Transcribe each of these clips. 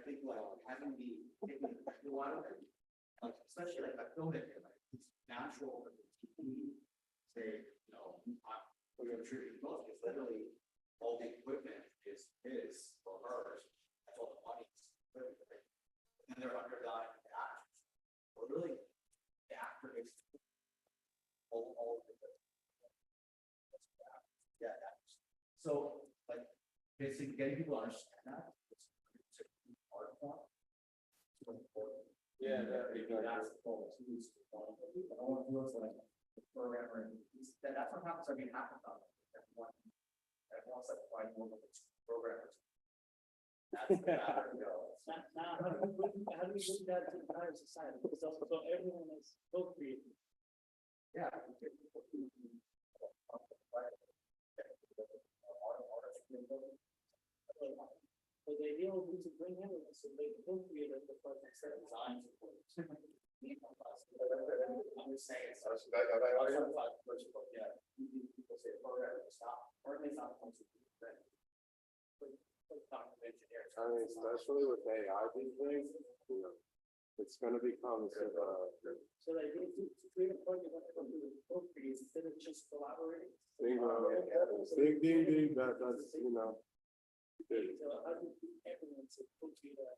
think like having taking a lot of it, like especially like a filmmaker, like it's natural for the TV, say, you know, we're gonna treat it most, it's literally all the equipment is his or hers, that's all the money is, and they're undergoing the actors. Or really the actor is all of the yeah, so like basically getting people to understand that it's a part of that. It's really important. Yeah, that's the goal. I want to feel like the programmer and that's what happens. I mean, happens on everyone's like quite more of programmers. That's the matter to go. Now, how do we bring that to the entire society? So everyone is co-creating. Yeah. So the idea would be to bring everyone so they co-create the project set designs. I'm just saying, so yeah, people say program to stop, or it may not come to engineers. I mean, especially with AI these days, you know, it's going to become sort of So the idea is to create a project that everyone will co-create instead of just collaborating. ding, that's, you know. So how do you get everyone to co-create that?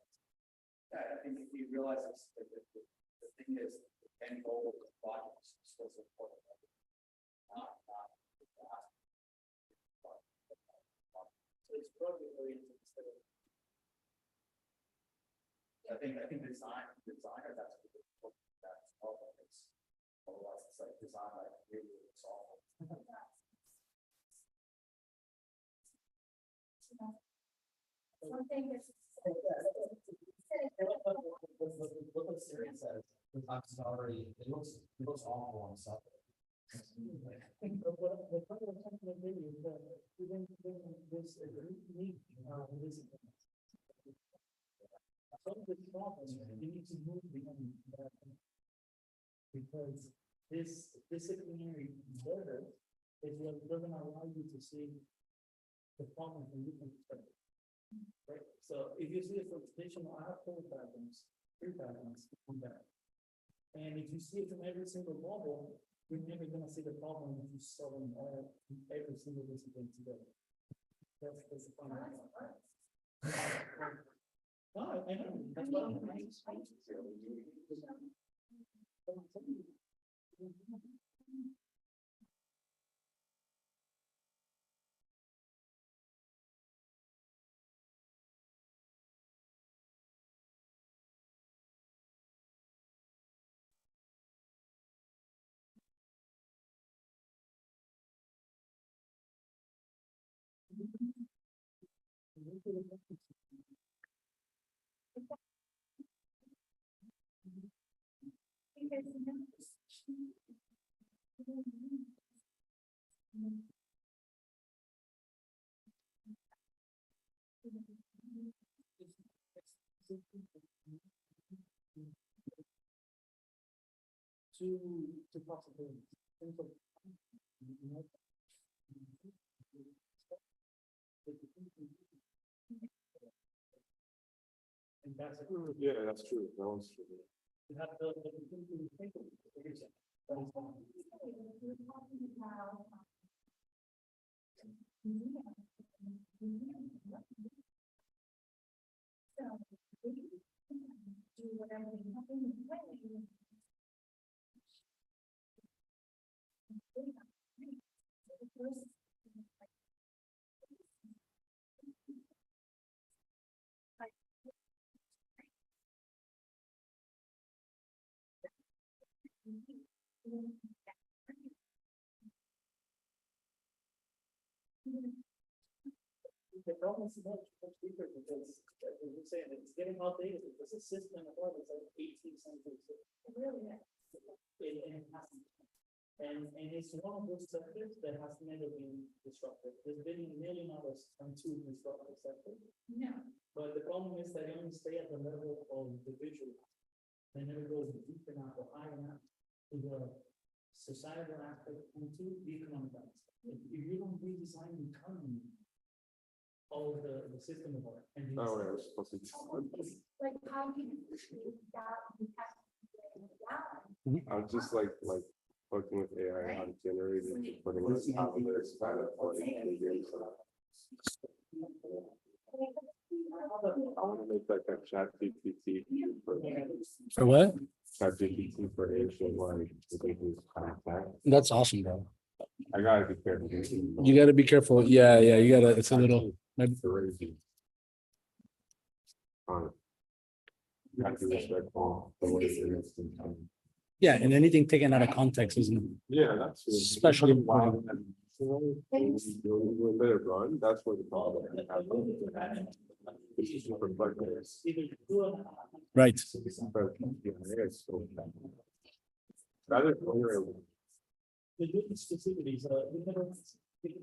Yeah, I think if you realize this, the thing is, the end goal of the project is still so important. So it's project oriented instead of. I think designer, that's what that's all of it. Otherwise, it's like design like really software. Something that's. Look what Siri says. I'm sorry, it looks awful on stuff. But what the point of the video is that even this need some of the problems we need to move beyond that because this disciplinary border is what doesn't allow you to see the problem from different perspectives. Right. So if you see it from traditional, I have 3 patterns on that. And if you see it from every single model, you're never going to see the problem if you solve them all in every single discipline together. That's the fun. No, I know. That's what I'm saying. To possibilities. And that's Yeah, that's true. That one's true. you have to think of it. Do whatever you have in the way. The problem is much deeper because, as you're saying, it's getting outdated because the system of all is like 18th century. It really is. It hasn't. And it's one of those sectors that has never been disrupted. There's been a million others until disrupted sector. No. But the problem is that they only stay at the level of the visual. They never go deep enough or high enough to the societal aspect and to the economic aspect. If you don't redesign the economy, all the system of work. And Oh, yeah, it's supposed to be. Like, how do you do that? You have to do it down. I'm just like working with AI how to generate it, and putting it out there, it's kind of funny. I want to make like a chat GPT For what? chat GPT for ancient like contact. That's awesome, bro. I gotta be careful. You gotta be careful. Yeah, you gotta, it's a little, Crazy. You have to be respectful the way it is. yeah, and anything taken out of context isn't, Yeah, that's. true. Especially- Wow. When you let it run, that's where the problem happens. It's just reflecting. either do it. right. But, yeah, it's so bad. Rather than The different specificities,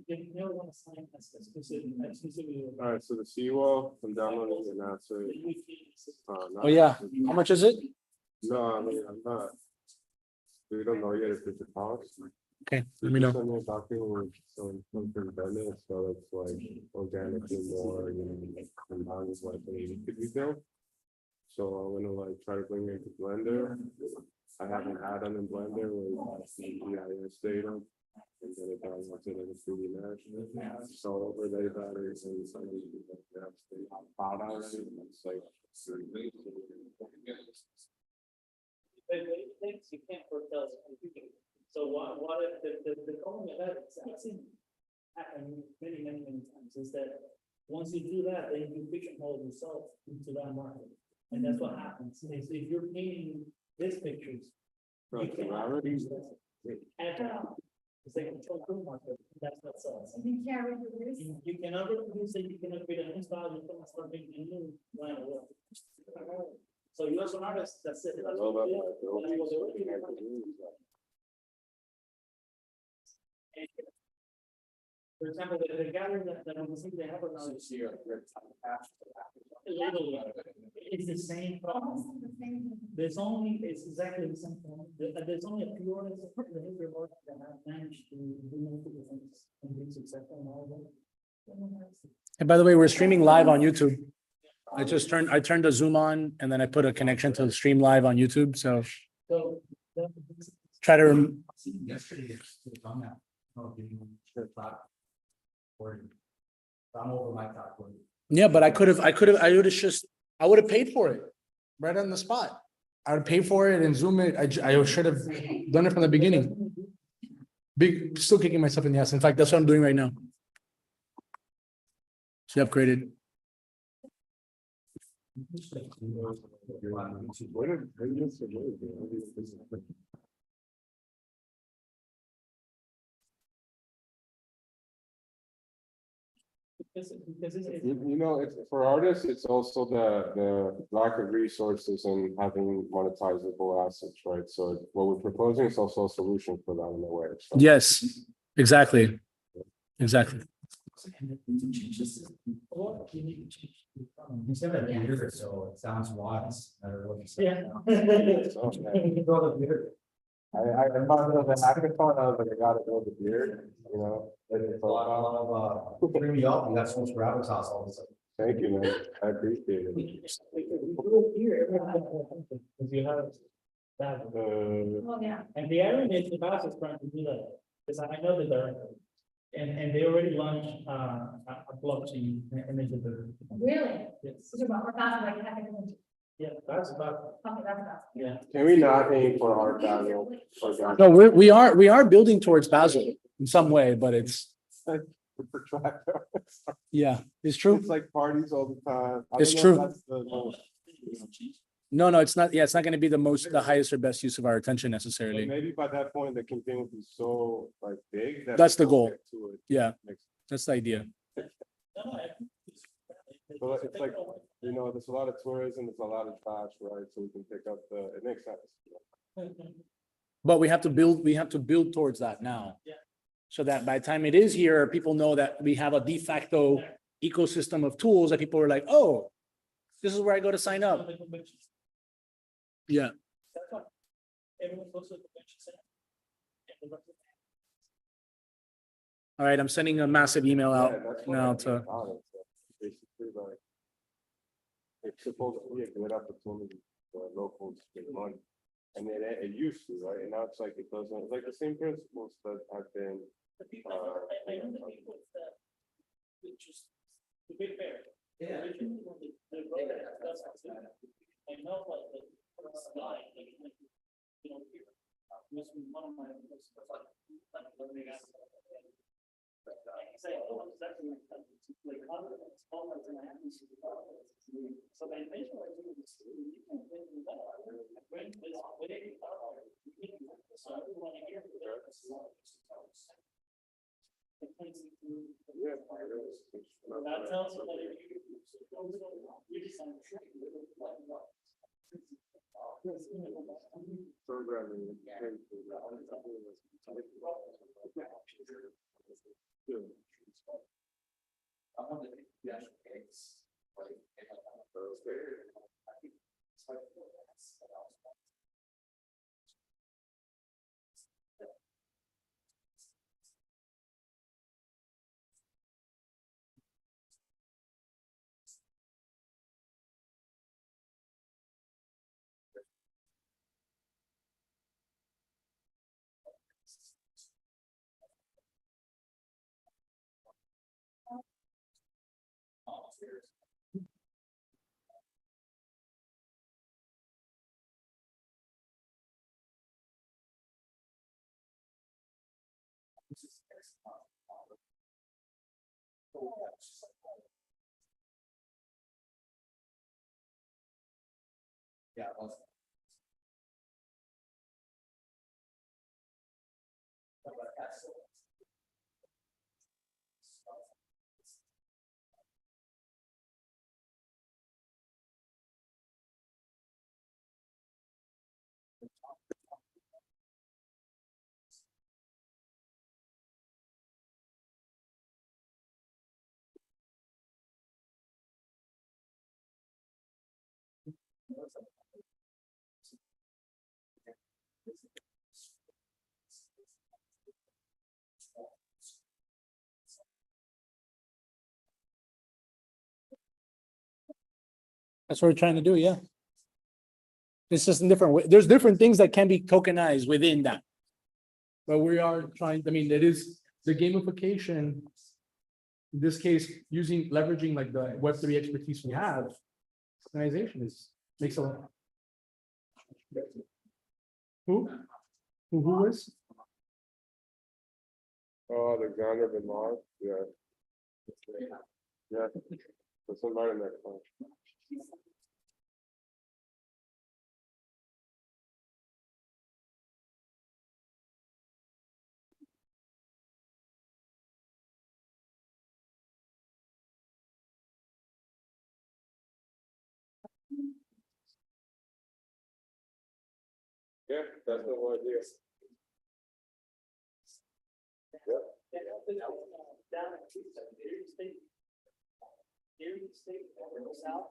they never want to sign a specificity. all right, so the seawall, I'm downloading the NASA. Oh, yeah. How much is it? No, I mean, I'm not. We don't know yet if it's a cost. Okay, let me know. Send me a document with something done, so it's like organically more, and mine is like an 80 detail. So I'm gonna like try to bring it to Blender. I have an add-on in Blender with GIS data. And then it downloads it as a 3D mesh. So overlay batteries and some of the cloud already, it's like. Things you can't foretell. So what if the problem with that, it's in, many times is that once you do that, then you pigeonhole yourself into that market. And that's what happens, is if you're painting these pictures. You cannot use that. It's like control group market, that's what sells. You carry the risk. You cannot reproduce it, you cannot create a new style, you cannot start making a new line of work. So you as an artist, that's it. I love that. For example, the gallery that I'm seeing, they have another year. It's the same problem. Almost the same. There's only, it's exactly the same problem. There's only a few artists in the history of art that have managed to do multiple things and be successful in all of them. And by the way, we're streaming live on YouTube. I turned the Zoom on and then I put a connection to the stream live on YouTube, so So. try to, Yesterday, it's on that. Oh, did you share that? Or I'm over my top. yeah, but I would have paid for it right on the spot. I would pay for it and Zoom it. I should have done it from the beginning. Still kicking myself in the ass. In fact, that's what I'm doing right now. She upgraded. Because it's. You know, it's for artists, it's also the lack of resources and having monetizable assets, right? So what we're proposing is also a solution for that in a way. So Yes, exactly. Exactly. You said that years or so, it sounds wise. Yeah. I thought it was an hackathon, I was like, I gotta build a beard, you know? It's a lot of, bring me up, you got so much rabbit's house all of a sudden. Thank you, man. I appreciate it. Because you have that. Oh, yeah. And the irony is the boss is trying to do that, because I know the director. And they already launched a blockchain initiative. Really? Yes. It's about 4,000, like, having. Yeah, that's about, Okay, that's about. yeah. Can we not aim for art battle? No, we are building towards Basel in some way, but it's, yeah, it's true. It's like parties all the time. I It's don't know if true. that's the most- No, it's not. Yeah, it's not gonna be the highest or best use of our attention But necessarily. maybe by that point, the campaign will be so like big. that That's the people goal. get to it. Yeah, Makes- that's the idea. But it's like, you know, there's a lot of tourism, there's a lot of trash, right? So we can pick up it makes sense. But we have to build towards that now. Yeah. So that by the time it is here, people know that we have a de facto ecosystem of tools that people are like, oh, this is where I go to sign up. Yeah. That's why everyone goes to the convention center. And the rest of All right, I'm sending a massive email Yeah, out that's what now I to, think about it, so. like, it's supposed to be a good opportunity for locals to get money. And then it used to, right? And now it's like it doesn't, it's like the same principles that have been. The people, I know the people that, it's just, the big bear. Yeah. Originally, when the road that's, I know like the first guy, like, you know, here. This was one of my, like, learning out. I say, oh, exactly, like, confidence, all that's gonna happen to you. So my initial idea was, you can bring that, bring this way, so everyone here. Yeah. That tells you that if you decide to. Programming. I want to think the actual case, like, I think it's like, yeah, well, That's what we're trying to do, yeah. It's just in different way. There's different things that can be tokenized within that. But we are trying, I mean, it is the gamification. In this case, leveraging like the Web3 expertise we have, tokenization makes a lot. Who is? Oh, Alexander Benoit, yeah. Yeah, that's somebody in that one. Yeah, that's no idea. Down in Erie State. Erie State, south.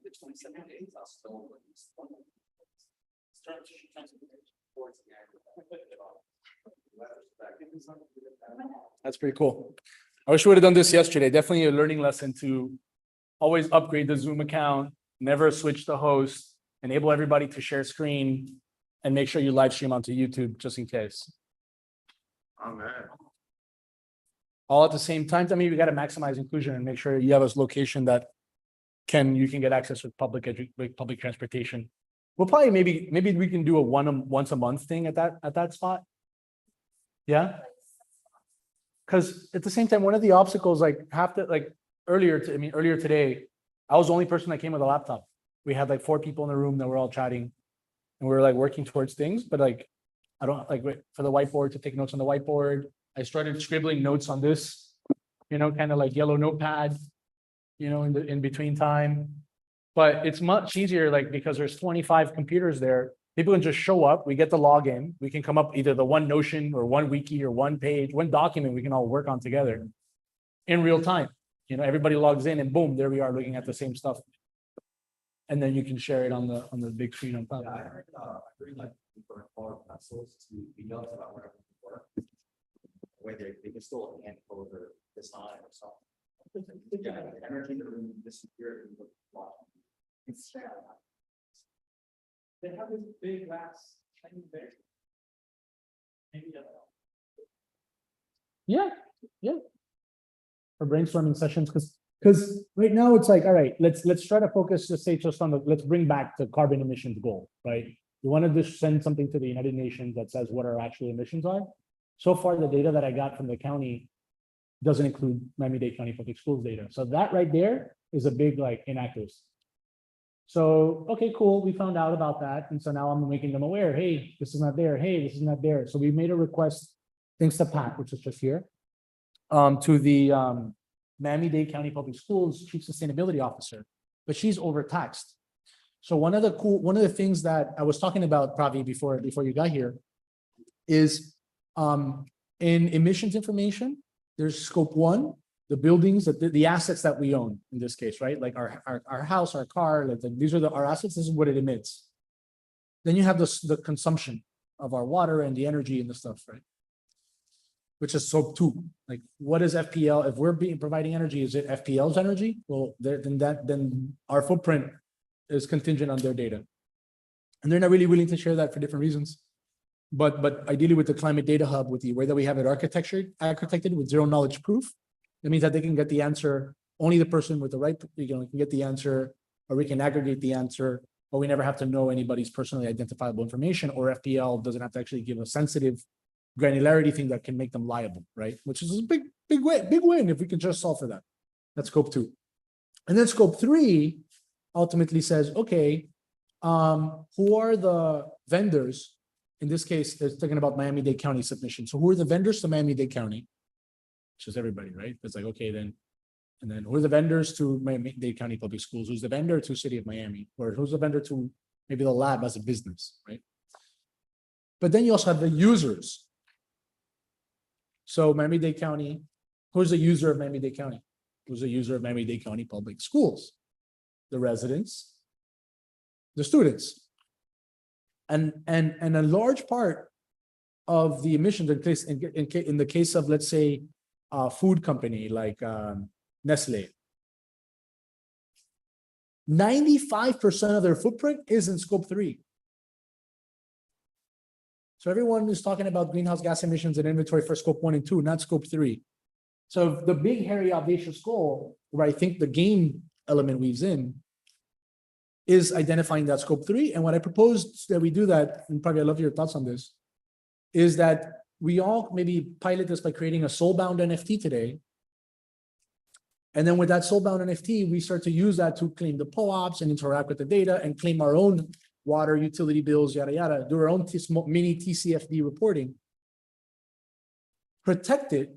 the 27 days, I'll still. That's pretty cool. I wish we would have done this yesterday. Definitely a learning lesson to always upgrade the Zoom account, never switch the host, enable everybody to share screen, and make sure you live stream onto YouTube just in case. Oh, man. All at the same time. I mean, we got to maximize inclusion and make sure you have a location that you can get access with public transportation. We'll probably maybe we can do a once a month thing at that spot. Yeah. Because at the same time, one of the obstacles, earlier today, I was the only person that came with a laptop. We had like 4 people in the room that were all chatting, and we were like working towards things. But like, I don't like for the whiteboard to take notes on the whiteboard. I started scribbling notes on this, kind of like yellow notepad, in between time. But it's much easier, like, because there's 25 computers there. People can just show up. We get the login. We can come up either the one Notion or one wiki or one page, one document we can all work on together in real time. Everybody logs in and boom, there we are looking at the same stuff. and then you can share it on the big screen on top. Yeah, I heard like for all vessels to be built about whatever work. Where they can still hand over design or something. Yeah, the energy that room disappeared. It's true. They have this big glass thing there. Maybe Yeah, yeah. For brainstorming sessions, because right now it's like, all right, let's try to focus, just on let's bring back the carbon emissions goal, right? We want to just send something to the United Nations that says what our actual emissions are. So far, the data that I got from the county doesn't include Miami-Dade County Public Schools data. So that right there is a big like inaccuracy. So, okay, cool. We found out about that. And so now I'm making them aware. Hey, this is not there. Hey, this is not there. So we made a request, thanks to Pat, which is just here, to the Miami-Dade County Public Schools Chief Sustainability Officer, but she's overtaxed. So one of the things that I was talking about, Pravi, before you got here, is in emissions information, there's scope 1, the buildings, the assets that we own in this case, right? Like our house, our car, like these are our assets, this is what it emits. Then you have the consumption of our water and the energy and the stuff, right? Which is scope 2. Like what is FPL? If we're providing energy, is it FPL's energy? Well, then our footprint is contingent on their data. And they're not really willing to share that for different reasons. But ideally with the climate data hub, with the way that we have it architected with zero knowledge proof, that means that they can get the answer, only the person with the right, can get the answer, or we can aggregate the answer, but we never have to know anybody's personally identifiable information, or FPL doesn't have to actually give a sensitive granularity thing that can make them liable, right? Which is a big win if we can just solve for that. That's scope 2. And then scope 3 ultimately says, okay, who are the vendors? In this case, they're talking about Miami-Dade County submission. So who are the vendors to Miami-Dade County? Which is everybody, right? It's like, okay, then, and then who are the vendors to Miami-Dade County Public Schools? Who's the vendor to City of Miami? Or who's the vendor to maybe the lab as a business, right? But then you also have the users. So Miami-Dade County, who's the user of Miami-Dade County? Who's the user of Miami-Dade County Public Schools? The residents, the students. And a large part of the emissions in the case of, let's say, a food company like Nestle, 95% of their footprint is in scope 3. So everyone is talking about greenhouse gas emissions and inventory for scope 1 and 2, not scope 3. So the big, hairy, audacious goal, where I think the game element weaves in, is identifying that scope 3. And what I proposed that we do that, and probably I love your thoughts on this, is that we all maybe pilot this by creating a soul-bound NFT today. And then with that soul-bound NFT, we start to use that to claim the POAPs and interact with the data and claim our own water, utility bills, yada, yada, do our own mini TCFD reporting. Protect it,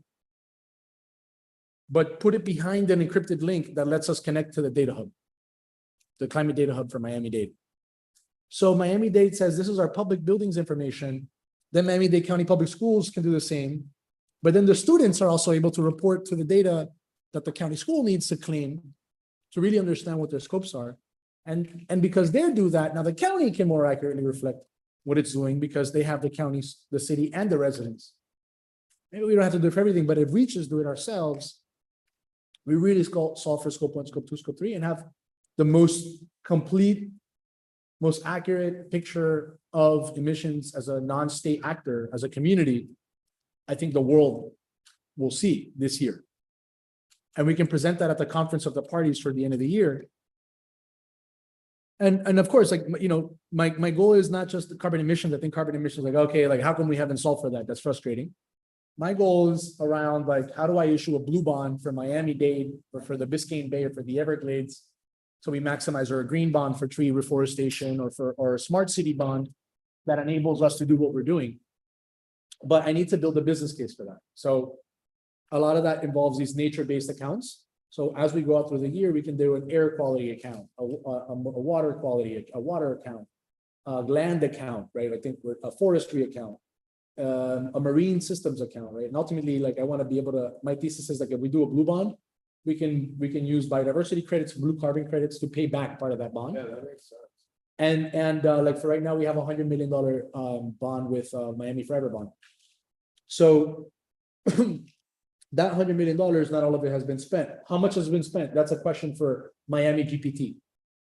but put it behind an encrypted link that lets us connect to the data hub, the climate data hub for Miami-Dade. So Miami-Dade says, this is our public buildings information. Then Miami-Dade County Public Schools can do the same. But then the students are also able to report to the data that the county school needs to claim to really understand what their scopes are. And because they do that, now the county can more accurately reflect what it's doing because they have the counties, the city, and the residents. Maybe we don't have to do it for everything, but if we just do it ourselves, we really solve for scope 1, scope 2, scope 3, and have the most complete, most accurate picture of emissions as a non-state actor, as a community, I think the world will see this year. And we can present that at the conference of the parties for the end of the year. And of course, like, you know, my goal is not just the carbon emissions. I think carbon emissions, like, okay, like how come we haven't solved for that? That's frustrating. My goal is around like, how do I issue a blue bond for Miami-Dade or for the Biscayne Bay or for the Everglades? So we maximize, or a green bond for tree reforestation, or a smart city bond that enables us to do what we're doing. But I need to build a business case for that. So a lot of that involves these nature-based accounts. So as we go out through the year, we can do an air quality account, a water quality, a water account, a land account, right? I think a forestry account, a marine systems account, right? And ultimately, like I want to be able to, my thesis is like if we do a blue bond, we can use biodiversity credits, blue carbon credits to pay back part of that bond. Yeah, that makes sense. And like for right now, we have $100 million bond with Miami Forever Bond. So that $100 million, not all of it has been spent. How much has been spent? That's a question for Miami GPT,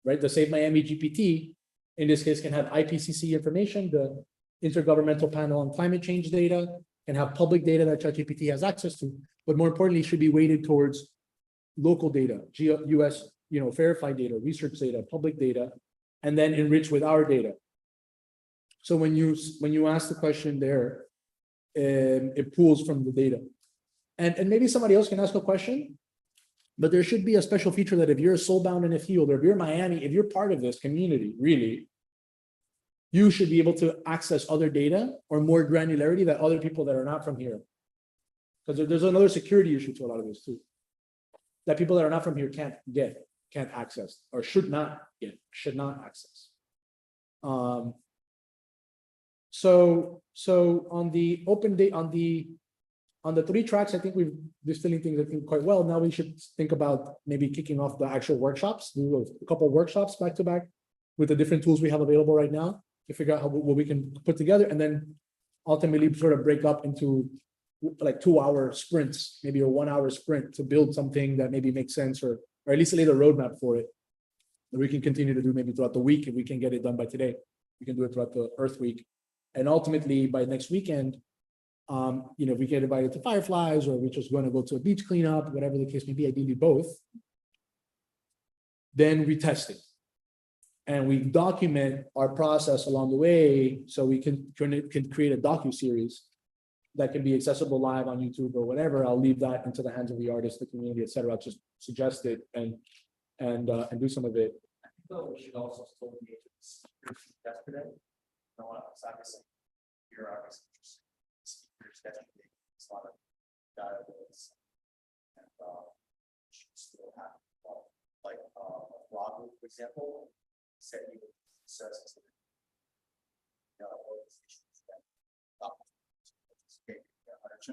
right? The Save Miami GPT, in this case, can have IPCC information, the Intergovernmental Panel on Climate Change data, can have public data that ChatGPT has access to, but more importantly, should be weighted towards local data, US, verified data, research data, public data, and then enrich with our data. So when you ask the question there, it pulls from the data. And maybe somebody else can ask a question, but there should be a special feature that if you're soulbound in a field, or if you're Miami, if you're part of this community, really, you should be able to access other data or more granularity that other people that are not from here. Because there's another security issue to a lot of this too. That people that are not from here can't access, or should not access. So on the open data, on the 3 tracks, I think we've distilling things, I think, quite well. Now we should think about maybe kicking off the actual workshops, do a couple of workshops back to back with the different tools we have available right now to figure out what we can put together, and then ultimately sort of break up into like 2-hour sprints, maybe a 1-hour sprint to build something that maybe makes sense, or at least lay the roadmap for it that we can continue to do maybe throughout the week. If we can get it done by today, we can do it throughout the Earth Week. And ultimately by next weekend, if we get invited to Fireflies, or we're just going to go to a beach cleanup, whatever the case may be, ideally both, then we test it. And we document our process along the way, so we can create a docu-series that can be accessible live on YouTube or whatever. I'll leave that into the hands of the artist, the community, etc. I'll just suggest it and do some of it. I think we should also still be yesterday. No one else, obviously, you're obviously interested in speakers yesterday. It's a lot of data that's, and should still have, like Rob, for example, said he would assess organizations that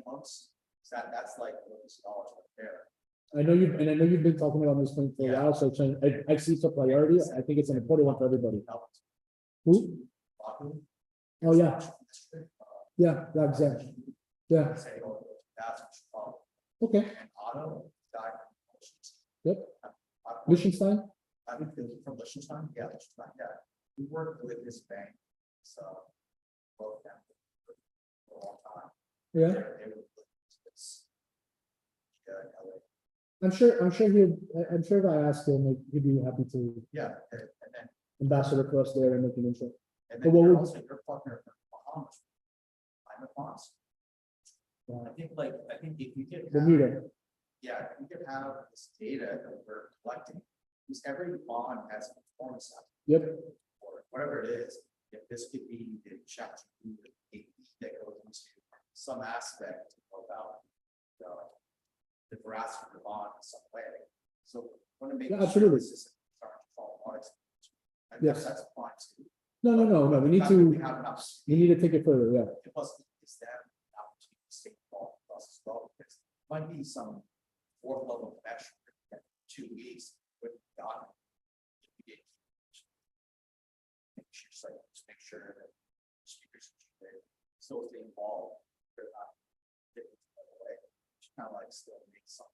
months. That's like $1 right there. I know you've been talking about this thing for a while, so I see it's a priority. I think it's an important one for everybody. Who? Oh yeah. Yeah, exactly. Yeah. Okay. And Otto died. Yep. Liechtenstein? I would think from Liechtenstein. Yeah, Liechtenstein. Yeah. We worked with this bank, so both them for a long time. Yeah. They were I'm sure if I asked him, like, he'd be happy to yeah, and then ambassador for us there and make an intro. and But then what you're would- also your partner from Bahamas. Climate bonds. I think if you could Bermuda. yeah, if you could have this data that we're collecting, because every bond has a performance Yep. or whatever it is. If this could be the chat that goes into some aspect about the veracity of the bond in some way. So want to make Yeah, sure absolutely. this isn't starting to fall apart. And Yes. that's fine too. No. We need The fact that we to have enough take it further. Yeah. plus it's that opportunity to stay involved with us as well, because there might be some 4th level measure in 2 weeks with God. Make sure that speakers still stay involved. They're not getting away. It's kind of like still make some.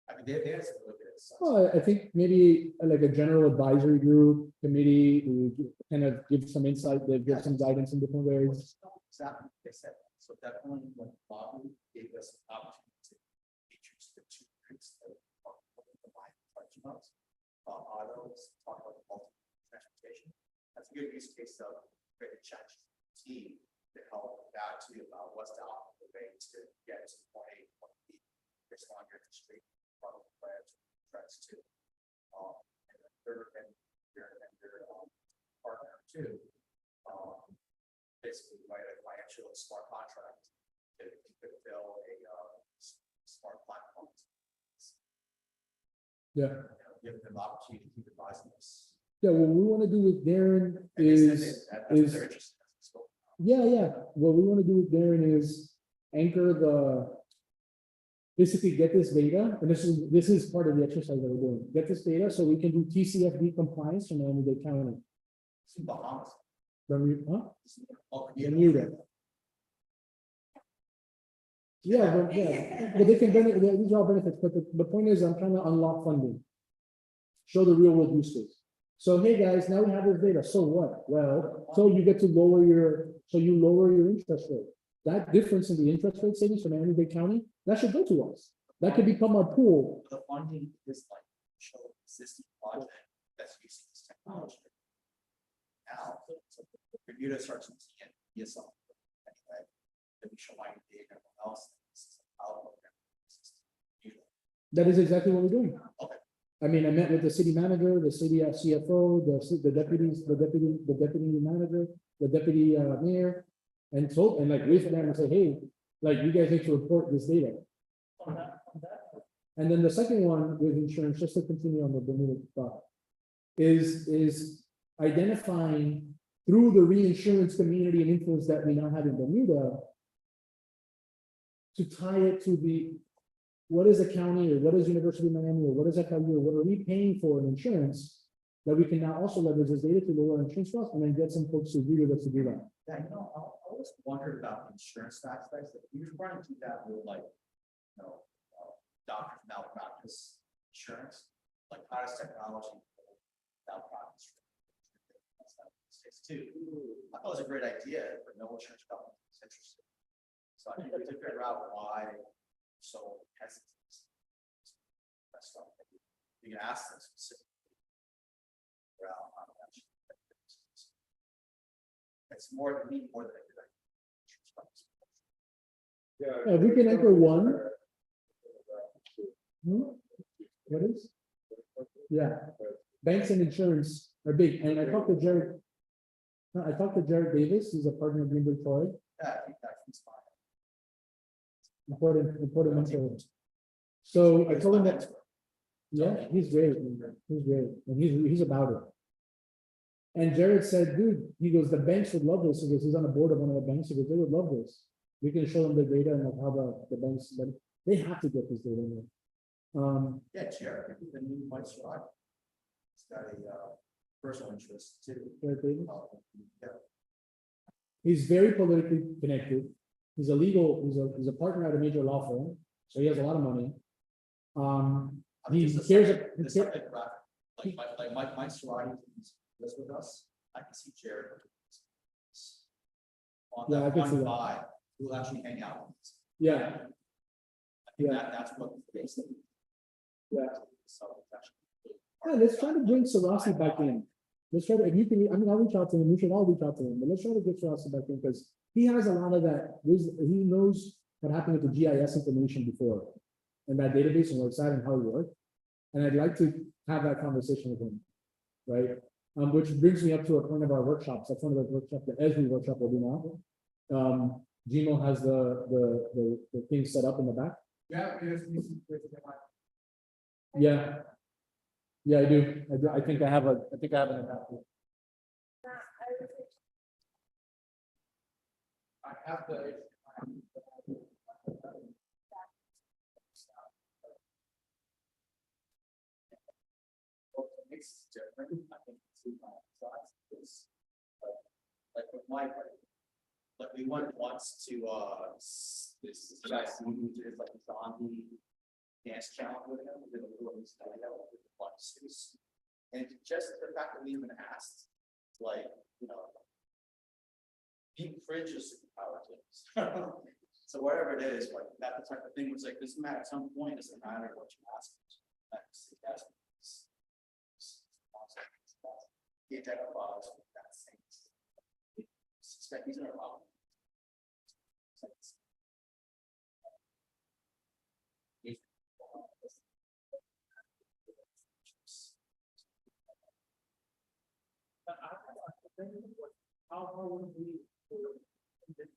I mean, they have to look at it. Well, I think maybe like a general advisory group committee who kind of give some insight, that give some guidance in different ways. Exactly, they said, so definitely when Bobby gave us an opportunity to features the 2 groups that are the mind touching us. Autos, talk about transportation. That's a good use case of creating chat team to help that too about what's the optimal way to get to point A, point B. It's longer than straight from tracks too. And then third, and your partner too. Basically write a financial smart contract to fulfill a smart platform. Yeah. Give them the opportunity to keep advising us. Yeah. What we want to do with Darren And they said is that- that's what they're interested in. So, yeah. What we want to do with Darren is anchor basically get this data, and this is part of the exercise that we're doing. Get this data so we can do TCFD compliance from Miami-Dade County. It's in Bahamas. Huh? Oh, Bermuda. Yeah, but they can benefit, these are all benefits, but the point is, I'm trying to unlock funding. Show the real world use case. So, hey, guys, now we have this data, so what? Well, so you get to lower your interest rate. That difference in the interest rate savings from Miami-Dade County, that should go to us. That could become our pool. The funding is like, show existing project that's using this technology. Now, Bermuda starts using it, yes, anyway, then we show Miami Dade and everyone else. This is our program. That is exactly what we're doing. Okay. I mean, I met with the city manager, the city CFO, the deputies, the deputy manager, the deputy mayor. And like wait for them and say, hey, like you guys need to report this data. And then the second one with insurance, just to continue on the Bermuda thought, is identifying through the reinsurance community and influence that we now have in Bermuda to tie it to what is a county or what is University of Miami or what is FIU or what are we paying for in insurance that we can now also leverage this data to lower insurance costs and then get some folks to agree with us to do that. Yeah, I always wondered about insurance aspects that we were trying to do that with like, doctors malpractice insurance, like how does technology malpractice too? I thought it was a great idea, but no insurance company is interested. So I think we have to figure out why so hesitant. That's something you can ask them specifically. It's more than me, more than I did. Yeah, we can enter one. What is? Yeah, banks and insurance are big, and I talked to Jared. I talked to Jared Davis, who's a partner of Bloomberg Troy. Yeah, I think that's fine. Important mentor. So I told him that. Yeah, he's great. He's great, and he's about it. And Jared said, dude, he goes, the banks would love this. He goes, he's on the board of one of the banks. He goes, they would love this. We can show them the data and like how the banks, but they have to get this data in. Yeah, Jared, the new vice right. He's got a personal interest too. Jared Davis? Yeah. He's very politically connected. He's a partner at a major law firm, so he has a lot of money. He cares. Like my sorority lives with us. I can see Jared. On Yeah, I that can see one that. vibe, we'll actually hang out. with us. Yeah, I think Yeah. that's what basically. Yeah. So it's actually. yeah, let's try to bring Sarasi back in. Let's try to, if you can, I mean, I'll reach out to him, we should all reach out to him, but let's try to get Sarasi back in, because he has a lot of that, he knows what happened with the GIS information before. And that database and website and how it worked. And I'd like to have that conversation with him, right? Which brings me up to a point of our workshops. That's one of the workshops, the ESRI workshop we'll do now. Gino has the thing set up in the back. Yeah. Yeah. Yeah, I do. I think I have an adapter. I have the. It's different. I think two sides. Like with my, like we went once to this guy's is like a zombie dance challenge with him. We did a little study with the boxes. And just the fact that we even asked, like, being fringe is superpowers. So whatever it is, like that the type of thing was like, doesn't matter at some point, doesn't matter what you ask. He identifies with that thing. Suspect he's in a problem. How would we, in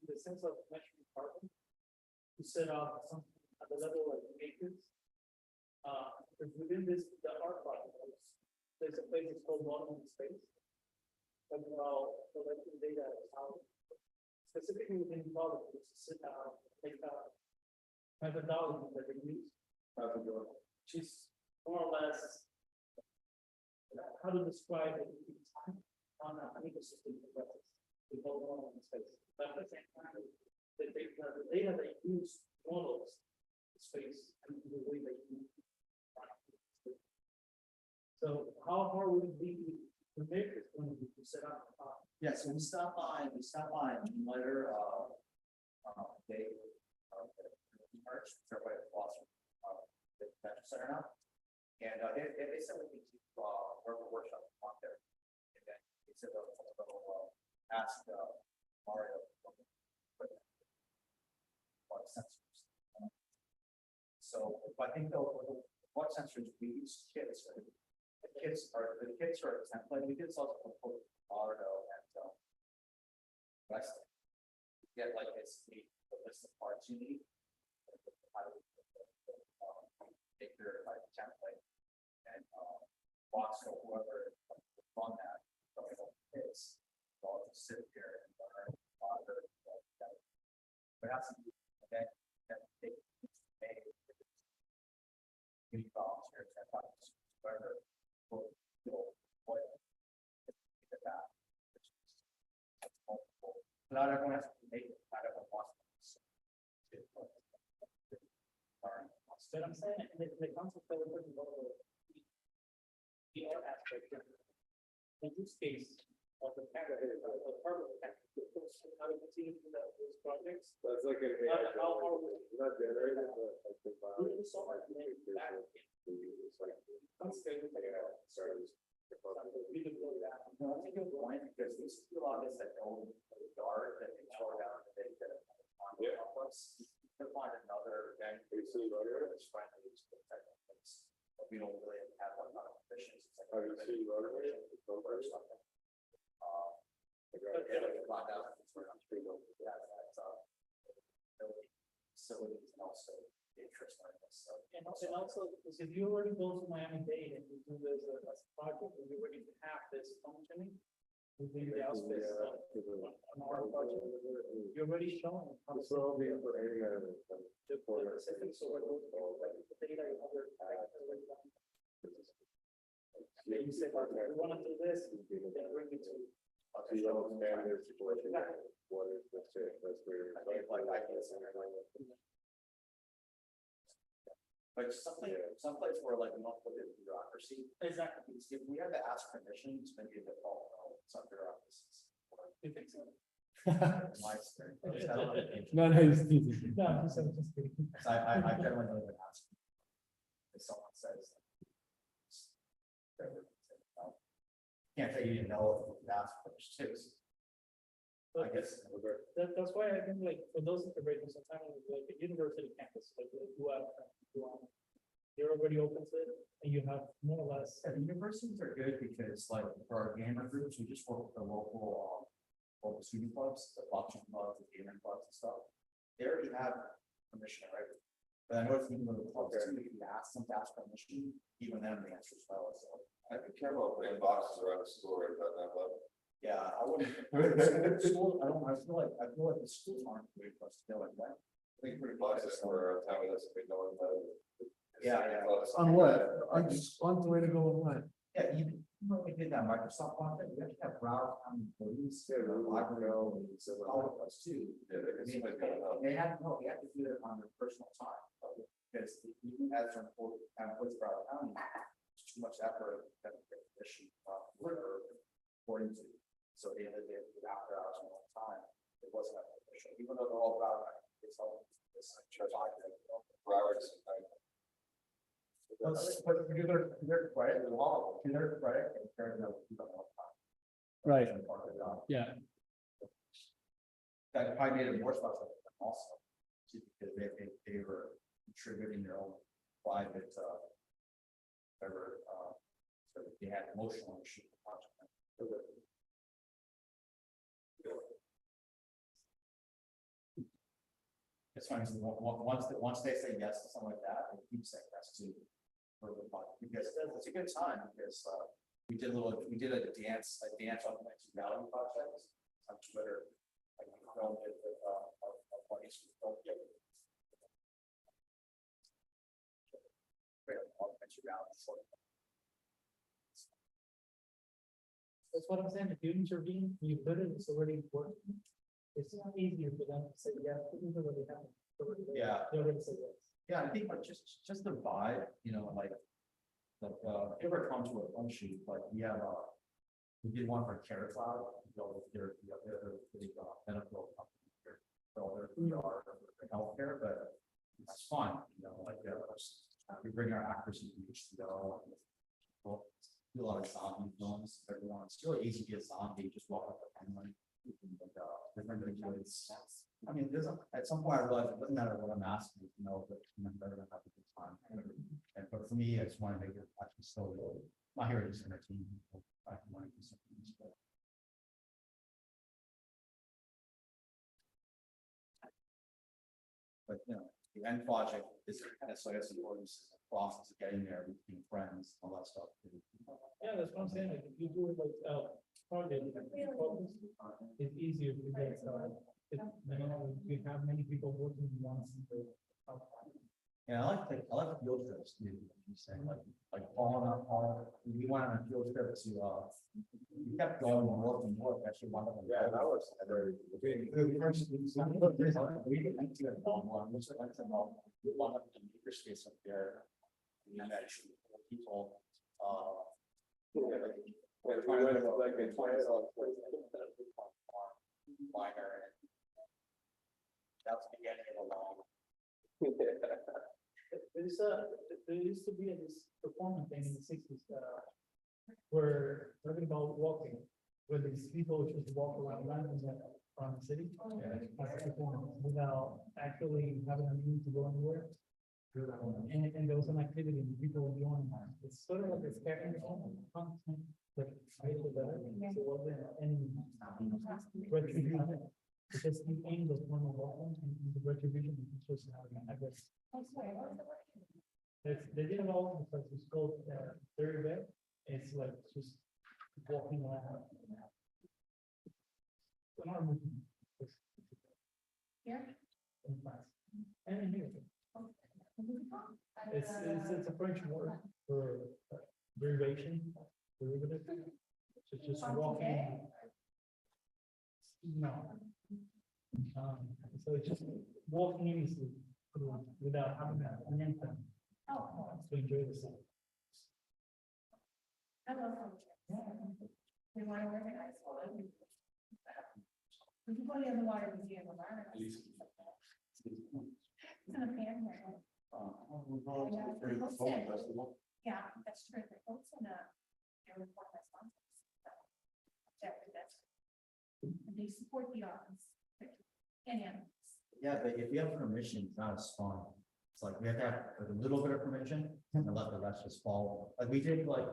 the sense of measuring carbon, to set up something at the level of acres? Because within this, the art project, there's a place it's called Bottom in Space. But collecting data, how specifically within products, sit down, take out methodology that they use. Which is more or less how to describe it on an ecosystem progresses. We both know in space. But at the same time, the data they use models space and the way they use. So how hard would it be to make this going to be to set up? Yeah, so we stopped by later, day, March, everybody at Boston, the convention center now. And, they said we could, work a workshop on there. And then they said, ask, Mario. What sensors. So I think what sensors we use kits, the kits are a template, we did also propose Mario and, West. Get like it's the list of parts you need. Take their like template and box or whoever on that. It's all just sit here and learn. But that's that take any volunteers that whoever will what that. Not everyone has to make it, not everyone wants to. But I'm saying the concept that we're talking about the art aspect, the use case of the candidate, the part of the candidate, how to continue to those projects. That's like an AI. Not generated, but like the file. Really so hard to make that. It's like. That's good. Sorry. We can go down. No, I think you're right, because there's a lot of this that old art that they tore down, and they did it on the complex. To find another bank, it's finally used the techniques, but we don't really have a lot of efficiency. Have you seen Rotary? Or something. Facilities and also interest in this, so. And also, because if you already go to Miami-Dade and you do this as a project, and you already have this functioning within the auspice of an art project, you're already showing how This will be for internet. the specifics of the data and other factors. Then you say, well, we want to do this, then bring it to. So you understand their situation, what is, that's it, that's where. But someplace where like we don't put in bureaucracy, Exactly. if we had to ask permission, it's maybe a default, some bureaucracies. You think so? In my experience. No, he's easy. No, I'm just kidding. I generally don't even ask. If someone says. Can't say you didn't know if you asked first too. I guess. That's why I think like for those integrations, sometimes like a university campus, like you're already open to it and you have more or less. Yeah, the universities are good because like for our gamer groups, we just work with the local student clubs, the boxing clubs, the gaming clubs and stuff. They already have permission, right? But I know if you go to the clubs too, if you ask them to ask permission, even then the answer is no, so. I'd be careful of putting boxes around the school right about that level. Yeah, I wouldn't. School, I feel like the schools aren't great for us to do it, right? I think pretty boxes were telling us if we know about it. Yeah. On what? On the way to go on what? Yeah, even when we did that Microsoft content, we actually have Broward County police, library, all of us too. Yeah, they can see it going on. They had to do it on their personal time, because even as an important, with Broward County, it's too much effort that the issue, according to. So they had to do it after hours all the time. It wasn't official, even though they're all Broward County, it's all this church. Broward's, But to their credit, the law, to their credit, it's very no. Right. Yeah. That probably made it more special also, because they were contributing their own private, whatever, so that they had emotional issue with the project. It's funny, once they say yes to something like that, they keep saying yes to. Because it's a good time, because we did a dance on the next value project on Twitter. Like we filmed it with a buddies who don't get it. That's what I'm saying, if you intervene, you put it, it's already working. It's easier for them to say, yeah, this is already happening. Yeah. They already say yes. Yeah, I think like just the vibe, you know, like, if you ever come to a fun shoot, like we did one for Carrot Cloud, you know, they're big medical company here. So they're PR for healthcare, but it's fun, you know, like, we bring our actors in each, you know. We'll do a lot of zombie films, everyone, it's really easy to be a zombie, just walk up the timeline. Different kids. I mean, at some point I realized it doesn't matter what I'm asking, you know, but I'm better than have a good time. And but for me, I just want to make it actually so real. I'm not here to just entertain people. I want to do something. But you know, the end project is kind of so I guess the process of getting there, being friends, all that stuff. Yeah, that's what I'm saying, like, if you do it like, project, it's easier to get started. If, you know, you have many people working once. Yeah, I like the field trips, too, you saying, like falling up, we went on a field trip to, we kept going and work, actually wound up. Yeah, that was very. We went to it one, which I went to, we wound up in the makerspace up there. We met actually people, Like a minor. That's the beginning of a long. There used to be this performance thing in the sixties, where talking about walking, where these people just walk around the city. As a performance, without actually having a need to go anywhere. And there was an activity and people were doing that. It's sort of like a scavenger hunt, but I feel better. So it wasn't any retribution. Because you aim the one of walking and the retribution is just having, I guess. They did it all because it's called very bad. It's like just walking around. Here? In class. And in here. It's a French word for derivation, derivative. So just walking. No. So it's just walking aimlessly without having an anthem to enjoy the song. I love we want to organize one. We can go to the underwater museum of art. It's in a fan here. Yeah, that's true. They're both in a. Report my sponsors. And they support the arts. And animals. Yeah, but if you have permission, it's not as fun. It's like we have to have a little bit of permission and let the rest just follow. Like we did like,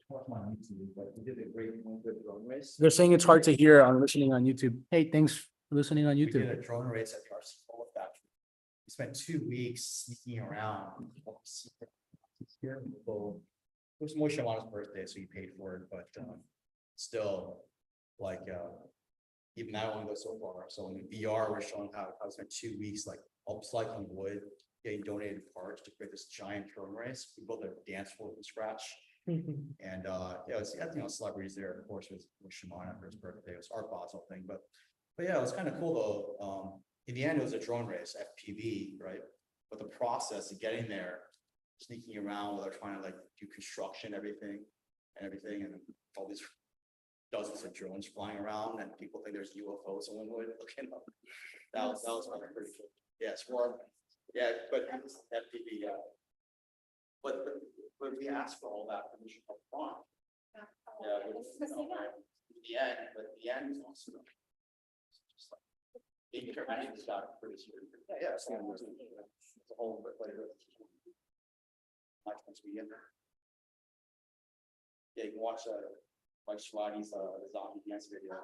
watch my YouTube, but we did a great drone race. They're saying it's hard to hear on listening on YouTube. Hey, thanks for listening on We did YouTube. a drone race at the RC factory. We spent 2 weeks sneaking around. It was Moshe Amano's birthday, so he paid for it, but still, like, even I only go so far. So in the VR, we're showing how I spent 2 weeks like upcycling wood, getting donated parts to create this giant drone race. We built a dance floor from scratch. And yeah, it's, you know, celebrities there, of course, with Shimon for his birthday. It was Art Basel thing, but yeah, it was kind of cool though. In the end, it was a drone race, FPV, right? But the process of getting there, sneaking around while they're trying to like do construction, everything, and all these dozens of drones flying around, and people think there's UFOs in Linwood looking up. That was pretty cool. Yes, yeah, but FPV, yeah. But we asked for all that permission up front. Yeah, but, you know, in the end is also just like being dramatic is got pretty serious. Yeah, it's a whole bit later. Much once we get there. Yeah, you can watch like Schwadi's the zombie dance video.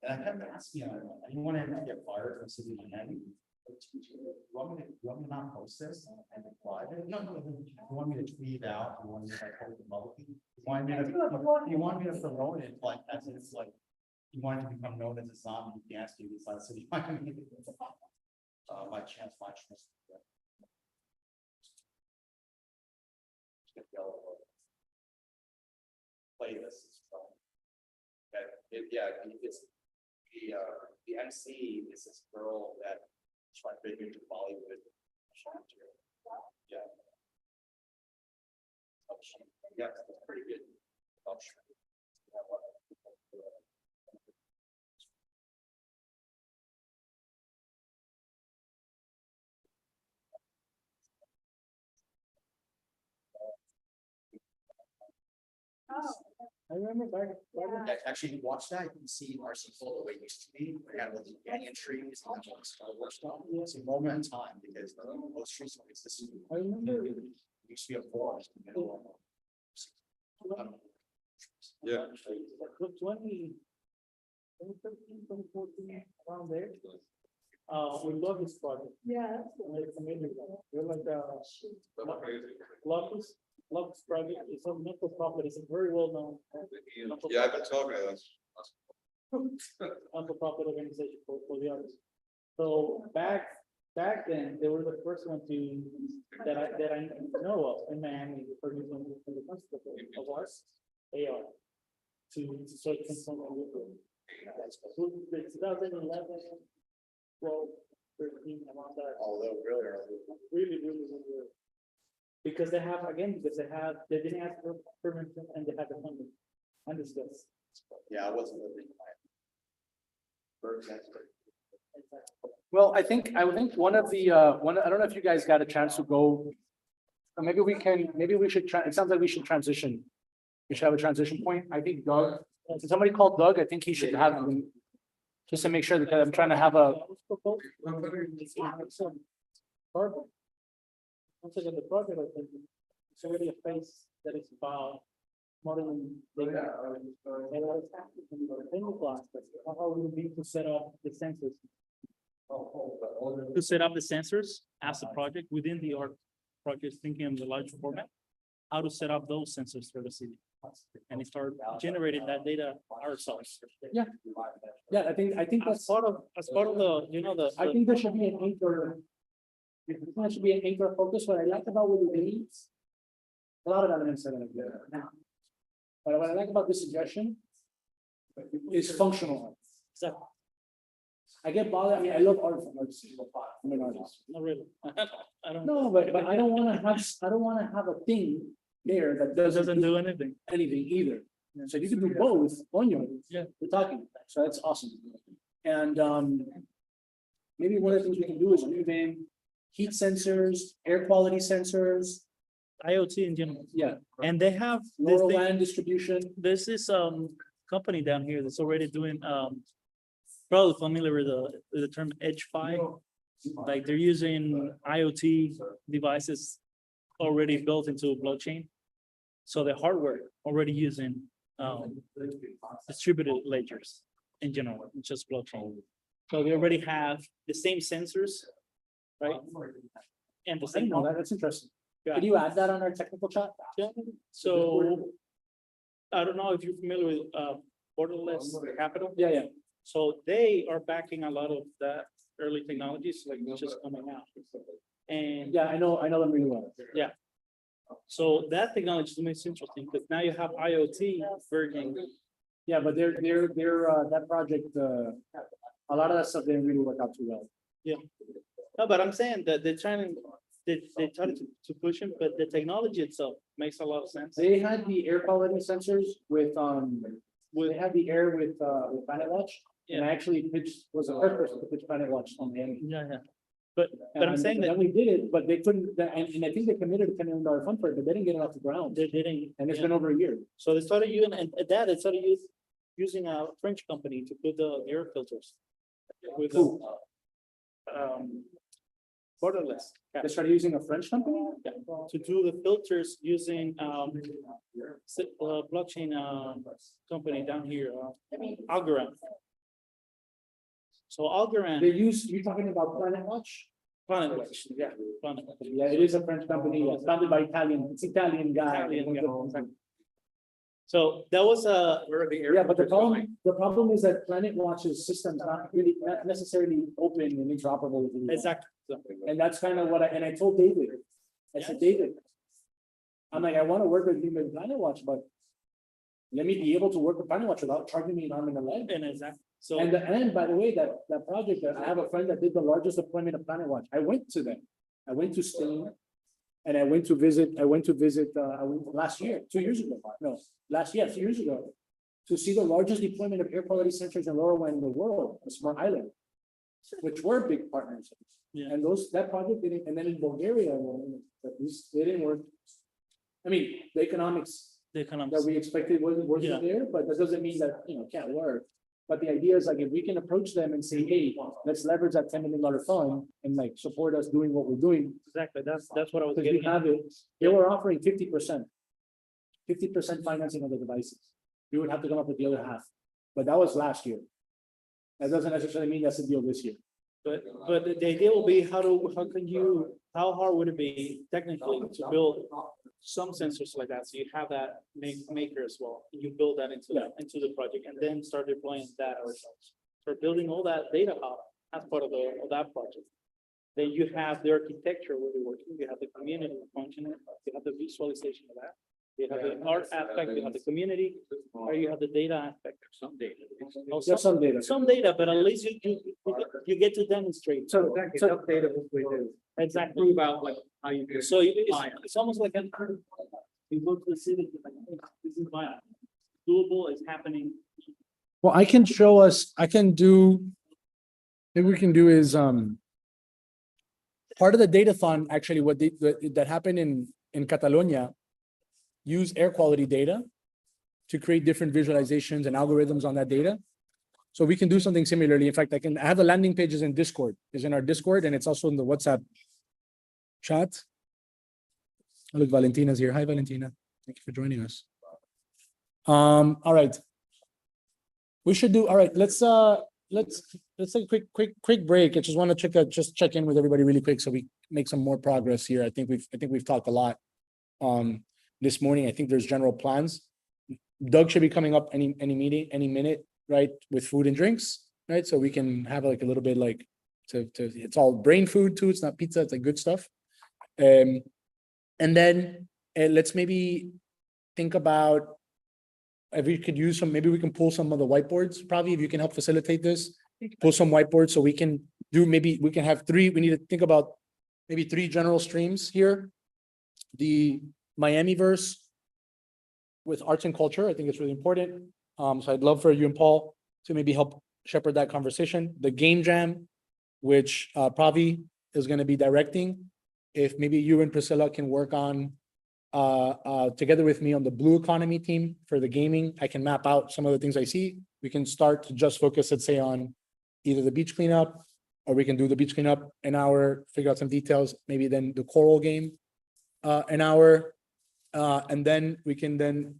And I kept asking him, anyone ever get fired from City of Miami? You want me to not post this and reply? No, you want me to tweet it out? You want me to like hold the publicly? You want me to promote it like as it's like you want it to become known as a zombie dance studio inside City of Miami? My chance. Play this. It's the MC is this girl that tried to break into Bollywood. Yeah. Yeah, it's pretty good. I remember back. Actually, you watch that, you can see RC Full the way it used to be, we had all the banyan trees, and all the Star Wars stuff. It's a moment in time, because most recently, it's this. I remember. It used to be a forest. in the middle of- Yeah. 2013, around there. We love this project. Yeah. It's amazing. We're like, Locus project is a mental property, it's a very well known. Yeah, I've been talking to us. Non-profit organization for the others. So back then, they were the first one that I know of in Miami, for the principal of ours, AR. To start consulting with them. So the 2011, 12, 13, around that. Although really early. Really early. Because they didn't ask for permission and they had the funding. Understood. Yeah, I wasn't living. Birds, that's great. Well, I think one of the, I don't know if you guys got a chance to go. Or maybe we should try, it sounds like we should transition. We should have a transition point. I think Doug, somebody called Doug, I think he should have, just to make sure that I'm trying to have a, Once again, the project, I think, it's already a phase that is about modeling. How we need to set up the sensors. To set up the sensors as a project within the art project, thinking in the large format, how to set up those sensors for the city. And start generating that data ourselves. yeah, I think As part of the, I think there should be an anchor. There should be an anchor focus. What I like about what we need, a lot of elements are gonna be there now. But what I like about this suggestion is functional. Exactly. I get bothered, I mean, I love art from artists. I'm an artist. Not really. I don't. No, but I don't wanna have a thing there that Doesn't do anything. anything either. So you can do both on your, Yeah. we're talking, so that's awesome. And maybe one of the things we can do is weave in heat sensors, air quality sensors, IoT in general. yeah, And they have rural land distribution. there's this company down here that's already doing probably familiar with the term Edge 5. Like they're using IoT devices already built into blockchain. So the hardware already using distributed ledgers in general, just blockchain. So they already have the same sensors, right? And the I same. didn't know that, that's interesting. Yeah. Can you add that on our technical chat? Yeah, so I don't know if you're familiar with borderless capital. Yeah. So they are backing a lot of that early technologies, like which is coming out. And Yeah, I know them really well. so that technology makes interesting, because now you have IoT version. Yeah, but they're that project, a lot of that stuff didn't really work out too well. No, but I'm saying that they're trying, they try to push them, but the technology itself makes a lot of sense. They had the air quality sensors with, they had the air with Planet Watch. And I actually was the first person to pitch Planet Watch on the end. Yeah. But I'm saying that Then we did it, but they couldn't, and I think they committed a $10 million fund for it, but they didn't get it off the ground. they didn't. And it's been over a year. So they started using, and that they started using a French company to put the air filters. With Who? borderless. They started using a French company? Yeah, to do the filters using blockchain company down here, Algorand. So Algorand. You're talking about Planet Watch? Planet Watch, yeah, Planet Watch. Yeah, it is a French company, founded by it's Italian guy. Italian guy. So that was a, Where are the air? yeah, but the filters problem is that Planet Watch's system not really, not necessarily open and interoperable with everyone. Exactly. And that's kind of what I told David. I said, David. I'm like, I want to work with you with Planet Watch, but. Let me be able to work with Planet Watch without charging me an arm and a leg. And exactly. So And by the way, that project, I have a friend that did the largest deployment of Planet Watch. I went to them. I went to Spain. And I went to visit, I went last year, 2 years ago, no, 2 years ago. To see the largest deployment of air quality sensors in LoRaWAN in the world, a smart island. Which were big partners. Yeah. And that project didn't, and then in Bulgaria, well, at least they didn't work. I mean, the economics the that economics. we expected wasn't working Yeah. there, but that doesn't mean that, it can't work. But the idea is like, if we can approach them and say, hey, let's leverage that $10 million fund and like support us doing what we're doing. Exactly. That's what I was Because we getting at. have it, they were offering 50%. 50% financing of the devices. We would have to come up with the other half, but that was last year. That doesn't necessarily mean that's the deal this year. But the idea will be how hard would it be technically to build some sensors like that? So you have that maker as well. You build that into the project and then start deploying that ourselves. So building all that data hub as part of that project. Then you have the architecture where you're working, you have the community functioning, you have the visualization of that. You have the art aspect, you have the community, or you have the data aspect. Some data. Just some data. Some data, but at least you get to demonstrate. So, Data hopefully to Exactly. prove out like how you do. So it's almost like you go to the city, you're like, hey, this is viable. Doable, it's happening. Well, I can show us, maybe we can do is, part of the data fund, actually, that happened in Catalonia, use air quality data to create different visualizations and algorithms on that data. So we can do something similarly. In fact, I have the landing pages in Discord, is in our Discord, and it's also in the WhatsApp chat. Oh, look, Valentina's here. Hi, Valentina. Thank you for joining us. All right. We should do, all right, let's take a quick break. I just want to check in with everybody really quick so we make some more progress here. I think we've talked a lot this morning. I think there's general plans. Doug should be coming up any minute, right, with food and drinks, right? So we can have like a little bit like it's all brain food too. It's not pizza, it's like good stuff. And then let's maybe think about if we could use maybe we can pull some of the whiteboards, probably, if you can help facilitate this, pull some whiteboards so we can have three. We need to think about maybe 3 general streams here. The Miami verse with arts and culture, I think it's really important. So I'd love for you and Paul to maybe help shepherd that conversation. The game jam, which Pravi is going to be directing. If maybe you and Priscilla can work on together with me on the blue economy team for the gaming, I can map out some of the things I see. We can start to just focus, let's say, on either the beach cleanup, or we can do the beach cleanup an hour, figure out some details, maybe then the choral game an hour. And then we can then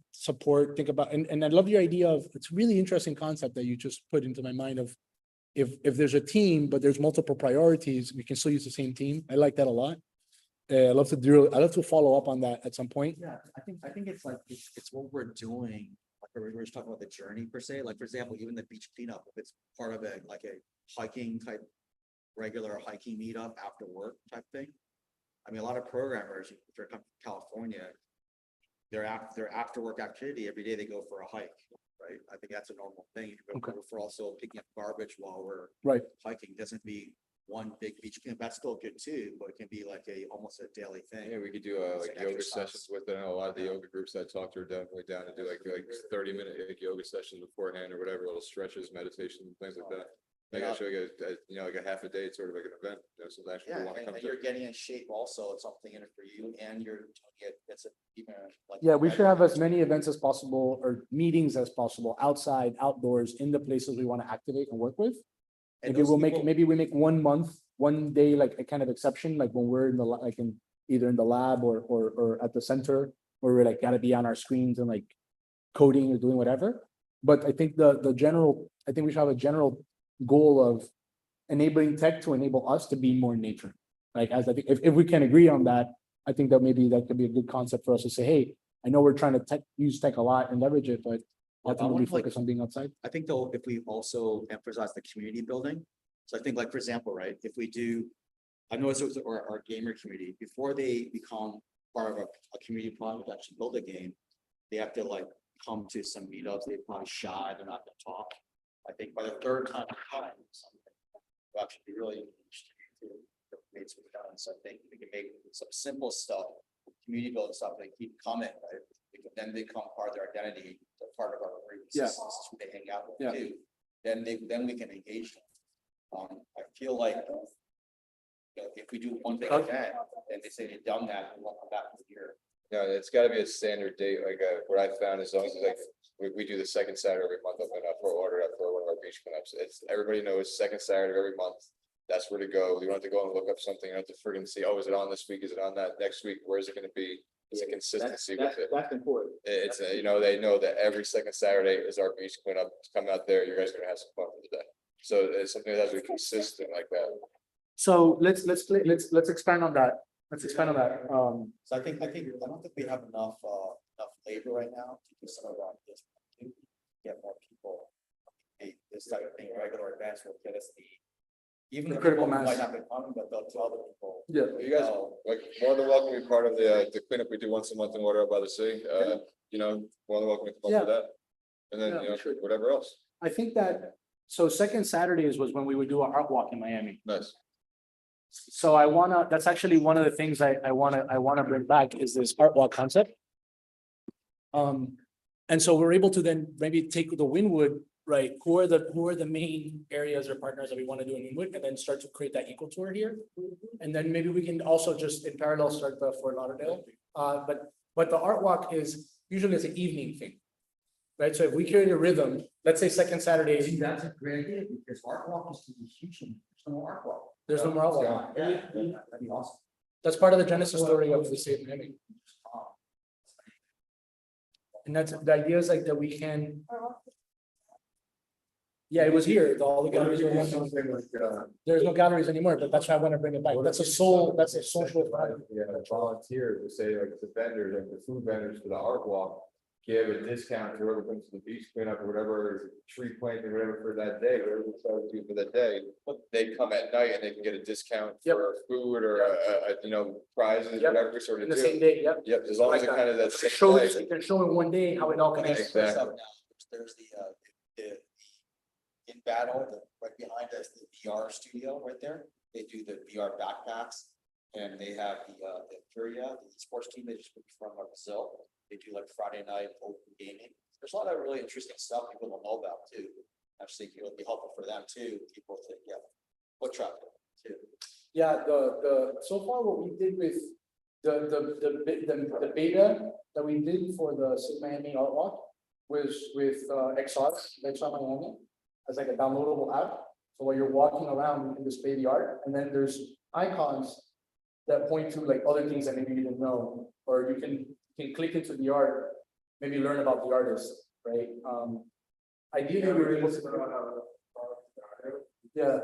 think about, and I love your idea of, it's a really interesting concept that you just put into my mind of if there's a team, but there's multiple priorities, we can still use the same team. I like that a lot. I'd love to follow up on that at some point. Yeah, I think it's like, it's what we're doing. Like we're just talking about the journey per se, like for example, even the beach cleanup, if it's part of a hiking type, regular hiking meetup after work type thing. I mean, a lot of programmers, if they're coming from California, their after work activity, every day they go for a hike, right? I think that's a normal thing. Okay. For also picking up garbage while we're Right. hiking, doesn't be one big beach cleanup. That's still good too, but it can be like almost a daily thing. Yeah, we could do It's like an yoga exercise. sessions with it. I know a lot of the yoga groups I talked to are definitely down to do like 30-minute yoga sessions beforehand or whatever, little stretches, meditation, things like that. Like I show you like a half a day, sort of like an event, so actually Yeah, want to come and to. you're getting in shape also. It's something in it for you, and you're even like. Yeah, we should have as many events as possible or meetings as possible, outside, outdoors, in the places we want to activate and work with. And Maybe those we people- make 1 month, 1 day, like a kind of exception, like when we're in either in the lab or at the center, where we're like gotta be on our screens and like coding or doing whatever. But I think I think we should have a general goal of enabling tech to enable us to be more in nature. Like, as I think, if we can agree on that, I think that maybe that could be a good concept for us to say, hey, I know we're trying to use tech a lot and leverage it, but ultimately wanna, like- focus on being outside. I think though, if we also emphasize the community building, so I think like, for example, right, if we do. I noticed it was our gamer community, before they become part of a community project, actually build a game. They have to like come to some meetups, they're probably shy, they're not gonna talk. I think by the third time, will actually be really interesting to made some done, so I think we can make some simple stuff, community building stuff, they keep coming, right? Because then they become part of their identity, they're part of our group, Yeah. this is who they hang out with Yeah. too. Then we can engage them. I feel like. If we do one thing like that, and they say they've done that, we won't come back for a year. No, it's gotta be a standard date, like, what I found, as long as it's like, we do the second Saturday every month, open up for order up for one of our beach cleanups, it's, everybody knows, second Saturday of every month. That's where to go, you don't have to go and look up something, you don't have to friggin' see, oh, is it on this week, is it on that next week, where is it gonna be? It's a consistency with it. That's important. It's, they know that every second Saturday is our beach cleanup, come out there, you guys are gonna have some fun for the day. So it's something that has to be consistent like that. So let's expand on that. Let's expand on that. So I don't think we have enough labor right now to do some of our this. Get more people. Hey, this type of thing, regular events will get us even The the critical people who mass. might not be coming, but they'll tell other people. Yeah. You guys, like, more than welcome to be part of the cleanup we do once a month in Water by the Sea, more than welcome to come up for that. And then, Yeah, sure. whatever else, I think that, so second Saturdays was when we would do our art walk in Miami. nice. So that's actually one of the things I wanna bring back is this art walk concept. And so we're able to then maybe take the Wynwood, right? Who are the main areas or partners that we want to do in Wynwood, and then start to create that eco tour here. And then maybe we can also just in parallel start the Fort Lauderdale. But the art walk is usually it's an evening thing. Right, so if we create a rhythm, let's say second Saturday, That's a great idea, because art walk is to be huge, there's no art walk. there's no more art walk. Yeah, that'd be awesome. That's part of the genesis story of the state of Miami. And that's, the idea is like that we can, yeah, it was here, all the galleries were. There's no galleries anymore, but that's why I want to bring it back. That's a social. Yeah, volunteer to say like the vendors, like the food vendors for the art walk. Give a discount to whoever comes to the beach cleanup or whatever, tree planting, whatever for that day, whatever we try to do for that day. They come at night and they can get a discount Yep. for food or, prizes, Yep. whatever we sort In of the same do. day, yep. Yep, as long as it kind of that It same shows, day. you can show in one day how it all connects. Exactly. There's the in battle, right behind us, the VR studio right there. They do the VR backpacks. And they have the Furia, the sports team they just moved from Brazil. They do like Friday night open gaming. There's a lot of really interesting stuff people don't know about too. Actually, it would be helpful for them too, people to get foot traffic too. Yeah, so far what we did with the beta that we did for the City Miami Art Walk was with XR Miami as like a downloadable app. So while you're walking around, you can display the art, and then there's icons that point to like other things that maybe you didn't know, or you can click into the art, maybe learn about the artist, right? Ideally, we were able to. Yeah.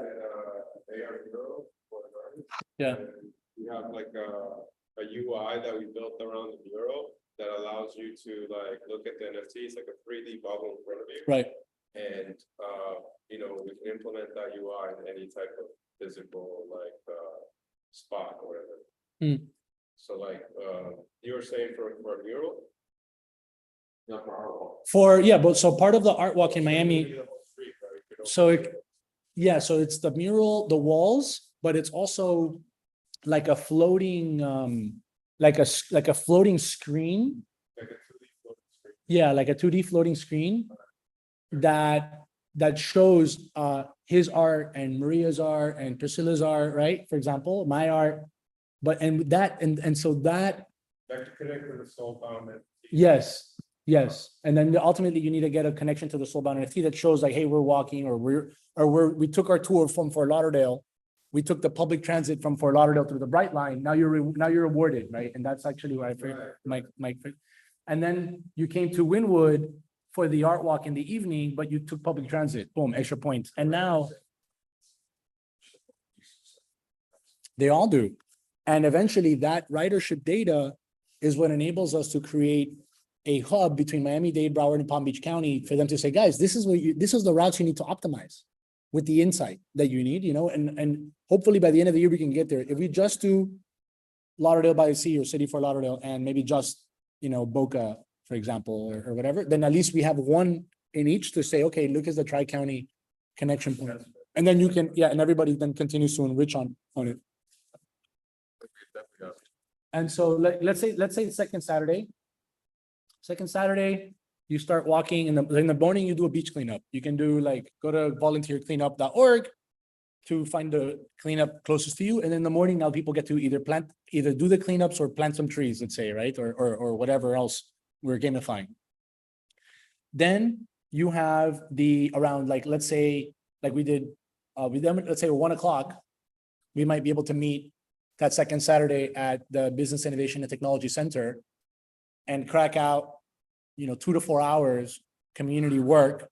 Yeah. We have like a UI that we built around the bureau that allows you to like look at the NFTs like a 3D bubble in front of you. Right. And we can implement that UI in any type of physical like spot or whatever. Hmm. So like you were saying for a mural? Not for art walk. But so part of the art walk in Miami, Maybe the whole street, right? You don't- so it's the mural, the walls, but it's also like a floating, like a floating screen. Like a 2D floating screen. Yeah, like a 2D floating screen that shows his art and Maria's art and Priscilla's art, right? For example, my art. But so that, Like to connect to the soulbound and. yes. And then ultimately you need to get a connection to the soulbound NFT that shows like, hey, we're walking, or we took our tour from Fort Lauderdale. We took the public transit from Fort Lauderdale through the Bright Line. Now you're rewarded, right? And that's actually where I figured Mike. And then you came to Wynwood for the art walk in the evening, but you took public transit, boom, extra points. And now they all do. And eventually that ridership data is what enables us to create a hub between Miami-Dade, Broward, and Palm Beach County for them to say, guys, this is this is the routes you need to optimize with the insight that you need, and hopefully by the end of the year, we can get there. If we just do Lauderdale by the Sea or City for Lauderdale and maybe just, Boca, for example, or whatever, then at least we have one in each to say, okay, look at the tri-county connection point. And then you can, and everybody then continues to enrich on it. And so let's say second Saturday. Second Saturday, you start walking in the morning, you do a beach cleanup. You can do go to volunteercleanup.org to find the cleanup closest to you. And in the morning, now people get to either do the cleanups or plant some trees, let's say, right? Or whatever else we're gamifying. Then you have around let's say we did, let's say 1 o'clock, we might be able to meet that second Saturday at the Business Innovation and Technology Center and crack out, 2 to 4 hours community work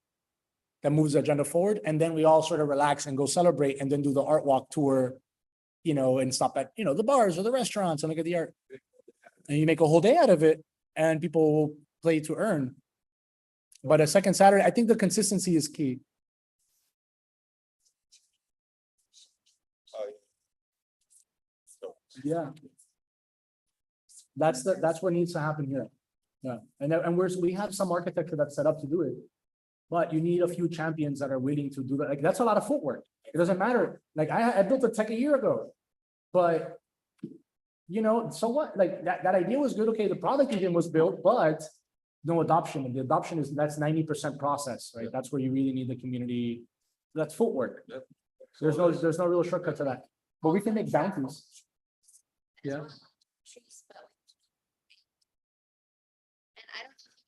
that moves the agenda forward. And then we all sort of relax and go celebrate and then do the art walk tour, and stop at, the bars or the restaurants and look at the art. And you make a whole day out of it and people will play to earn. But a second Saturday, I think the consistency is key. Yeah. That's what needs to happen here. Yeah, and we have some architecture that's set up to do it, but you need a few champions that are willing to do that. That's a lot of footwork. It doesn't matter. I built a tech a year ago, but so what? That idea was good. Okay, the product even was built, but no adoption. And the adoption that's 90% process, right? That's where you really need the community. That's footwork. There's no real shortcut to that. But we can make bounties. Yeah.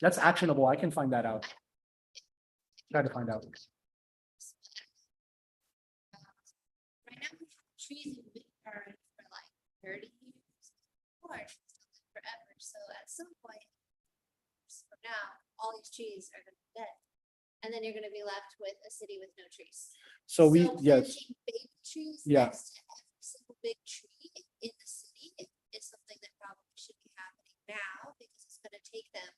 That's actionable. I can find that out. Try to find out. Right now, trees are for 30 years or forever. So at some point from now, all these trees are going to be dead. And then you're going to be left with a city with no trees. So planting baby trees next to every single big tree in the city is something that probably should be happening now because it's going to take them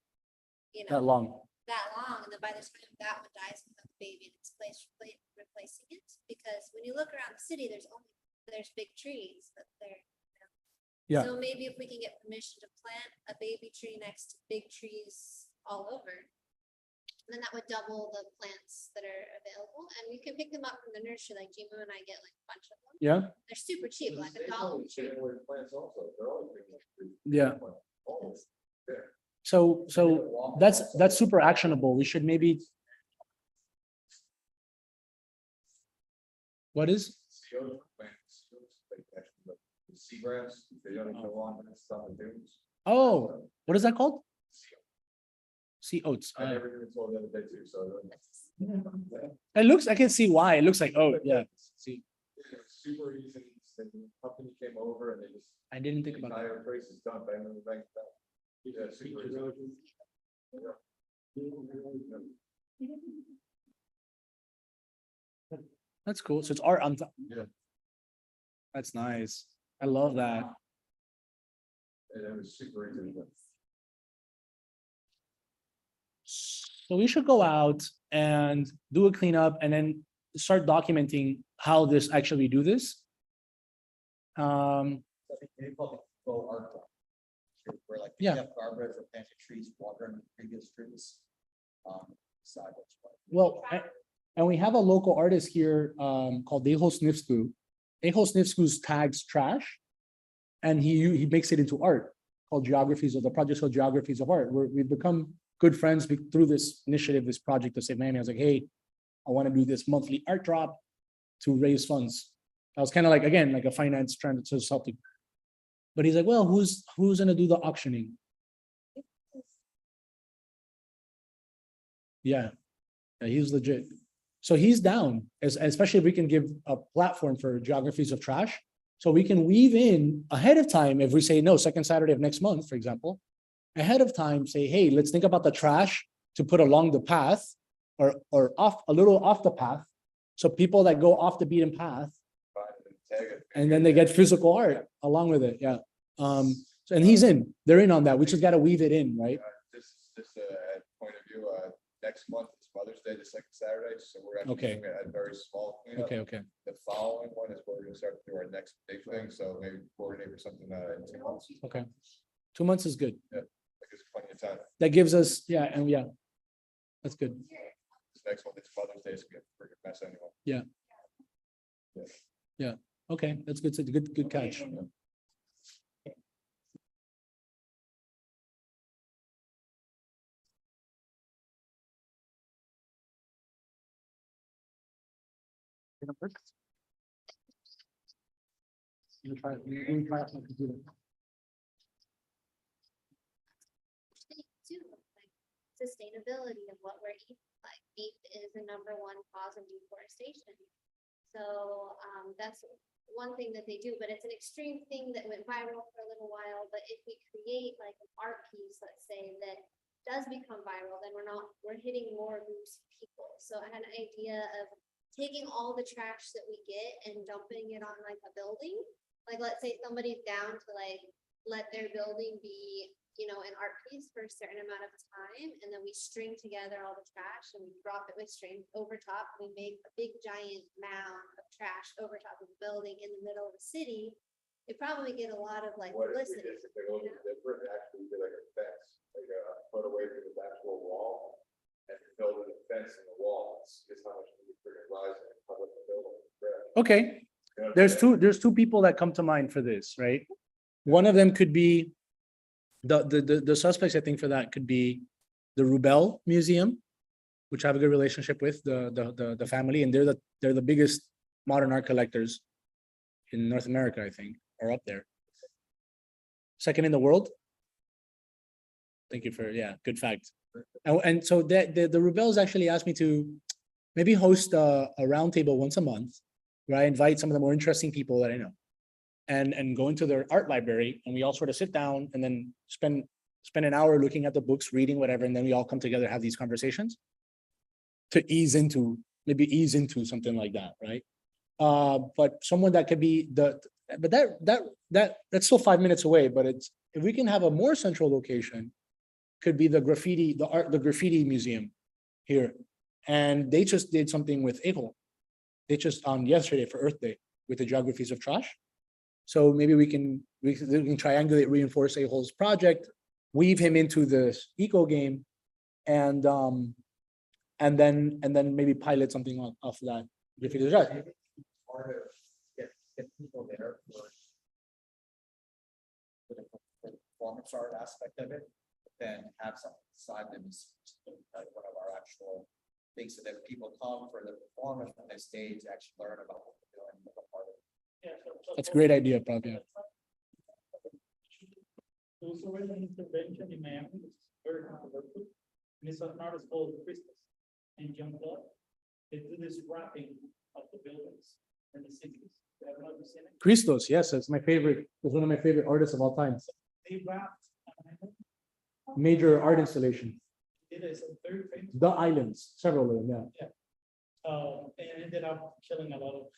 that long. And then by the time that one dies with a baby in its place, replacing it. Because when you look around the city, there's big trees, but Yeah. So maybe if we can get permission to plant a baby tree next to big trees all over, then that would double the plants that are available, and we can pick them up from the nursery. Like Jimu and I get a bunch of them. Yeah. They're super cheap, like $1. Yeah. So that's super actionable. We should maybe. What is? Seagrass, they don't go on dunes. Oh, what is that called? Sea oats. I never even saw the other day too, so. I can see why. It looks like oat, yeah. See. Super easy, the company came over and they just. I didn't think about that. Entire place is done, bang, bang, bang. Yeah, super easy. That's cool. So it's art on top. Yeah. That's nice. I love that. And it was super easy. So we should go out and do a cleanup and then start documenting how this actually do this. Where Yeah. Guardrails or planted trees, watering previous trees. Sidewalks. Well, and we have a local artist here called Deho Snifsku. Deho Snifsku's tags trash, and he makes it into art called Geographies of the project called Geographies of Art. We've become good friends through this initiative, this project to Save Miami. I was like, hey, I want to do this monthly art drop to raise funds. I was kind of like, again, like a finance trend to something. But he's like, well, who's gonna do the auctioning? Yeah, he's legit. So he's down, especially if we can give a platform for Geographies of Trash. So we can weave in ahead of time, if we say no, second Saturday of next month, for example, ahead of time, say, hey, let's think about the trash to put along the path or off a little off the path. So people that go off the beaten path, and then they get physical art along with it. Yeah. And they're in on that. We just got to weave it in, right? just a point of view, next month is Mother's Day, the second Saturday, so we're actually Okay. doing a very small cleanup. Okay. The following one is where we're gonna start to do our next big thing, so maybe coordinate or something, in 2 months, Okay. 2 months is good. like it's plenty of time. That gives us, yeah. That's good. This next one, it's Mother's Day, so we have a freaking mess anyway. Okay, that's good. Good catch. Too, like sustainability of what we're eating, like beef is the #1 cause of deforestation. So, that's one thing that they do, but it's an extreme thing that went viral for a little while, but if we create like an art piece, let's say, that does become viral, then we're hitting more groups of people. So I had an idea of taking all the trash that we get and dumping it on like a building. Like, let's say somebody's down to like, let their building be, an art piece for a certain amount of time, and then we string together all the trash and we drop it with string over top. We make a big giant mound of trash over top of the building in the middle of the city. It probably get a lot of like What if we publicity. did something a little bit different, actually did like a fence, like a foot away from the actual wall? And build a fence in the wall, it's how much we freaking rise in public building. Okay, You know what I'm there's saying? two people that come to mind for this, right? One of them could be the suspects, I think, for that could be the Rubel Museum, which I have a good relationship with the family, and they're the biggest modern art collectors in North America, I think, are up there. Second in the world. Thank you for, good fact. And so the Rubels actually asked me to maybe host a roundtable once a month, where I invite some of the more interesting people that I know. And go into their art library, and we all sort of sit down and then spend an hour looking at the books, reading whatever, and then we all come together, have these conversations to ease into something like that, right? But someone that could be that's still 5 minutes away, but if we can have a more central location, could be the graffiti museum here. And they just did something with April. They just on yesterday for Earth Day with the geographies of trash. So maybe we can triangulate, reinforce Ahol's project, weave him into this eco game, and then maybe pilot something off that. If it is right. Part of, get people there for the performance art aspect of it, then have something beside them is like one of our actual things, so that people come for the performance on the stage, actually learn about what we're doing, become part of it. That's a great idea, probably. There was already an intervention in Miami, which is very controversial. And it's an artist called Christus and John Club. They do this wrapping of the buildings in the cities. Have you ever seen it? Christos, yes, that's my favorite. That's one of my favorite artists of all time. They wrapped. Major art installation. It is a very famous. The Islands, several of them, yeah. And ended up killing a lot of the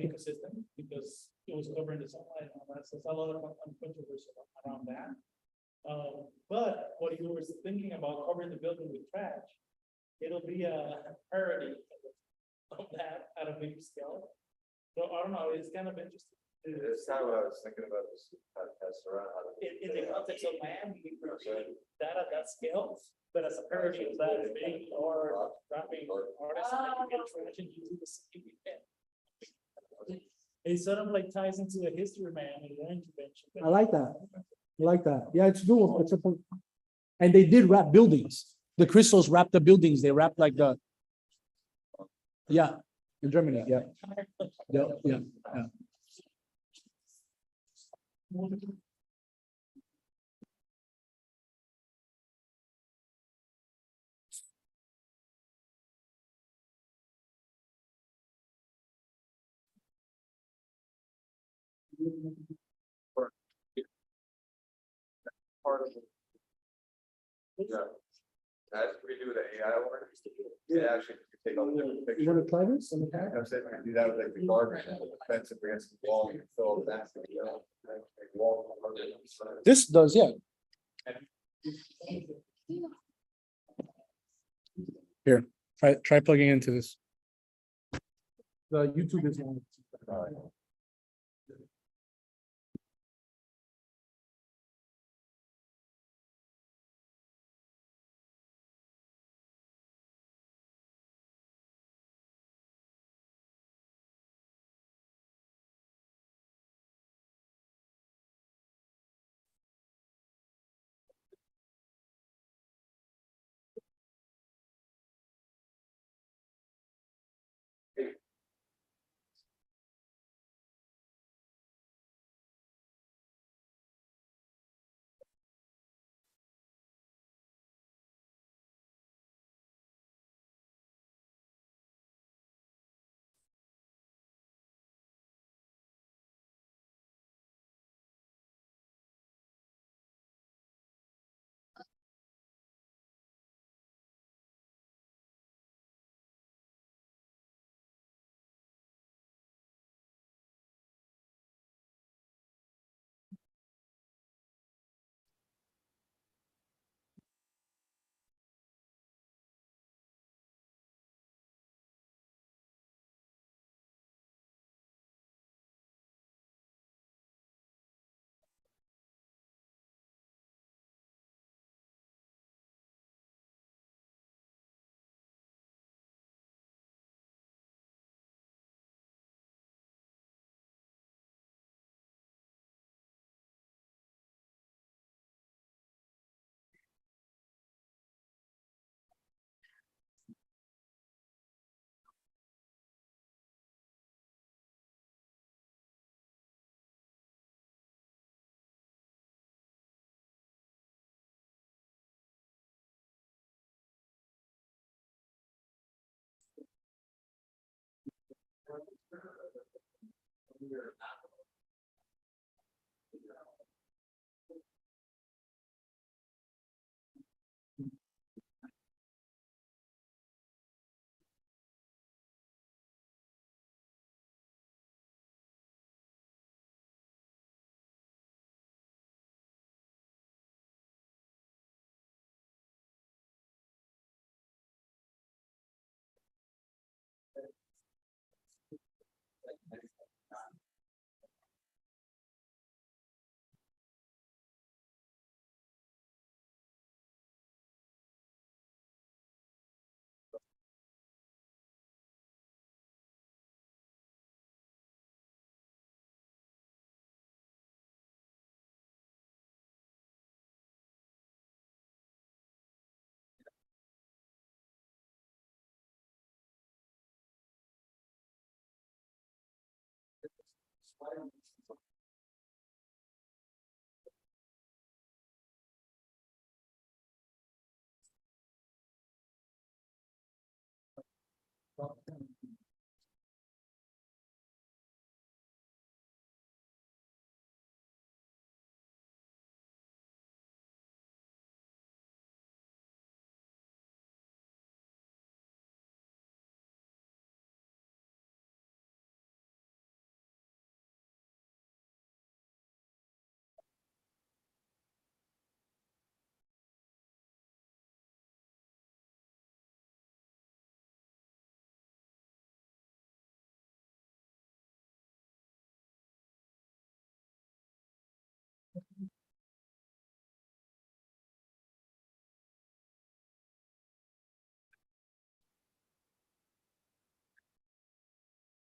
ecosystem because it was covering the sunlight and all that. So there's a lot of controversy around that. But what you were thinking about covering the building with trash, it'll be a parody of that at a big scale. So I don't know, it's kind of interesting. It's kind of what I was thinking about, this test around how to. In the context of Miami, that at that scale, but as a parody of that big or rapping artist, like you get trash and you do the same event. It sort of like ties into the history of Miami, their intervention. I like that. Yeah, it's doable. And they did wrap buildings. The crystals wrapped the buildings. They wrapped like in Germany, yeah. Part of it. Yeah. As we do the AI work, it actually take all the different You pictures. want to try this? I'm saying we can do that with like the garbage, and the fence against the wall, you can fill that. Wall. This does, yeah. Here, try plugging into this. The YouTube is on.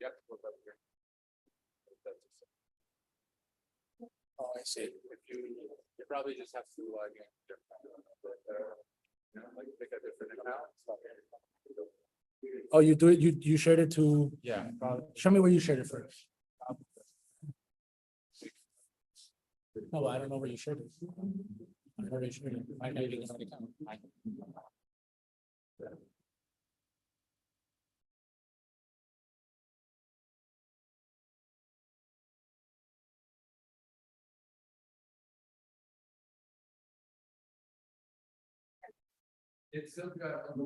Yep. Oh, I see. If you probably just have to log in. Like pick a different account. Oh, you do it, you shared it to, Yeah. show me where you shared it first. No, but I don't know where you shared it. I don't know where you shared it. I know you didn't have an account. It's still got.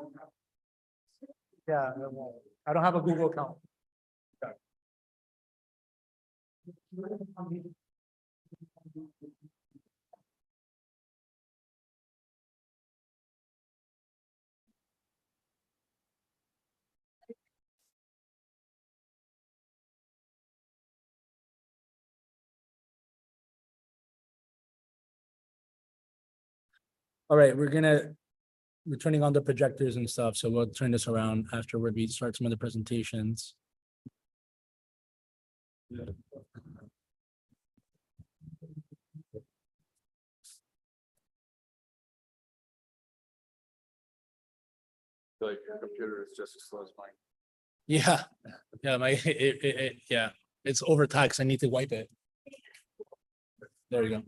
Yeah, I don't have a Google account. All right, we're turning on the projectors and stuff, so we'll turn this around after we start some of the presentations. Like your computer is just as slow as mine. Yeah, yeah, yeah, it's overtaxed. I need to wipe it. There you go.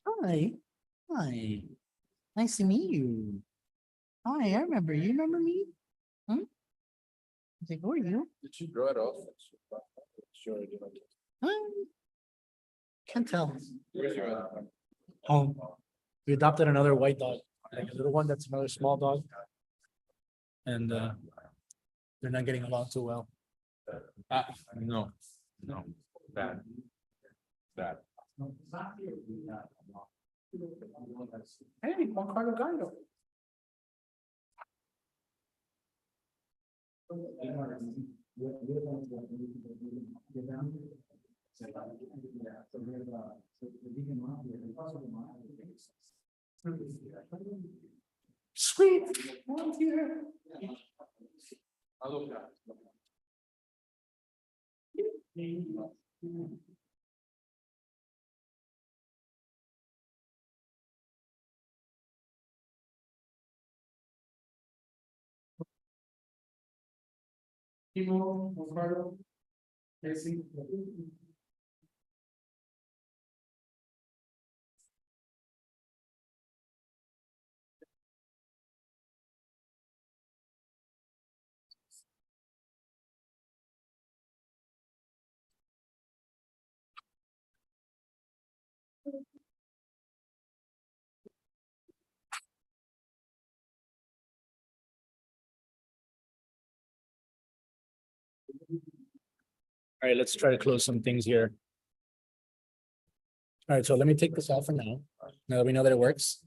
Hi, hi. Nice to meet you. Hi, I remember you. Remember me? Hmm? I was like, who are you? Did you draw it off? Sure. Can't tell. Where's your? We adopted another white dog, like a little one that's another small dog. And they're not getting along too well. No, no, bad. Bad. Hey, Juan Carlos Gallo. Sweet. Timo, Juan Carlos, Casey. All right, let's try to close some things here. All right, so let me take this off for now. Now that we know that it works.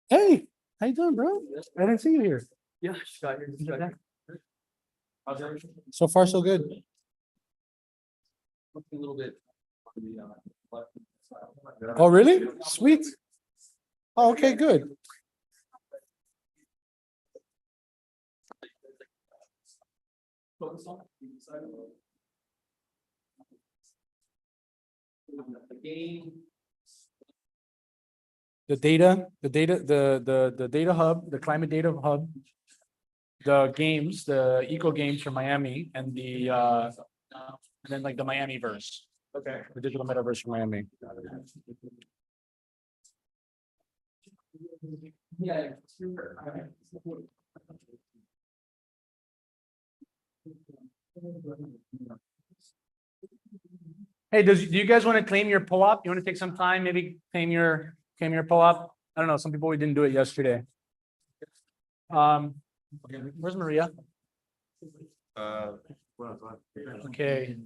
Hey, how you doing, bro? I didn't see you here. Yeah, got your. So far, so good. A little bit. Oh, really? Sweet. Oh, okay, good. The data hub, the climate data hub. The games, the eco games from Miami and then like the Miami verse. Okay. The digital metaverse from Miami. Yeah. Hey, do you guys want to claim your pull-up? You want to take some time, maybe claim your pull-up? I don't know, some people, we didn't do it yesterday. Where's Maria? Okay.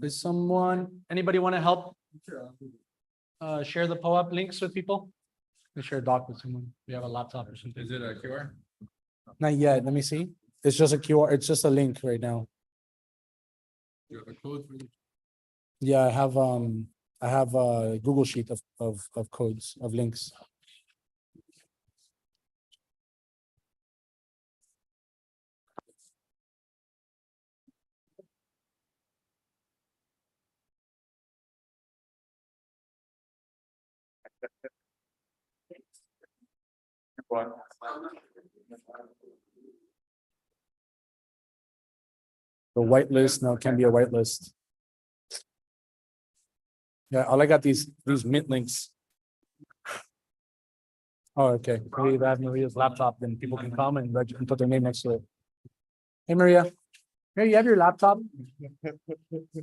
Is anybody want to help? Share the pull-up links with people? We share a doc with someone. We have a laptop or something. Is it a QR? Not yet. Let me see. It's just a QR. It's just a link right now. You have a code for the? Yeah, I have a Google sheet of codes, of links. The whitelist now can be a whitelist. Yeah, all I got these mint links. Oh, okay. Maybe if I have Maria's laptop, then people can come and and put their name next to it. Hey, Maria. Here, you have your laptop?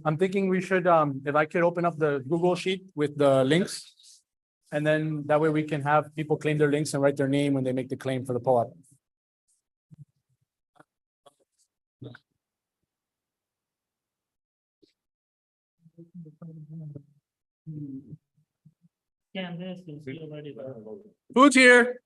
I'm thinking we should, if I could open up the Google Sheet with the links. And then that way we can have people claim their links and write their name when they make the claim for the POAP. Yeah, this is already there. Who's here?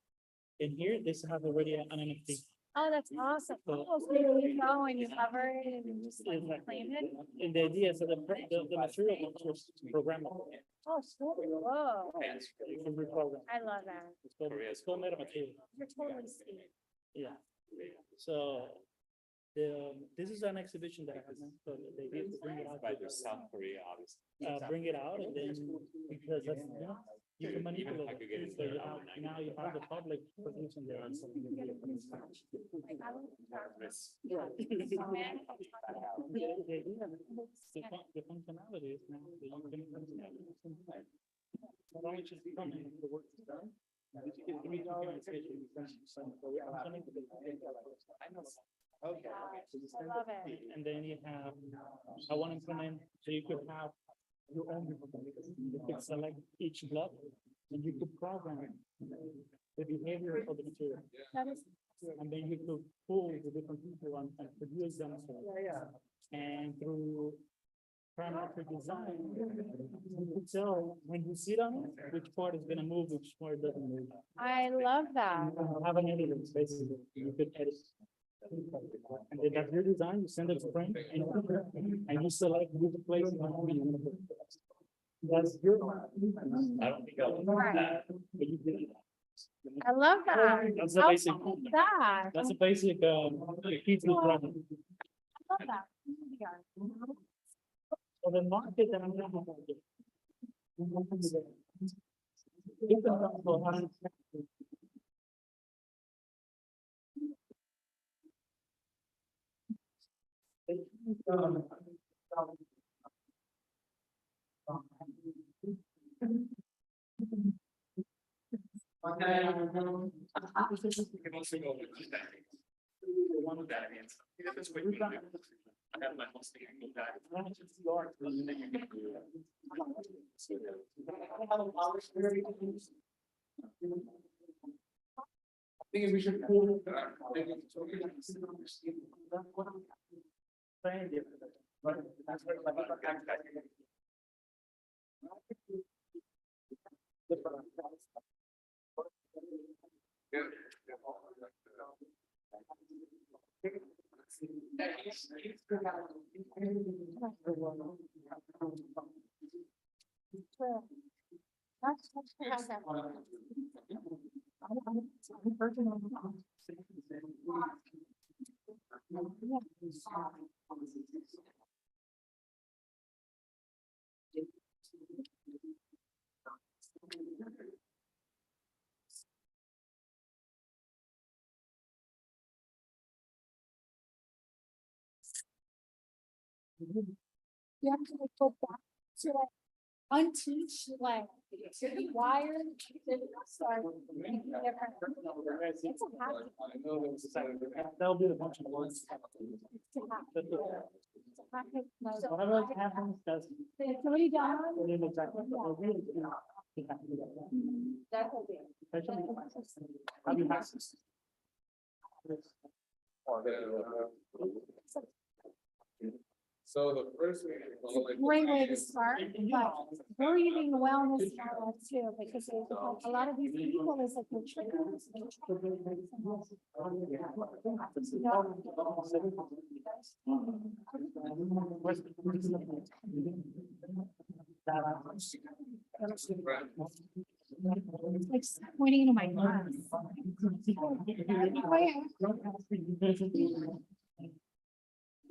In here, this have already an NFT. Oh, that's awesome. Oh, so you go and you cover it and you just like claim it. And the idea is that the material was programmable. Oh, sure. Whoa. You can reprogram. I love that. It's called metamaterial. You're totally sweet. Yeah. So this is an exhibition that happens, so they did bring it out. By the South Korea, obviously. Bring it out and then, because that's, you can manipulate I could get it. it So there now, on now you have the public producing their own. The functionality is now that you can. Not only just becoming the work is done. but you can read all the information you can send, so we're functioning to the- Okay. I love it. And then you have, I want to implement, so you could have your own, you could select each block and you could program the behavior of the material. That is, And then you could pull the different people and produce them. And through parametric design, you could tell when you sit on it, which part is gonna move, which part doesn't move. I love that. Have an editor, basically, you could edit. And then that's your design, you send it to print, and you select which place you want to be. That's your. I don't think I'll. Right. But you did it. I love that. That's the How basic, cool is that? that's the basic, feature problem. I love that. Yeah. So the market that I'm looking for. Different people have- I have my whole thing, I go back. Think we should pull. How's that? You have to go back to like unteach like the wire. Start making different. It's a hack. That'll be the function. It's a hack. It's a hack. So Whatever happens, does. it's already done. And then exactly. We're really, you know, you have to do that. That will be. Especially how do you access? So the first thing. Great way to start, but breathing wellness model too, because there's a lot of these people is like they're triggers. It's like pointing to my arms.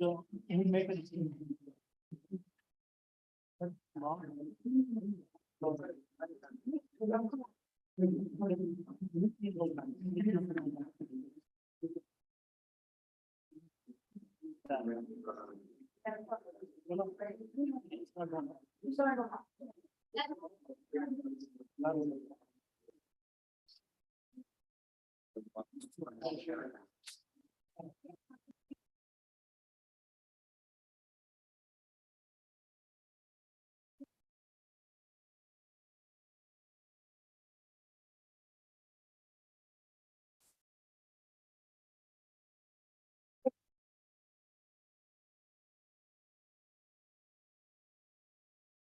So, can we make it?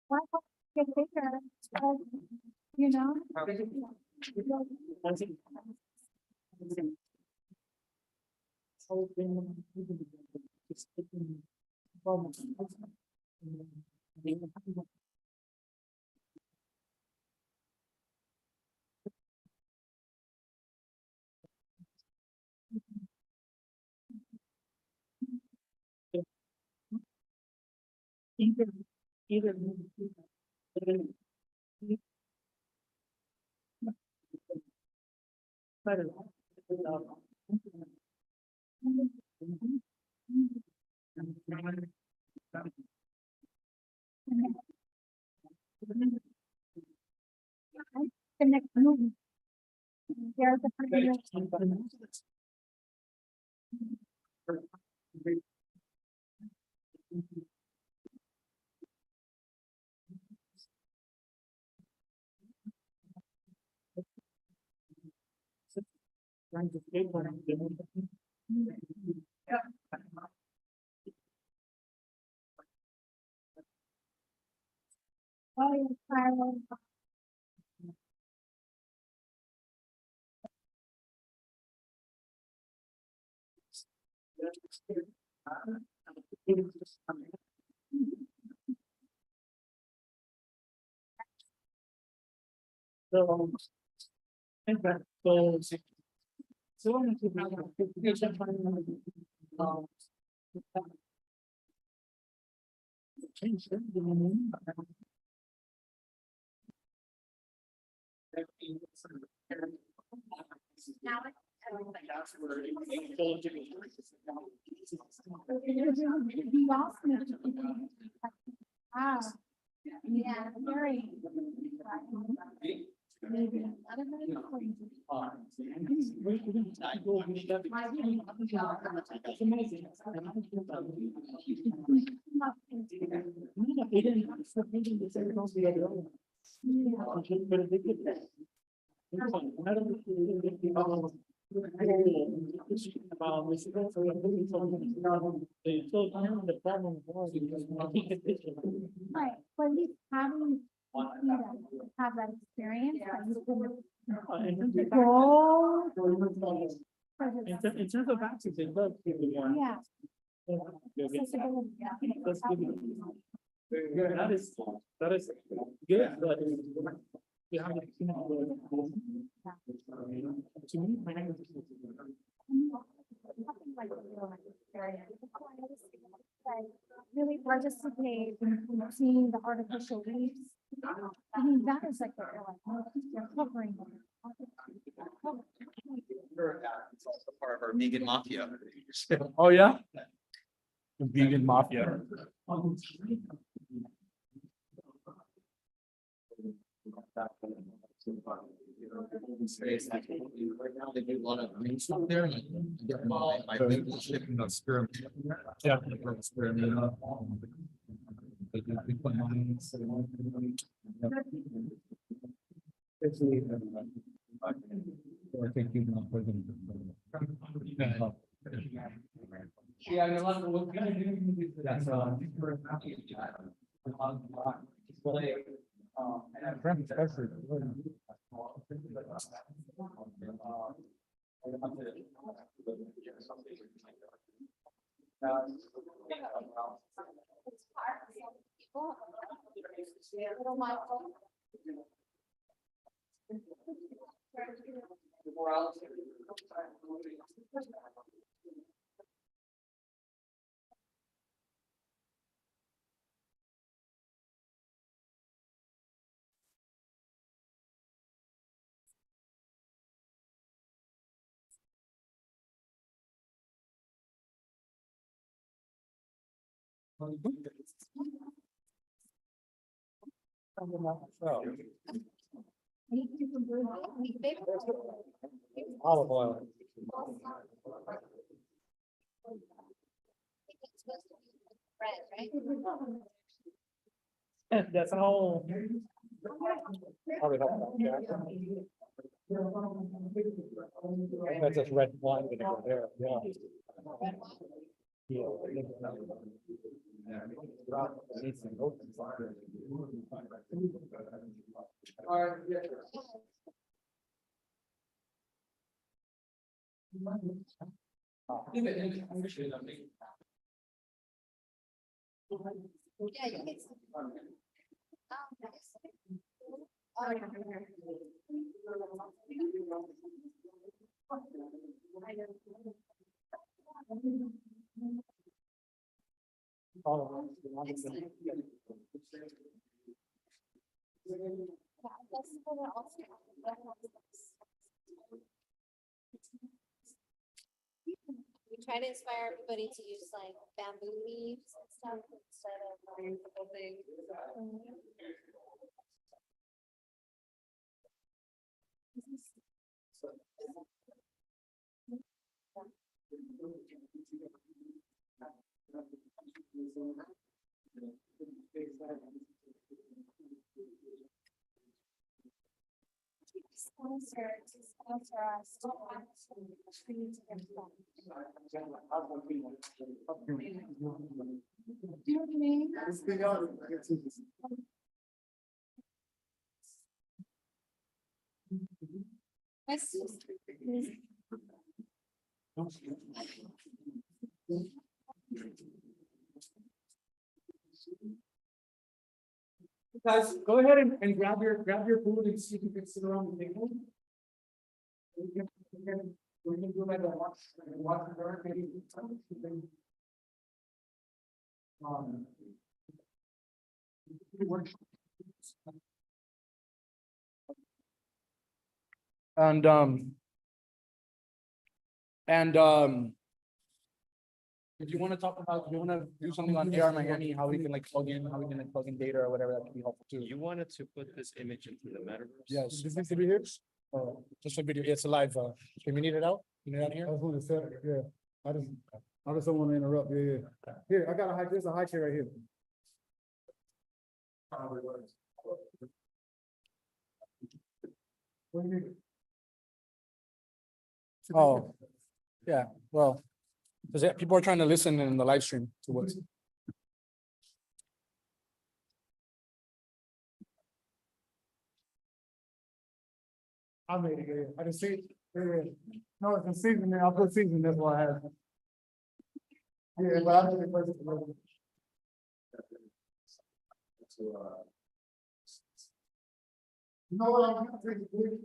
Why not get bigger? You know? Either. The next movie. There's a pretty. Trying to skateboard. Oh, yeah, Carol. So. And that goes. So. Change it. Now, It'd be awesome if you could. Wow. Yeah, very. Maybe. I don't know. It's amazing. Right, well, at least having, you know, have that experience, that you can go. In terms of access, it does give you one. Yeah. Accessibility. Accessibility. That's good. That is good, but you have to me, my name is. Like, really participate in seeing the artificial reefs. I mean, that is like, they're covering. It's also part of our vegan mafia. Oh, yeah? The vegan mafia. Space, right now they do a lot of green stuff there. Like, get my vegan chicken experiment. Yeah. Experiment. They do big mines. I think you know. Yeah, and a lot of what kind of that's Olive oil. It's supposed to be red, right? That's all. Probably help that. That's just red wine vinegar there, yeah. Yeah, you get some. Oh, nice. Oh, yeah. Excellent. Yeah, that's what we're also. We try to inspire everybody to use like bamboo leaves and stuff instead of multiple things. Sponsor us to want to treat them. Do you know what I mean? That's just. Guys, go ahead and grab your food and see if you can sit around the table. We can do like a watch maybe. And if you want to talk about, if you want to do something on AR Miami, how we can like plug in data or whatever, that could be helpful too. You wanted to put this image into the metaverse? Yes, this needs to be here. Oh, just a video. It's a live. Can we need it out? You need it out here? I was gonna say, yeah, I just don't wanna interrupt, yeah. Here, I got a high, there's a high chair right here. What do you need? Oh, yeah, well, because people are trying to listen in the live stream to what's. I made it, yeah, I can see, yeah, no, it's in season, man, I put season, that's why I have. Yeah, but I did it first. You know what, I'm gonna take a picture.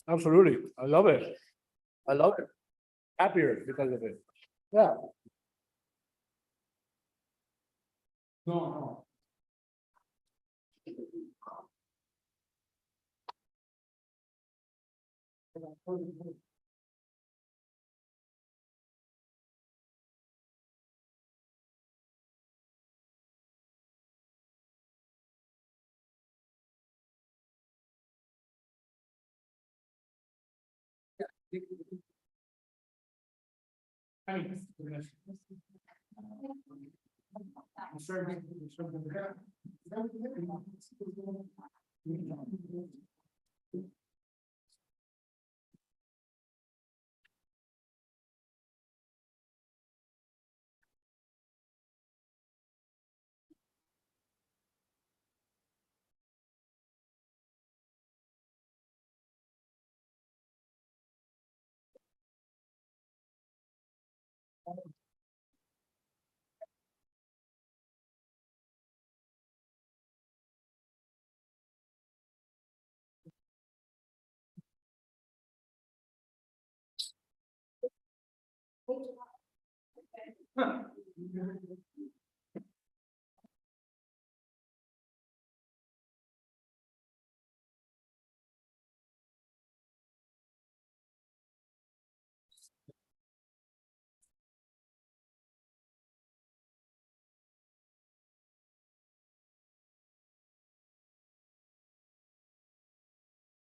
Absolutely. I love it. I love it. Happier because of it. Yeah. No, no.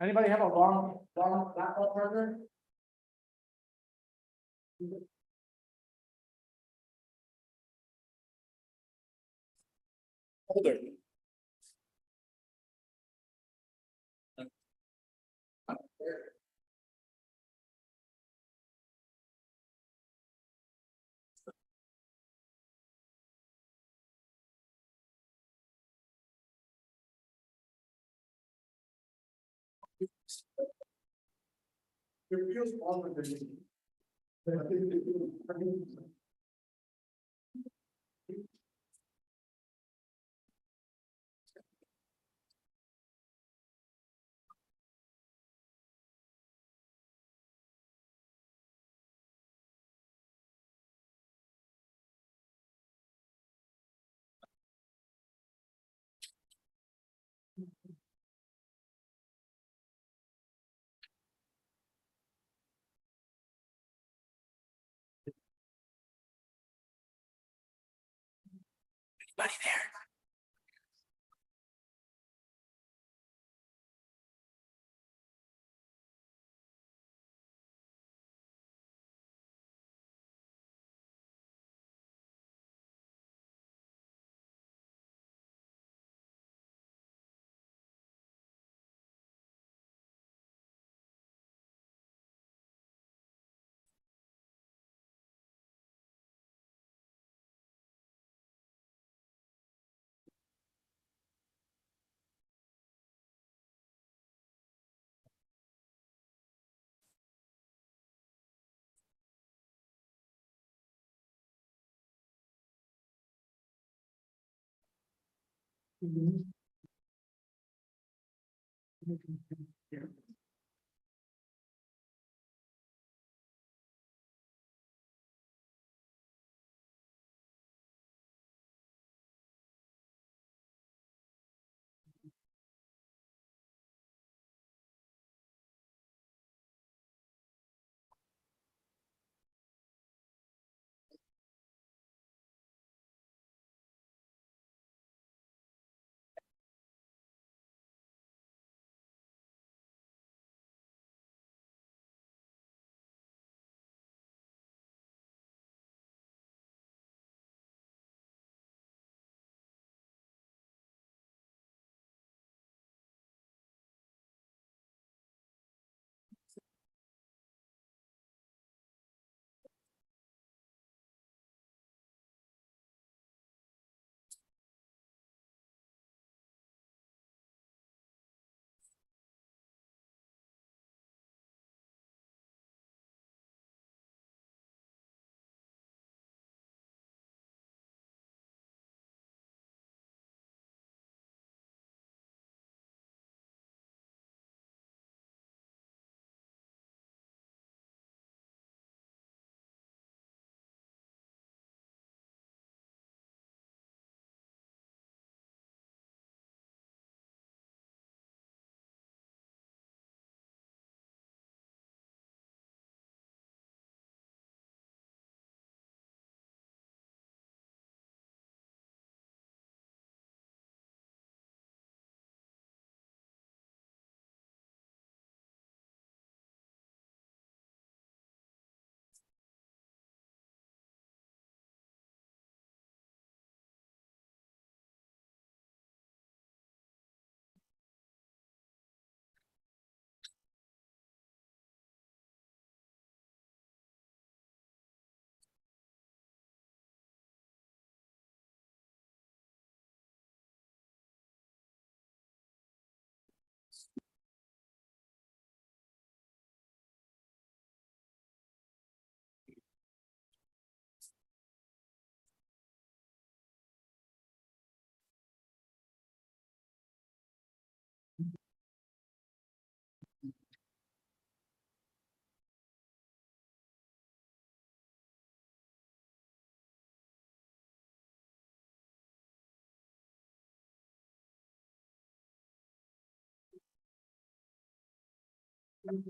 Anybody have a long laptop charger? Older. It feels longer than. Anybody there? You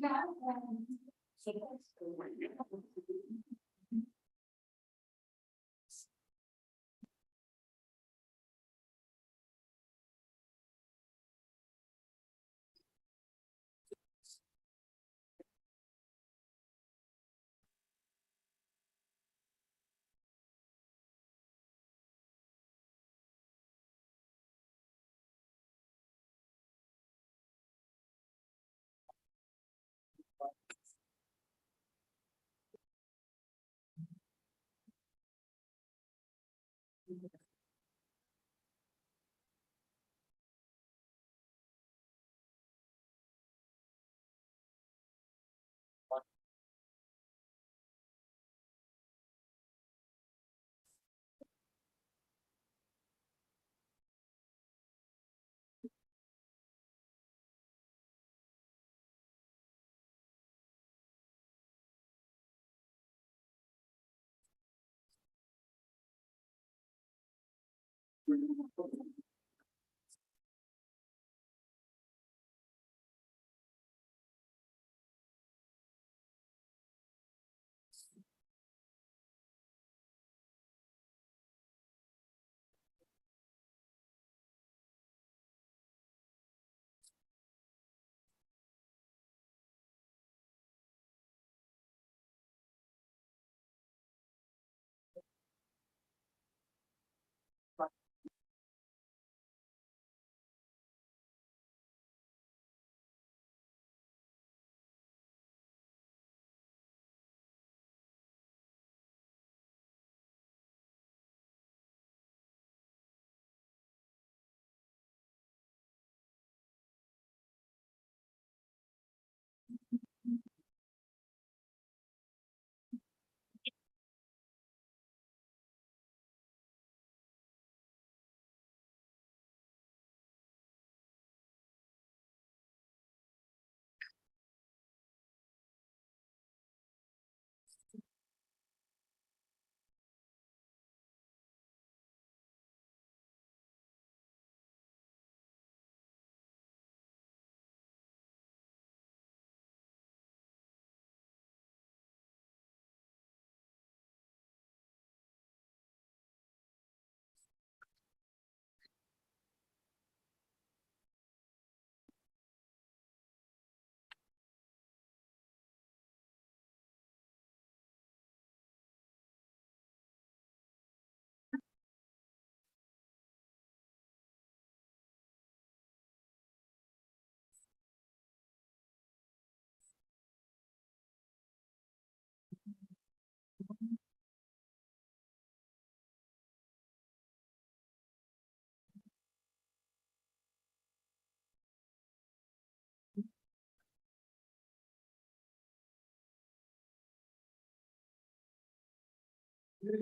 got You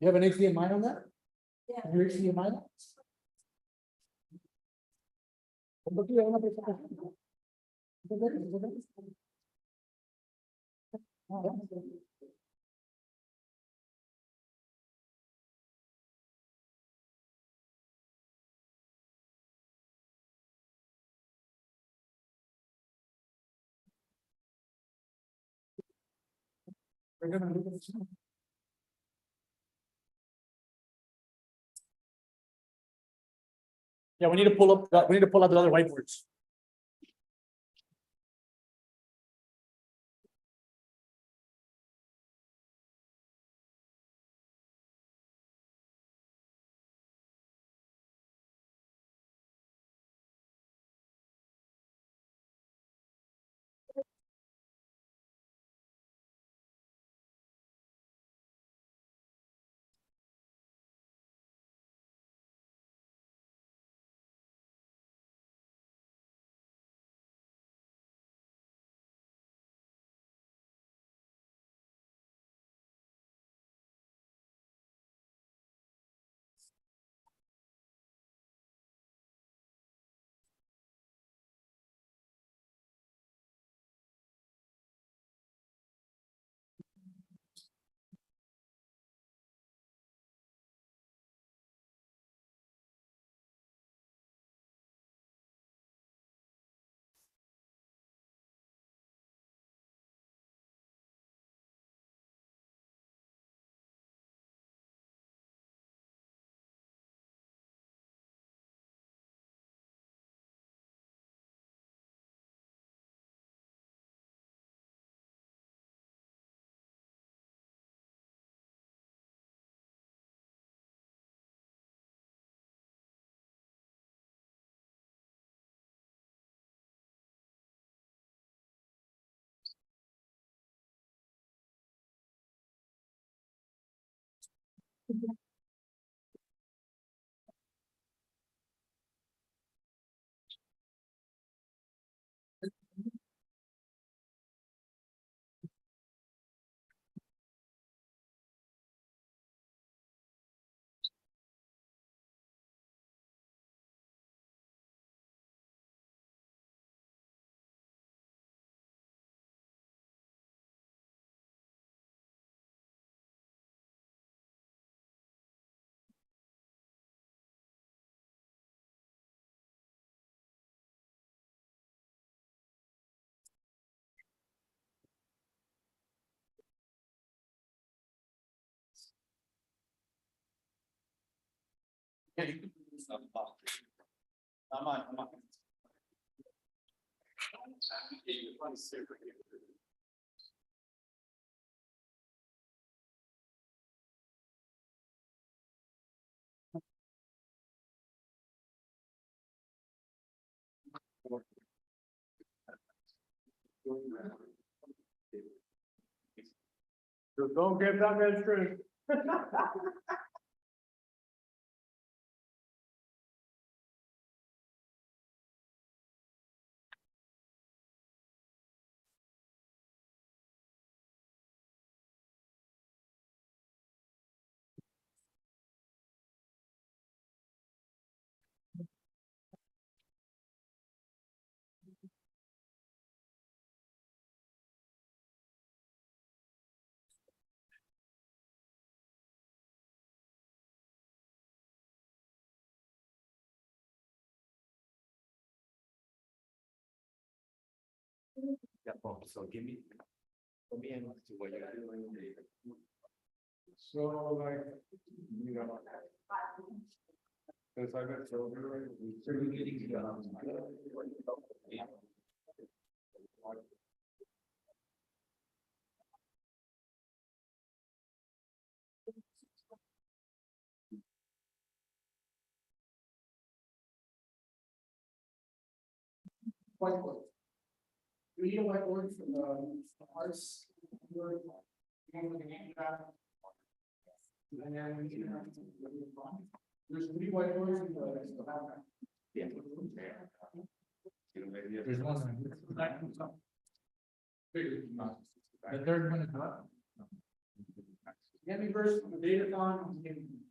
have an HDMI on that? Yeah. Your HDMI? We're gonna look at some. Yeah, we need to pull out the other whiteboards. Yeah, you can do stuff. I'm on. Just don't get that red string. Yeah, well, so give me, let me in to what you're doing. So like, you know. Since I met Sylvia. So you're getting to go. Whiteboard. We need a whiteboard for the arts. Word, and with the handicap. And then we can have. There's 3 whiteboards in the background. Yeah. There's one. The third one is what? Get me first, the data on.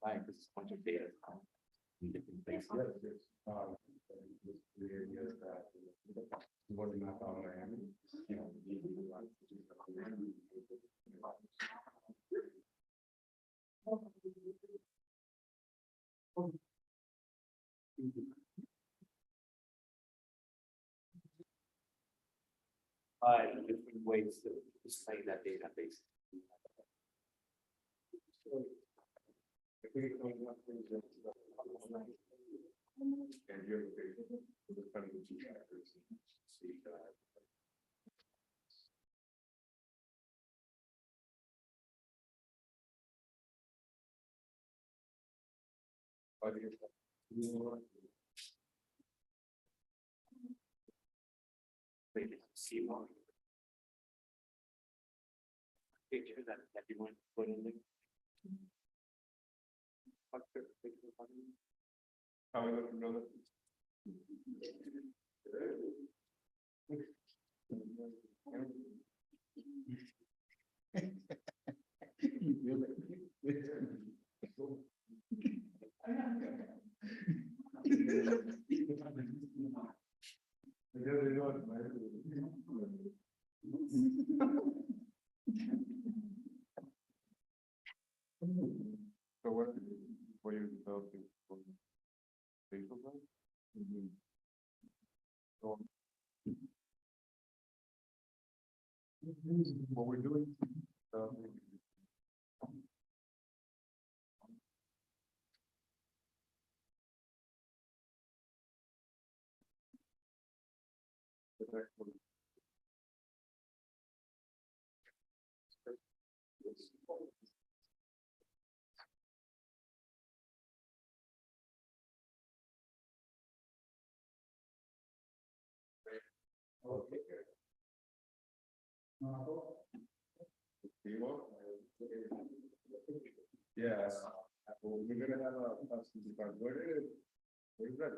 Like, this is a bunch of data. Different things. What not on Miami. You know, Different ways to display that database. And you have a big, kind of the two chapters, see that. See one. Picture that you want to put in there. How we looking, brother? So what are you developing for facial line? So, what we're doing, yeah, well, we're gonna have a custom design. Where's that?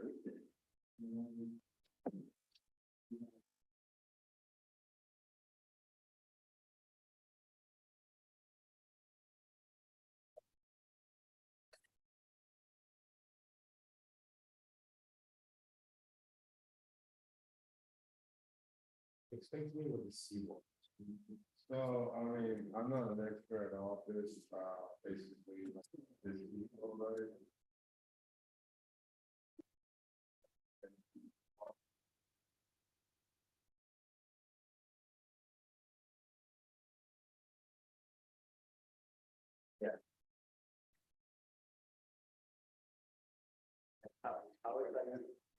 Explain to me what the seawall is. So, I mean, I'm not an expert at all this, basically, this is all right. How is that,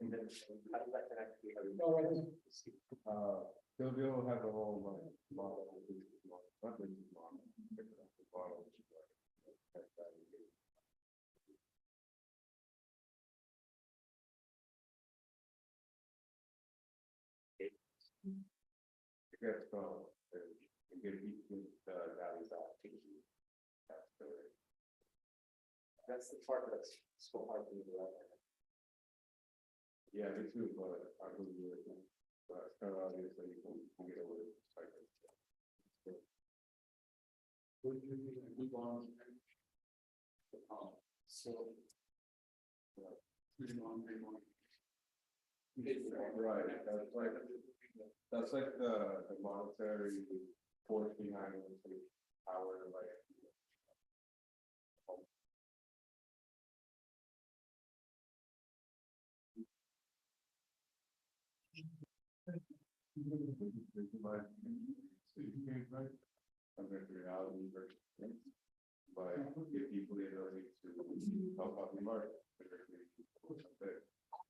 and then how does that connect to the other? They'll have the whole, like, model, not the model, the model, which is like. It gets from, you get each, values out. That's the part that's so hard to do. Yeah, me too, but I believe it. But it's kind of obvious that you can get away with it. Would you move on? So. Moving on, moving on. Right, that's like the monetary force behind it, like power, like. Reality versus things, but give people the ability to help out the market.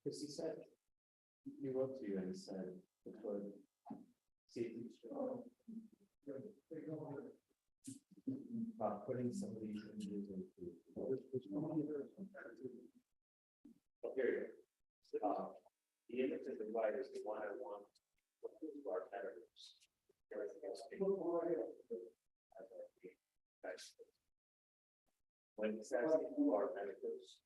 Because he said, he wrote to you and said, before, see, putting some of these images into. Oh, here you go. The image of the right is the one I want to our editors. Everything else. When it says who are editors.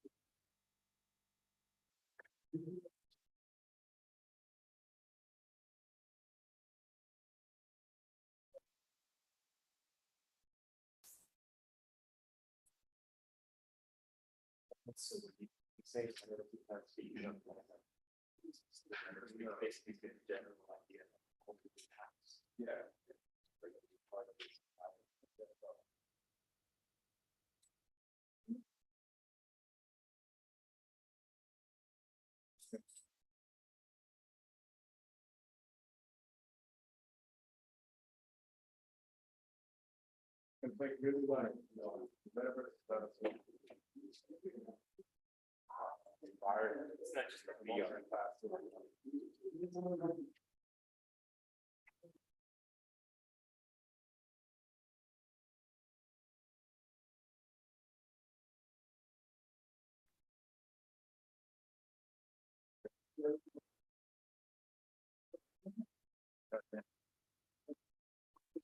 So you say it's a little bit hard to see, you know, basically get a general idea of what the past. Yeah. It's like really like, you know, better stuff. It's not just a VR class.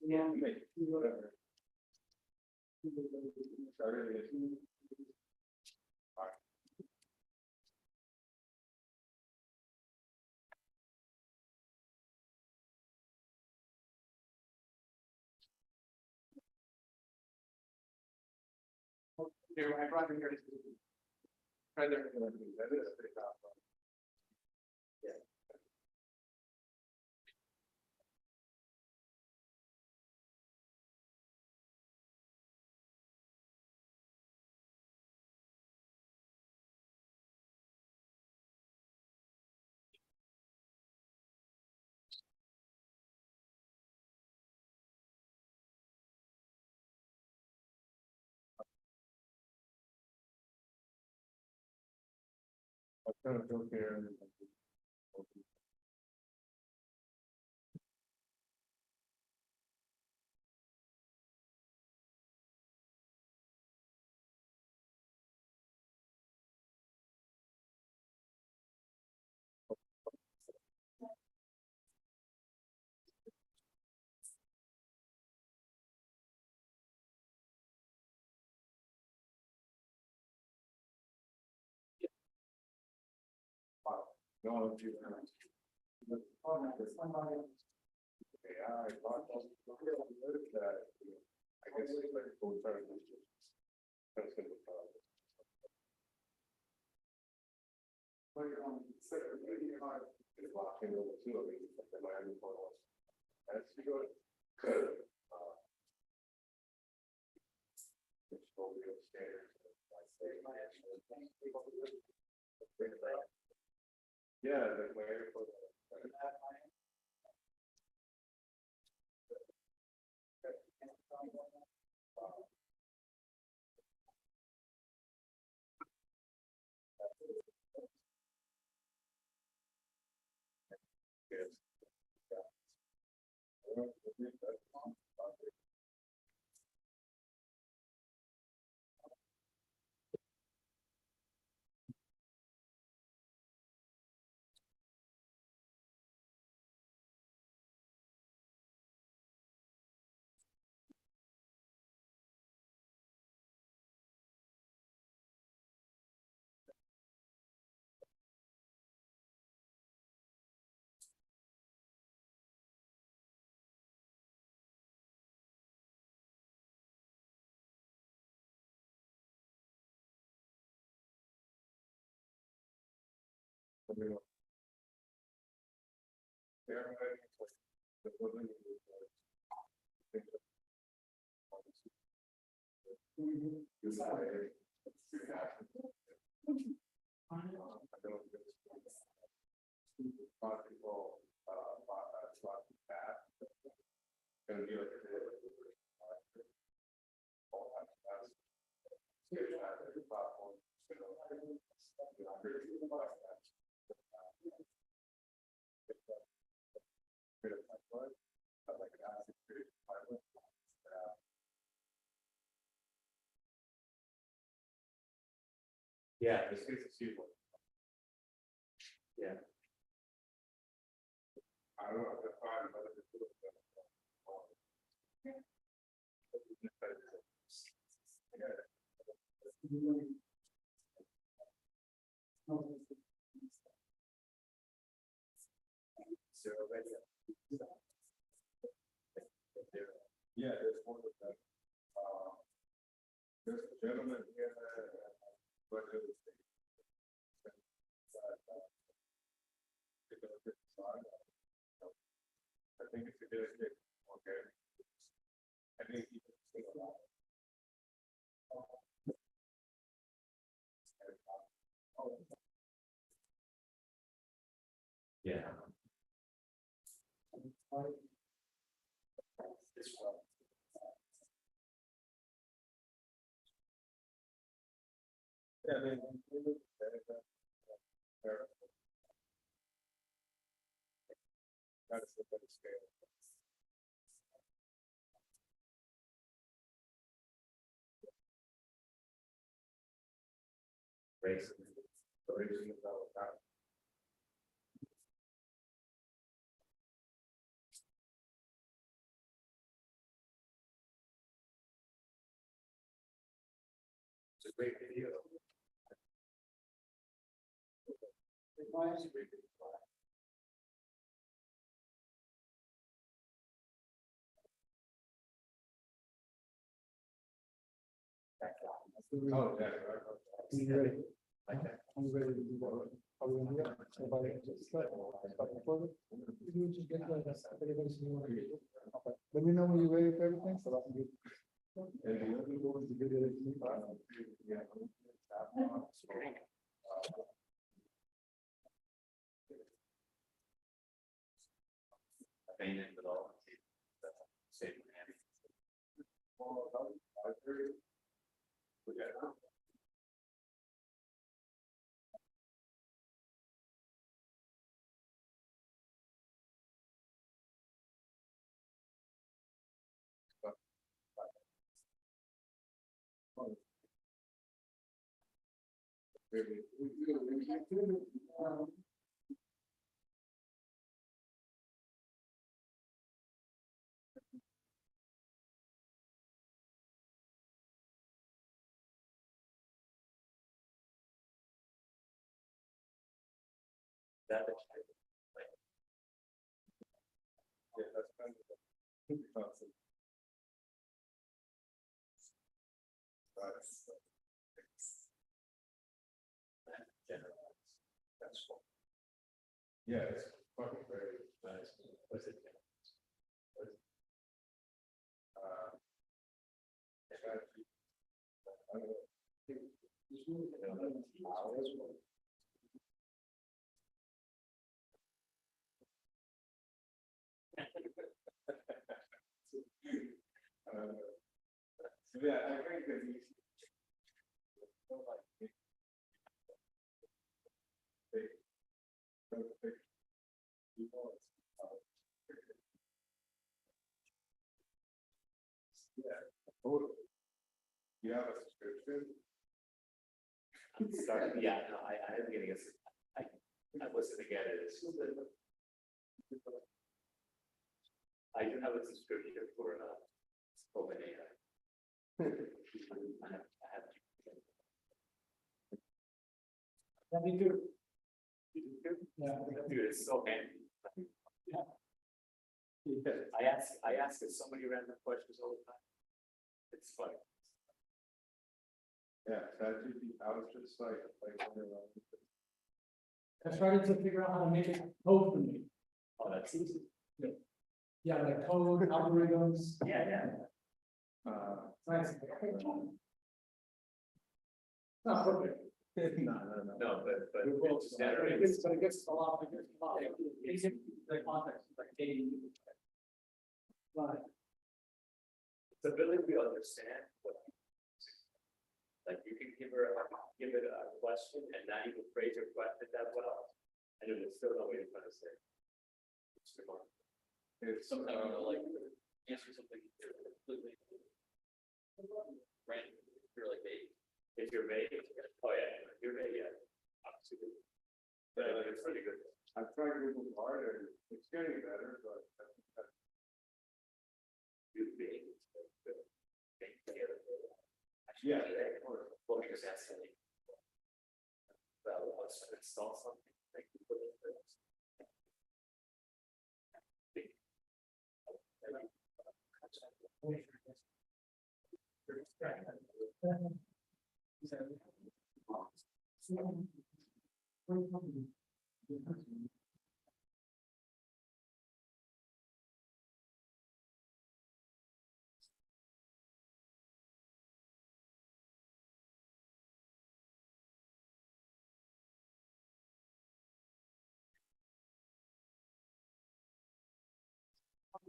Yeah. Whatever. Here, I brought him here. Right there. That is pretty powerful. Yeah. I kind of joke here. No, if you. Okay, I thought, that, I guess it's like a full term. That's gonna be fun. It's walking over to, I mean, like the Miami portal. As you go. It's totally upstairs. Yeah, the Miami portal. Yeah, this is a super. Yeah. I don't know, that's fine, but it's. Yeah, there's one of them. There's a gentleman here. But it was. I think it's a good idea. Okay. I think. Yeah. That's the better scale. Race. It's a great video. Oh, yeah. I'm ready to do that. Are we gonna do that? If I just start recording, you just get like that, everybody's doing what you do. Okay. Let me know when you're ready for everything, so I can get. Abandoned it all. Save Miami. That is. Yeah, that's kind of the concept. That's cool. Yeah, it's fucking very nice. What's it? Yeah, I think that you. Yeah, totally. You have a subscription? Sorry, yeah, no, I am getting I wasn't gonna get it. I do have a subscription for OpenAI. I have. That'd be good. Yeah. Dude, it's so handy. I ask it so many random questions all the time. It's funny. Yeah, I was just like. I started to figure out how to make it code for me. Oh, that's easy. Yeah, like code, algorithms. Yeah. Nice. Not perfect. No, but It will, it's but generated. it gets a lot, it gets a lot. It's in the context, like dating. But Its ability to understand what. Like you can give it a question and not even phrase your question that well, and it will still know what you're trying to say. It's remarkable. Sometimes you'll like answer something completely random. You're like vague. If you're vague, oh yeah, you're vague, yeah. Absolutely. But it's pretty good. I've tried Google harder, it's getting better, but. You're vague. Vague together. Yeah. Well, because that's like. That wants to install something. Like you put it in.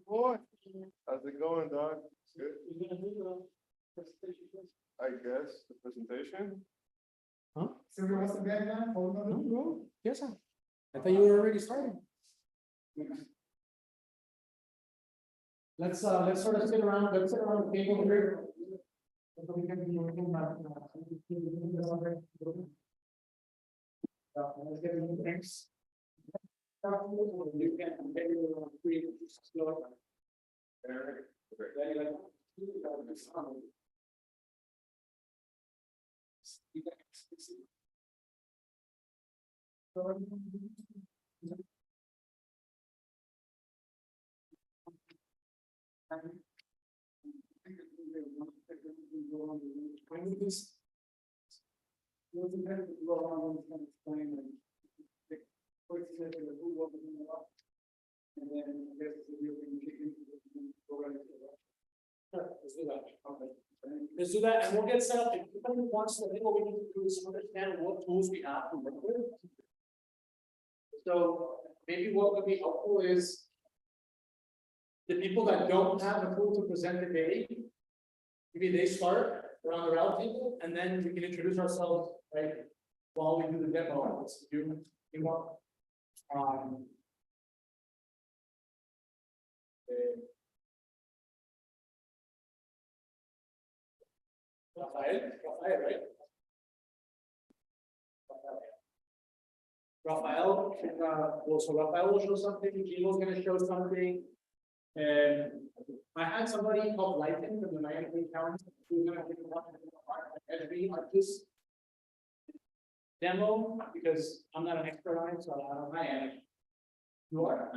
Boy, how's it going, Doc? Good, you're gonna do the presentation first? I guess, the presentation? So we want to bed now, hold on. No, no, yes, sir. I thought you were already starting. Let's sort of sit around the table here. So we can be looking about, let's get into things. You can maybe create slow. And then I guess the real thing kick into go right into it. Sure, let's do that. Okay. Let's do that, and we'll get set up. If anybody wants to, I think what we need to do is understand what tools we have to work with. So maybe what would be helpful is the people that don't have a tool to present today, maybe they start around the round table, and then we can introduce ourselves, right? While we do the demo, let's do, you want. Rafael, right? Rafael, so Rafael will show something, Gino's gonna show something. And I had somebody called Lighten from the Miami County, who's gonna take a like this demo, because I'm not an expert on it, so I am. You are?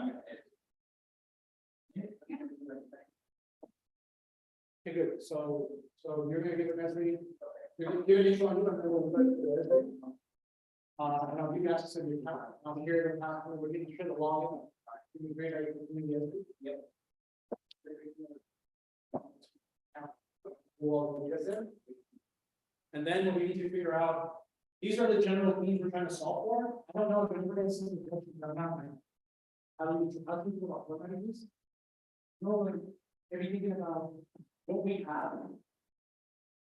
Okay, good, so you're gonna give a message. You're gonna each one, and then we'll and I'll give you access to the account. I'm here to have, we're getting sure the login. Give me a great idea. Yep. Well, yes, sir. And then what we need to figure out, these are the general themes we're trying to solve for. I don't know if anybody has seen the questions that are happening. How do you think about programming these? No, like, if you're thinking about what we have,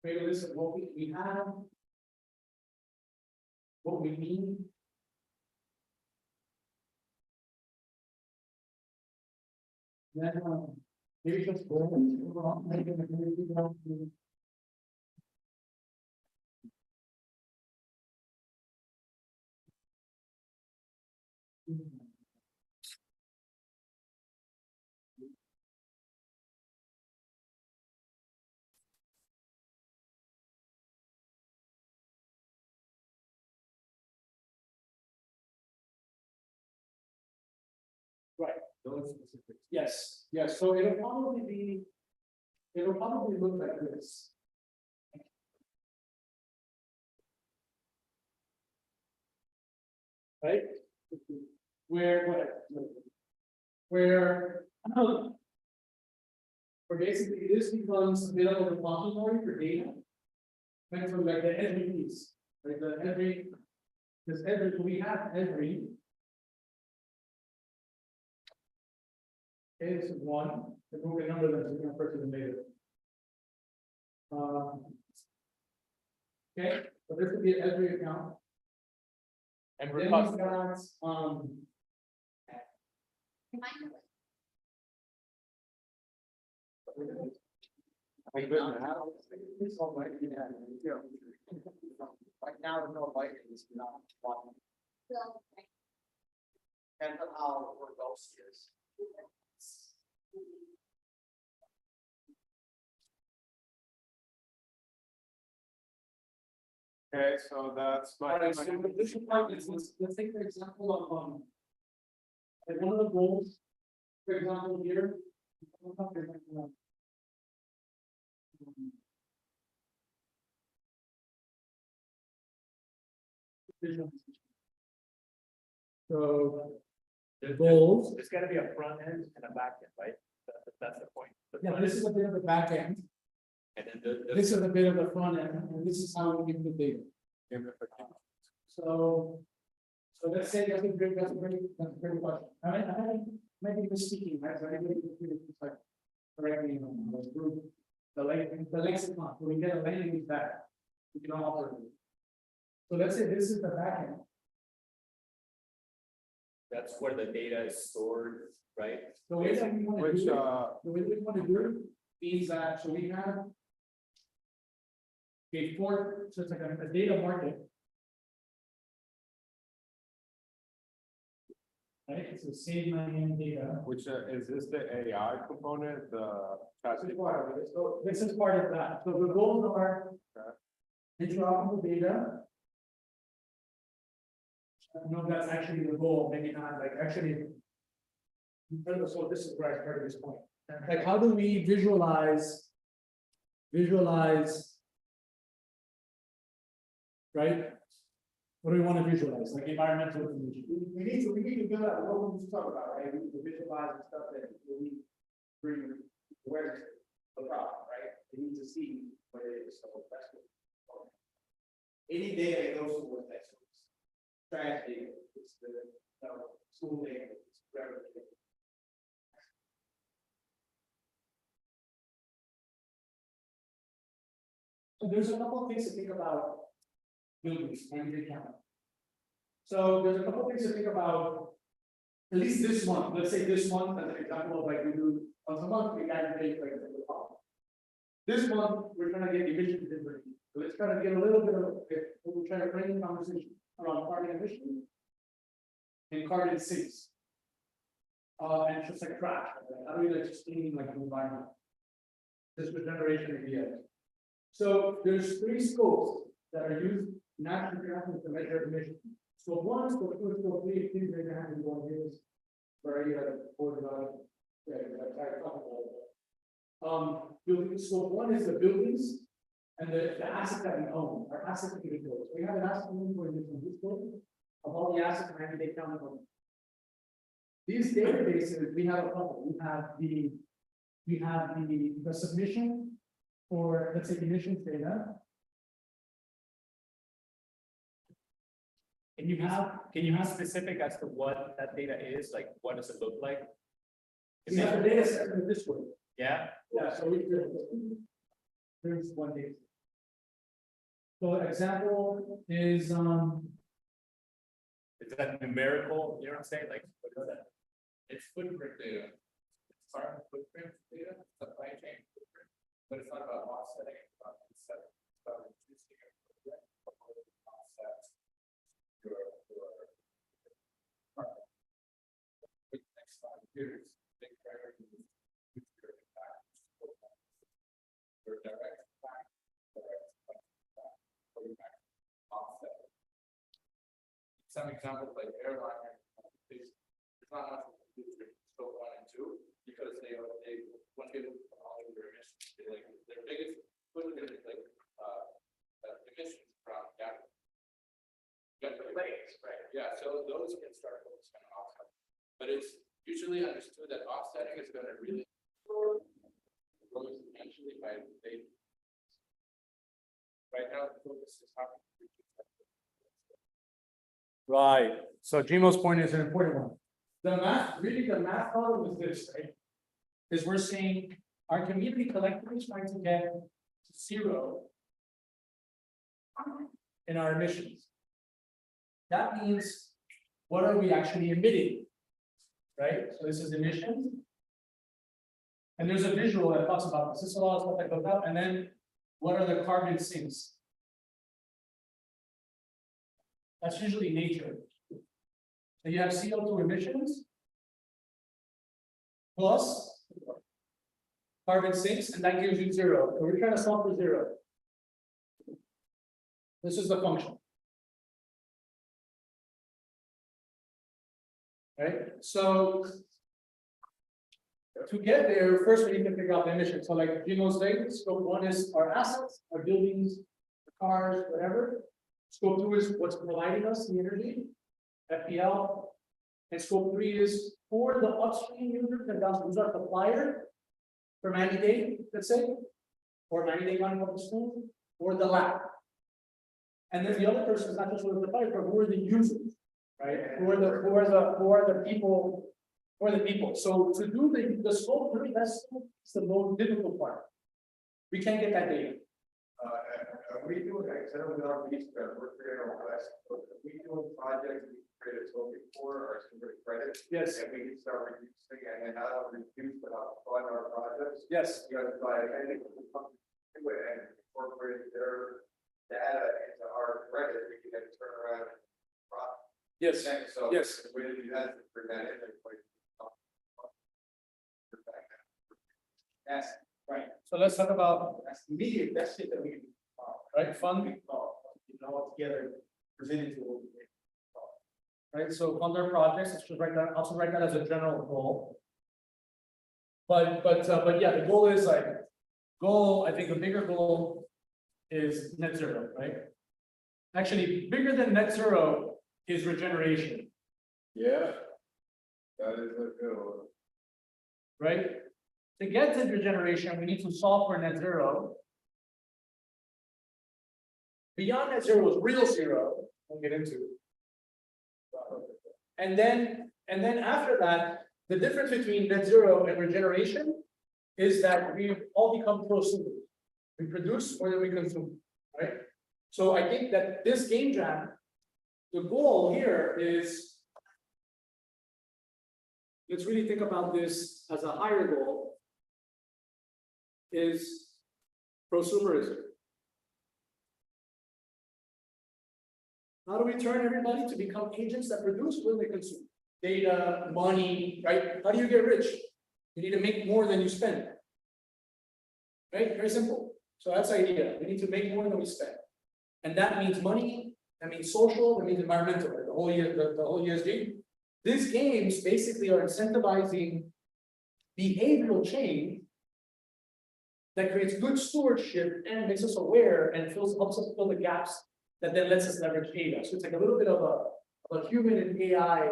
create a list of what we have, what we need. Then, maybe just go on, make it, right. Those specifics. Yes, so it'll probably look like this. Right? Where basically this becomes a bit of a repository for data. Right, so like the every piece, like the every, we have every. Okay, this is one, the moving number that's going to first to the data. Okay, so this would be every account. And we're talking about, Right now, there's no lighting, it's not one. Depends on how robust it is. Okay, so that's my. Alright, so this is part, let's take the example of, like one of the goals, for example, here. So, the goals. There's gotta be a front end and a back end, right? That's the point. The Yeah, front this end, is a bit of the back end, and then the. this is a bit of the front end, and this is how we give the data. So let's say that's a great question. I might be misspeaking, right? So I think it's like, correct me on the group. The lexicon, when we get a landing back, we can all. So let's say this is the backend. That's where the data is stored, right? The way that we want to Which, do it, the way that we want to do it means that, so we have so it's like a data market. Right, so save my name data. which, is this the AI component, the? This is part of it. So this is part of that. So the goals are interoperable data. I don't know if that's actually the goal, maybe not, like actually. So this is where I started this point. Like, how do we visualize? Right? What do we want to visualize? Like environmental information. We need to build out what we talk about, right? We need to visualize the stuff that we bring awareness to the problem, right? We need to see what it is. So that's what. Any data that goes towards that source. Trash data, it's the school data, it's whatever. So there's a couple of things to think about buildings when you count. So there's a couple of things to think about. At least this month, let's say this month as an example of like we do once a month, we aggregate like the problem. This month, we're trying to get emissions information. So let's try to get a little bit of, we're trying to bring the conversation around carbon emissions and carbon sinks. And just like trash, how do we like just cleaning like the environment? This regeneration idea. So there's 3 scopes that are used national geographic to measure emissions. Scope 1, scope 2, scope 3, these are going to have one here. Where you have scope 1 is the buildings and the assets that we own, our asset inventory. We have an asset inventory in this book of all the assets and they count them. These databases, we have a couple. We have the submission for, let's say, emissions data. Can you be specific as to what that data is? Like, what does it look like? We have the data set in this way. Yeah, Yeah, so there's one data. So example is is that numerical? You know what I'm saying? Like, what is that? It's footprint data. It's carbon footprint data, supply chain footprint, but it's not about offsetting, it's about offsetting. It's about reducing your footprint, offset your carbon. For the next 5 years, big priority is your impact. Your direct impact, or impact offset. Some examples like airline, it's not much of a future scope 1 and 2 because once they look at all of their emissions, their biggest footprint is like emissions from gas. Right? Yeah, so those can start focusing on offset, but it's usually understood that offsetting is going to really grow eventually by the right now the focus is how to reduce that. right. So Jimo's point is an important one. The math problem is this, right? Is we're saying our community collectively is trying to get to 0 in our emissions. That means, what are we actually emitting? Right? So this is emissions. And there's a visual that talks about this. This is a lot of stuff that goes up. And then what are the carbon sinks? That's usually nature. So you have CO2 emissions plus carbon sinks, and that gives you 0. So we're trying to solve for 0. This is the function. Right? So to get there, first we need to figure out the emissions. So like Gino's saying, scope 1 is our assets, our buildings, the cars, whatever. Scope 2 is what's providing us the energy, FPL. And scope 3 is for the upstream users and downstream, our supplier for 90 days, let's say, or 90-day running of the school, or the lab. And then the other person is not just with the supplier, but who are the users, right? Who are the people. So to do the scope 3, that's the most difficult part. We can't get that data. Are we doing, I said, we are, we're creating our west, are we doing projects we created token for, or some credit? Yes, And we can start reducing, and then how to reduce, but how to fund our projects? yes, You know, by, I think, we come to it and incorporate their data into our credit, we can then turn around and profit. yes, So. yes. The way to do that is to bring that in, and like. Yes, right. So let's talk about, that's the immediate, that's it that we, right, fund, you know, all together, presented to what we did. Right, so fund our projects, let's just write that, also write that as a general goal. But yeah, the goal is like, I think the bigger goal is net zero, right? Actually, bigger than net zero is regeneration, Yeah. That is a good one. right? To get to regeneration, we need to solve for net zero. Beyond net zero is real zero, we'll get into. And then after that, the difference between net zero and regeneration is that we've all become prosumers. We produce more than we consume, right? So I think that this game jam, the goal here is, let's really think about this as a higher goal, is prosumerism. How do we turn everybody to become agents that produce when they consume? Data, money, right? How do you get rich? You need to make more than you spend. Right? Very simple. So that's the idea. We need to make more than we spend. And that means money, that means social, that means environmental, right? The whole year, the whole ESG. These games basically are incentivizing behavioral change that creates good stewardship and makes us aware and helps us fill the gaps that then lets us leverage data. So it's like a little bit of a human and AI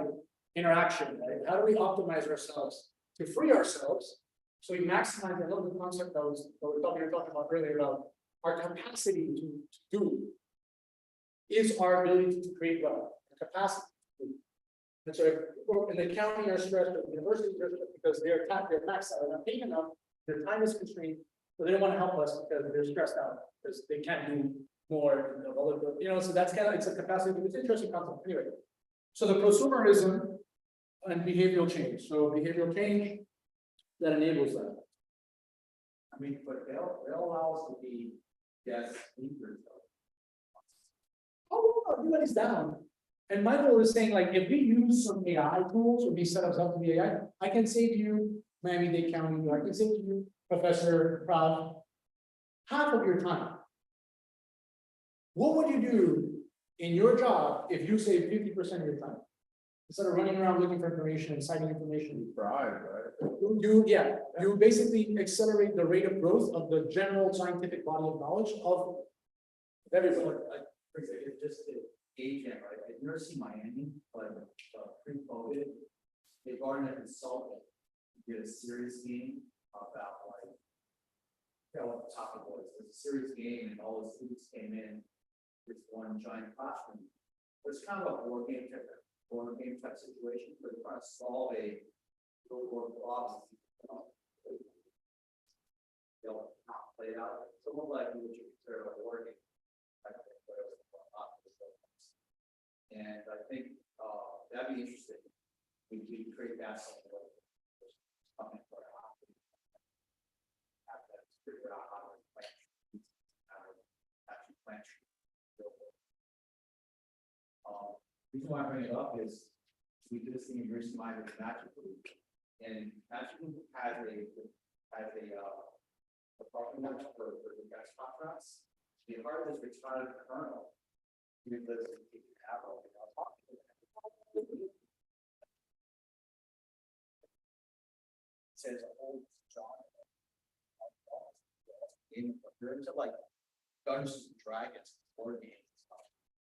interaction, right? How do we optimize ourselves to free ourselves? So we maximize, I know the concept that we were talking about earlier about our capacity to do is our ability to create wealth, our capacity. And so in the county are stressed, the universities are stressed because they're maxed out, they're not paying enough, their time is constrained, so they don't want to help us because they're stressed out because they can't do more, you know, so that's kind of, it's a capacity, but it's an interesting concept anyway. So the prosumerism and behavioral change. So behavioral change that enables that. I mean, but they'll allow us to be guest speakers. Oh, everybody's down. And my goal is saying, like, if we use some AI tools or we set us up to be AI, I can save you Miami-Dade County, or I can save you Professor Prof, half of your time. What would you do in your job if you save 50% of your time? Instead of running around looking for information and citing information. Thrive, right? You basically accelerate the rate of growth of the general scientific body of knowledge of everyone. It's just the agent, right? I've never seen Miami, but pre-COVID, they brought in a consultant to get a serious game about like, I forgot what the topic was. It was a serious game and all the students came in with one giant classroom. It was kind of a board game type situation, where they're trying to solve a real world problem. They'll not play it out. Someone like you, what you consider a board game. And I think that'd be interesting. We create that something. Coming for have that figure out how to actually plant. Reason why I bring it up is we did this thing in recent mind with Magic Group, and Magic Group has a parking lot for the gas contracts. The part of this retired colonel. He lives in Apple. Says old John. They're into like Dungeons and Dragons, board games and stuff.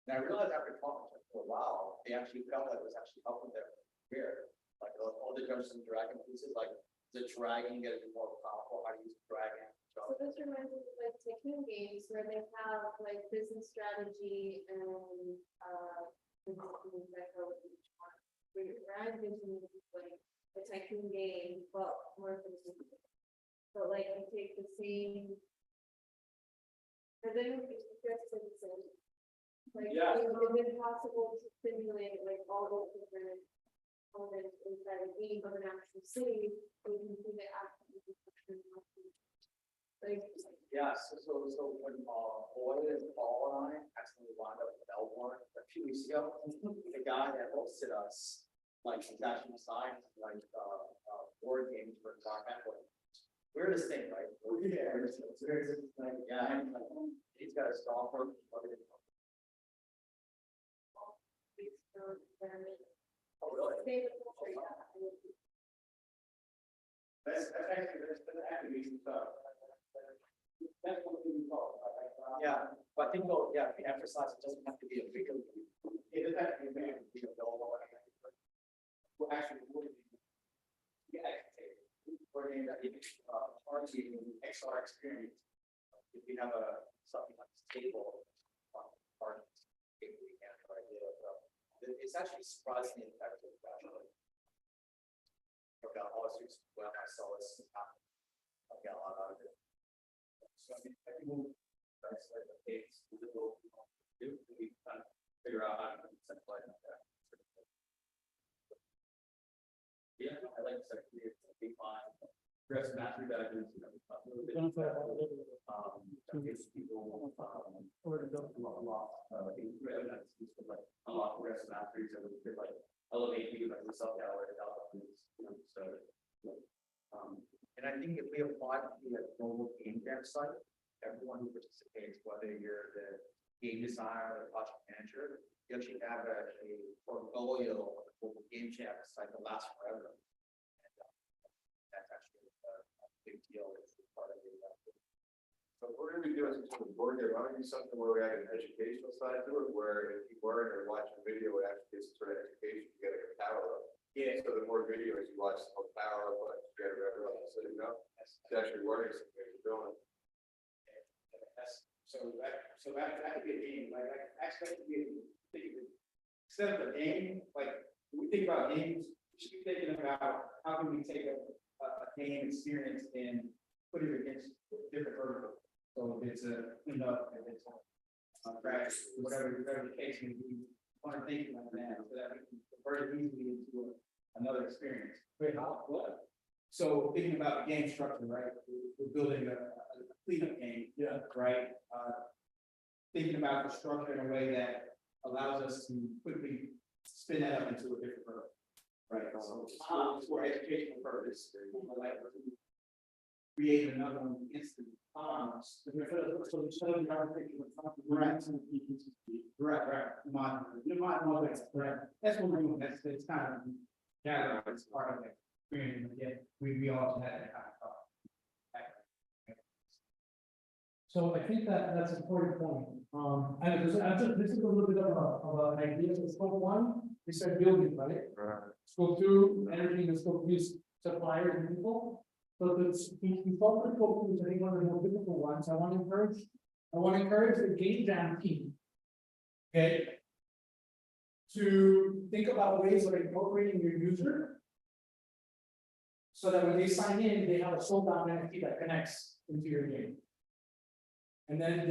And I realized after talking to them for a while, they actually felt like it was actually helping their career. Like all the Dungeons and Dragons pieces, like the dragon, you gotta be more powerful, how to use the dragon. So this reminds me of like tycoon games where they have like business strategy and that go with each one. Where your brand vision is like a tycoon game, but more for the. So like you take the same And then we suggested some, like, Yeah. is it possible to simulate like all those different elements inside a game of an actual city, so we can see the actual. Like, Yeah, so when, Boyd and Paul and I actually wound up in Melbourne a few weeks ago, the guy that hosted us, like, he's actually signed, like, board games for environmental. Weirdest thing, right? Yeah, it's very, like, yeah, and, like, he's got a golfer. Oh, really? they would culture, yeah. That's actually some stuff. That's what we call it. Yeah, but I think, well, yeah, we emphasize it doesn't have to be a video. It doesn't have to be a video, well, actually, yeah, we're in that, RT, XR experience. If we have something like this table, part, we can try to, it's actually surprisingly effective, actually. I've got all sorts of, well, I saw this, I've got a lot out of it. So I think we'll, that's like the case, we kind of figure out how to simplify that. Yeah, I like the second, it's a big fine. Progressive mastery badges, you know, a little bit. Gives people, Or to go. a lot, like, a lot of progressive masteries that would feel like elevate you, like the self-gallery, you know, so. And I think if we apply to be a global game dev site, everyone who participates, whether you're the game designer or the project manager, you actually have a portfolio of the global game jam site that lasts forever. And, that's actually a big deal. It's part of the. So if we're gonna be doing some sort of board game, why don't we do something where we have an educational side to it, where if you learn or watch a video, it actually gets some sort of education, you get a power up. Yeah. So the more videos you watch, the more power up, like, you get whatever else, so you know, it's actually learning something you're doing. That could be a game, like, actually, instead of a game, like, when we think about games, we should be thinking about how can we take a game experience and put it against different verticals. So if it's a cleanup, if it's a crash, whatever the case may be, want to think like that, so that we can convert it easily into another experience. Wait, how? What? So thinking about the game structure, right? We're building a cleanup game. Yeah. Right? Thinking about the structure in a way that allows us to quickly spin that up into a different vertical. Right? So for educational purpose, like create another one instant. Right. Right. That's what we're doing. That's kind of, yeah, it's part of the experience. Again, we also had that kind of thought. So I think that that's an important point. And this is a little bit of an idea. So scope one, we start building, right? Scope two, energy, and scope three, suppliers and people. So we focus on scope two, I think one of the more difficult ones. I want to encourage the game jam team. Okay. To think about ways of incorporating your user. So that when they sign in, they have a sold out NFT that connects into your game. And then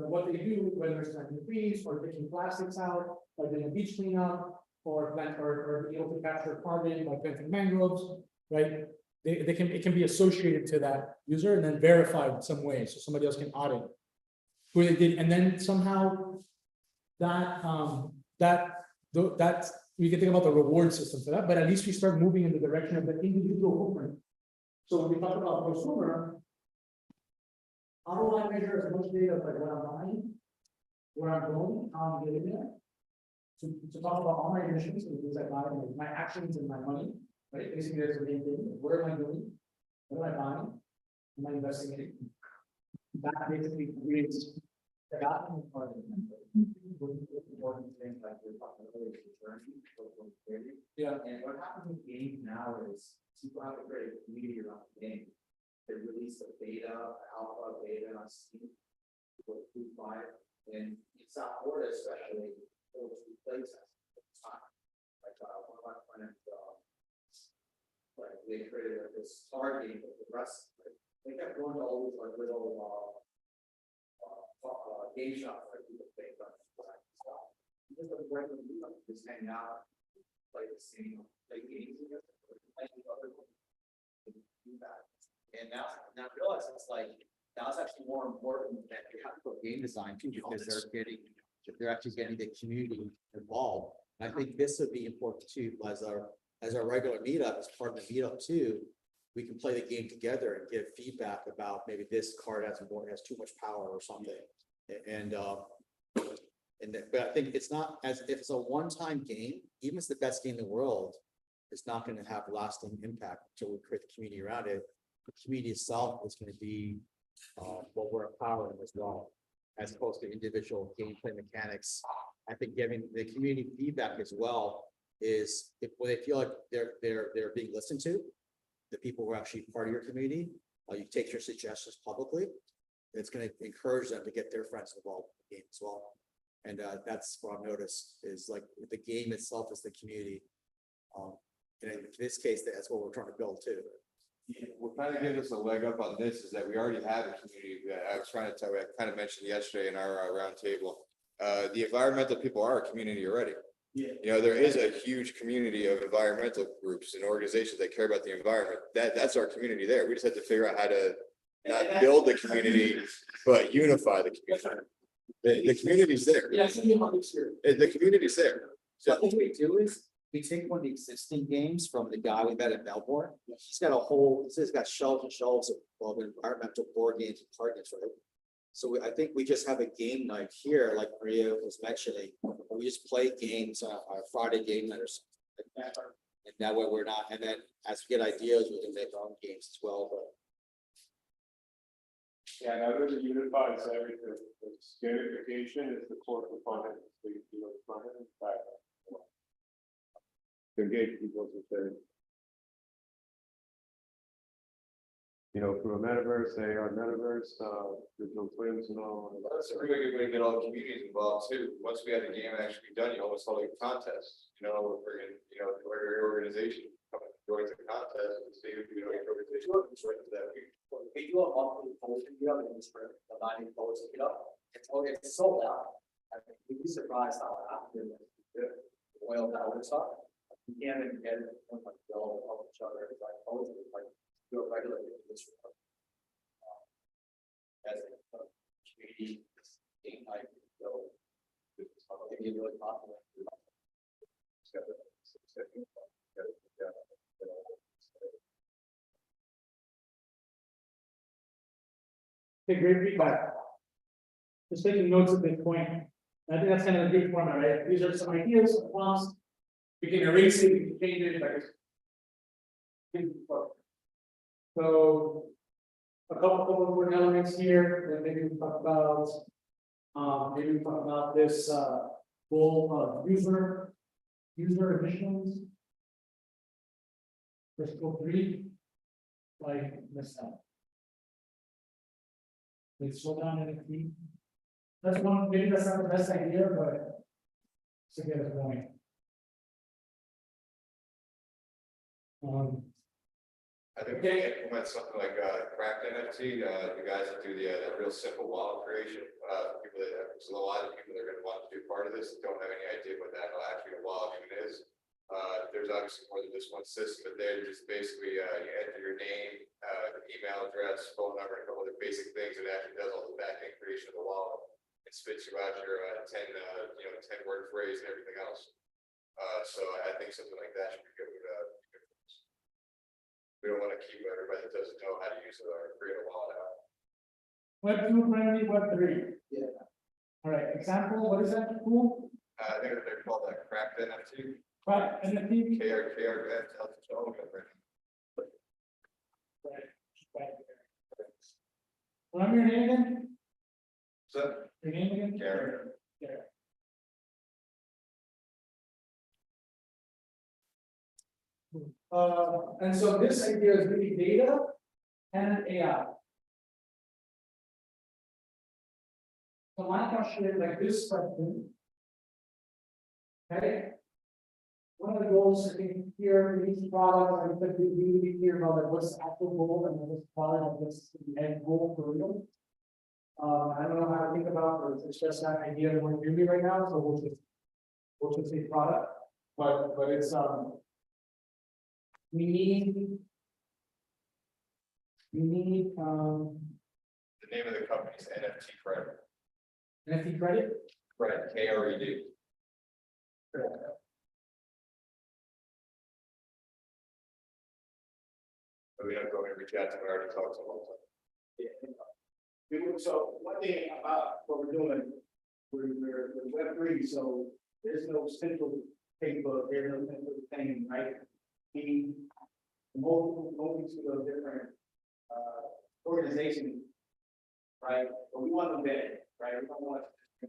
what they do, whether it's planting trees or taking plastics out, or doing a beach cleanup, or be able to capture carbon by planting mangroves, right? It can be associated to that user and then verified in some way, so somebody else can audit who they did, and then somehow that we can think about the reward system for that, but at least we start moving in the direction of the individual footprint. So when we talk about prosumer, how do I measure as much data as like what I'm buying, where I'm going, how I'm getting there? To talk about all my emissions, the things I buy, my actions and my money, right? Basically, there's a main thing. Where am I going? What am I buying? Am I investing in it? That basically creates that part of it. Important things like we're talking about journey. Yeah. And what happens in games now is people have a great community around the game. They release a beta, alpha, beta on Steam, with 2.5, and in South Florida especially, those who play test at the time. Like one of my friends, like they created this card game with the rest. They kept going to all these like little game shop, like people play, but stuff. Just a regular meetup, just hang out, play the same, play games together, play with other people. Do that. And now I realize it's like, now it's actually more important that you have to put game design too, because they're actually getting the community involved. I think this would be important too, as our regular meetup, as part of the meetup too. We can play the game together and give feedback about maybe this card has too much power or something. And but I think it's not, as if it's a one-time game, even if it's the best game in the world, it's not going to have lasting impact until we create the community around it. The community itself is going to be what we're empowering as well, as opposed to individual gameplay mechanics. I think giving the community feedback as well is when they feel like they're being listened to, the people who are actually part of your community, you take your suggestions publicly. It's going to encourage them to get their friends involved in the game as well. And that's what I've noticed is like the game itself is the community. And in this case, that's what we're trying to build too. Yeah, what kind of gives us a leg up on this is that we already have a community that I was trying to tell you, I kind of mentioned yesterday in our roundtable. The environmental people are a community already. Yeah. You know, there is a huge community of environmental groups and organizations that care about the environment. That's our community there. We just have to figure out how to not build the community, but unify the community. The community's there. Yeah, The community's there. So what we do is we take one of the existing games from the guy we met in Melbourne. He's got a whole, he's got shelves and shelves of environmental board games and card games, right? So I think we just have a game night here, like Maria was mentioning. We just play games on our Friday game night or something like that. And that way we're not, and then as we get ideas, we can make our own games as well, but. Yeah, now there's a unified everything. Gamification is the core component. So you know, front and back. To engage people with their. You know, through a metaverse, AR metaverse, digital twins and all. That's a really good way to get all the communities involved too. Once we have the game actually done, you almost hold a contest, you know, we're bringing, you know, every organization come and join the contest and see, you know, each organization joins that week. We do a monthly posting, you have in this room, the 90 posts, you know, it's sold out. I think we'd be surprised how often the oil dollars are. You can't even get it from like they'll help each other, it's like posting, like do it regularly in this room. As a community game night, so it'd be really popular. Okay, great feedback. Just taking notes at this point. I think that's kind of a good format, right? These are some ideas, some prompts. We can erase it, we can change it, like. So. A couple of important elements here, that maybe we talk about. Maybe we talk about this, goal of user emissions. Let's go 3. Like this out. Let's slow down in the key. That's one, maybe that's not the best idea, but to get us going. I think we can implement something like cracked NFT, the guys that do the real simple wallet creation, people that, there's a lot of people that are gonna want to do part of this, that don't have any idea what that actually a wallet even is. There's obviously more than just one system, but they're just basically, you enter your name, email address, phone number, and a couple other basic things, and actually does all the back-end creation of the wallet. It spits you out your 10-word phrase and everything else. So I think something like that should be good. We don't want to keep everybody that doesn't know how to use it or create a wallet out. Web 2 friendly, Web 3. Yeah. All right, example, what is that tool? I think they're called that cracked NFT. Right, NFT. KR, Remember your name again? So, Your name again? Karen. Karen. And so this idea is really data and AI. So my question is like this question. Okay. One of the goals I think here in each product, I think we really hear about like what's the actual goal and what's the product of this the end goal for real. I don't know how to think about, or it's just that idea of what you're doing right now, so we'll just say product, but it's, we need, The name of the company is NFT Credit. NFT credit. Credit, KRED. But we have to go and reach out to them, I already talked to them. So one thing about what we're doing, we're Web3, so there's no central paper, there's no central thing, right? We multitude of different organizations, right? But we want them vetted, right? We don't want to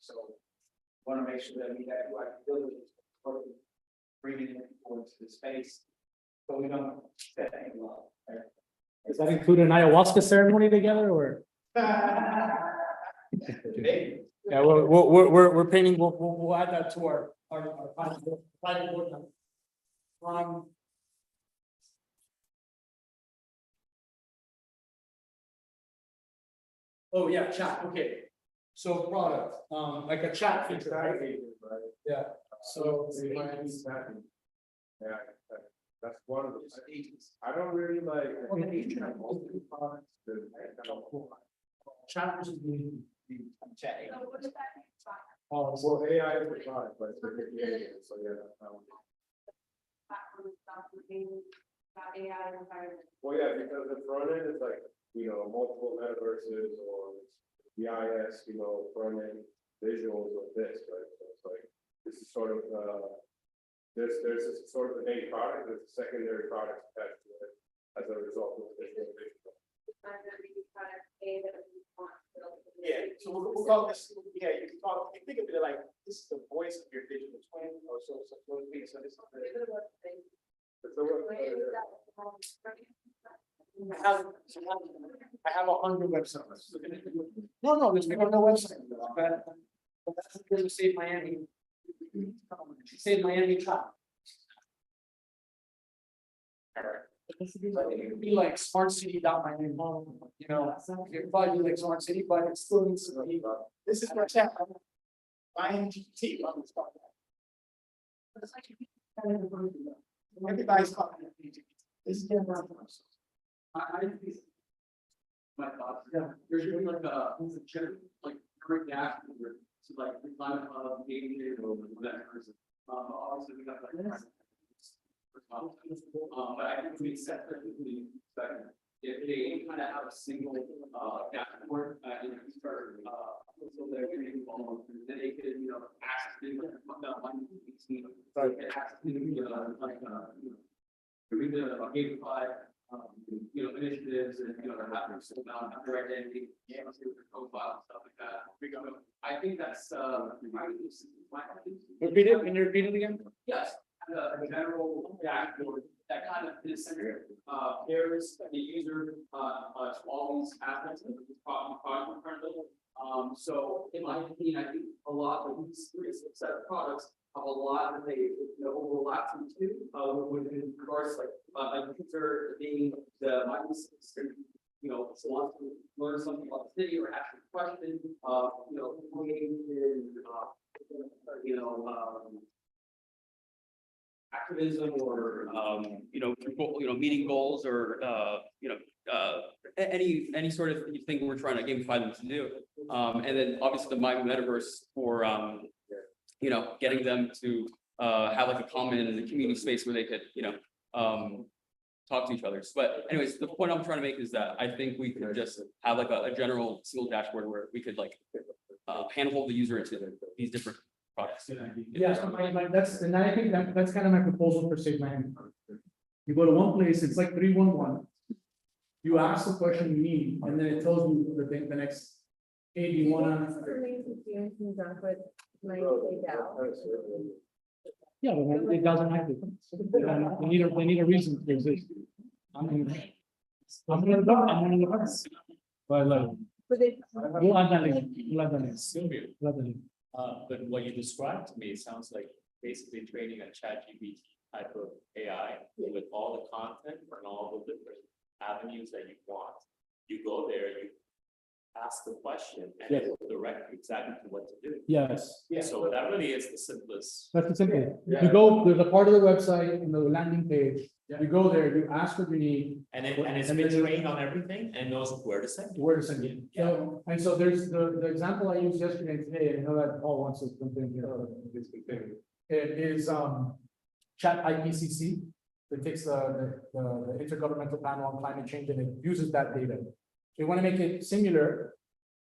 so want to make sure that we have like diligence for bringing it towards the space, so we don't set anything up. Right? Does that include an ayahuasca ceremony together or? Maybe. Yeah, we're painting, we'll add that to our private board member. Oh, yeah, chat, okay. So product, like a chat feature, right? Yeah, so. Yeah, that's one of the, I don't really like. Chat versus the. So what does that mean? Oh, Well, AI is a product, but it's a AI, so yeah. Platform stuff, about AI environment. Well, yeah, because the front end is like, multiple metaverses or BIS, front end visuals of this, right? So it's like, this is sort of, there's a sort of the main product, there's a secondary product attached to it as a result of this. Yeah, so we'll call this, yeah, you can call, you think of it like, this is the voice of your digital twin, or so this is the. I have 100 websites. No, there's no website, but that's because of Save Miami. Save Miami Child. It would be like smart city dot my name, it'd probably be like smart city, but it still needs to be. This is my chat. INGT on this part. Everybody's talking. This is different. My thoughts, there's really like like current dashboard, so like we climate game or whatever. Obviously we got like. But I think we set that if they kind of have a single dashboard and you start so they're getting involved, then they could ask them doing the gamify initiatives and having some under identity, profile and stuff like that. I think that's Repeat it, can you repeat it again? yes. A general dashboard that kind of is pairs the user to all these aspects of the product currently. So in my opinion, I think a lot of these three set of products have a lot that they overlap into with regards like a user being the wants to learn something about the city or ask a question, activism or meeting goals or any sort of thing we're trying to gamify them to do, and then obviously the metaverse for getting them to have like a common in the community space where they could talk to each other. But anyways, the point I'm trying to make is that I think we could just have like a general single dashboard where we could like handhold the user into these different products. Yeah, so and I think that's kind of my proposal for Save Miami. You go to one place, it's like 311. You ask the question you need, and then it tells you the next, hey, do you wanna? Yeah, but it doesn't have to. They need a reason to exist. I'm one of the but like. We'll add that in. Sylvia. We'll add that in. But what you described to me, it sounds like basically training a ChatGPT type of AI with all the content and all the different avenues that you want. You go there, you ask the question and it will direct you exactly to what to do. Yes, So that really is the simplest. that's the simple. You go, there's a part of the website in the landing page, you go there, you ask what you need, And it's And been then- trained on everything and knows where to send it. where to send it. So, and so there's the example I used yesterday and today, and I know that Paul wants to jump in here. It is, chat IPCC. It takes the Intergovernmental Panel on Climate Change and it uses that data. We want to make it singular,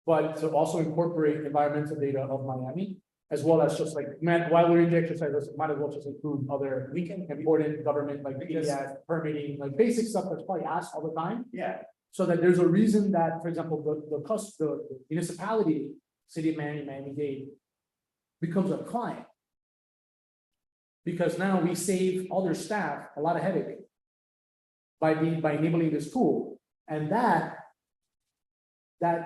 but to also incorporate environmental data of Miami, as well as just like, man, while we're in the exercise, let's might as well just include other important government, like PDS, permitting, like basic stuff that's probably asked all the time. Yeah. So that there's a reason that, for example, the municipality, city of Miami-Dade becomes a client. Because now we save all their staff a lot of headache by enabling this tool. And that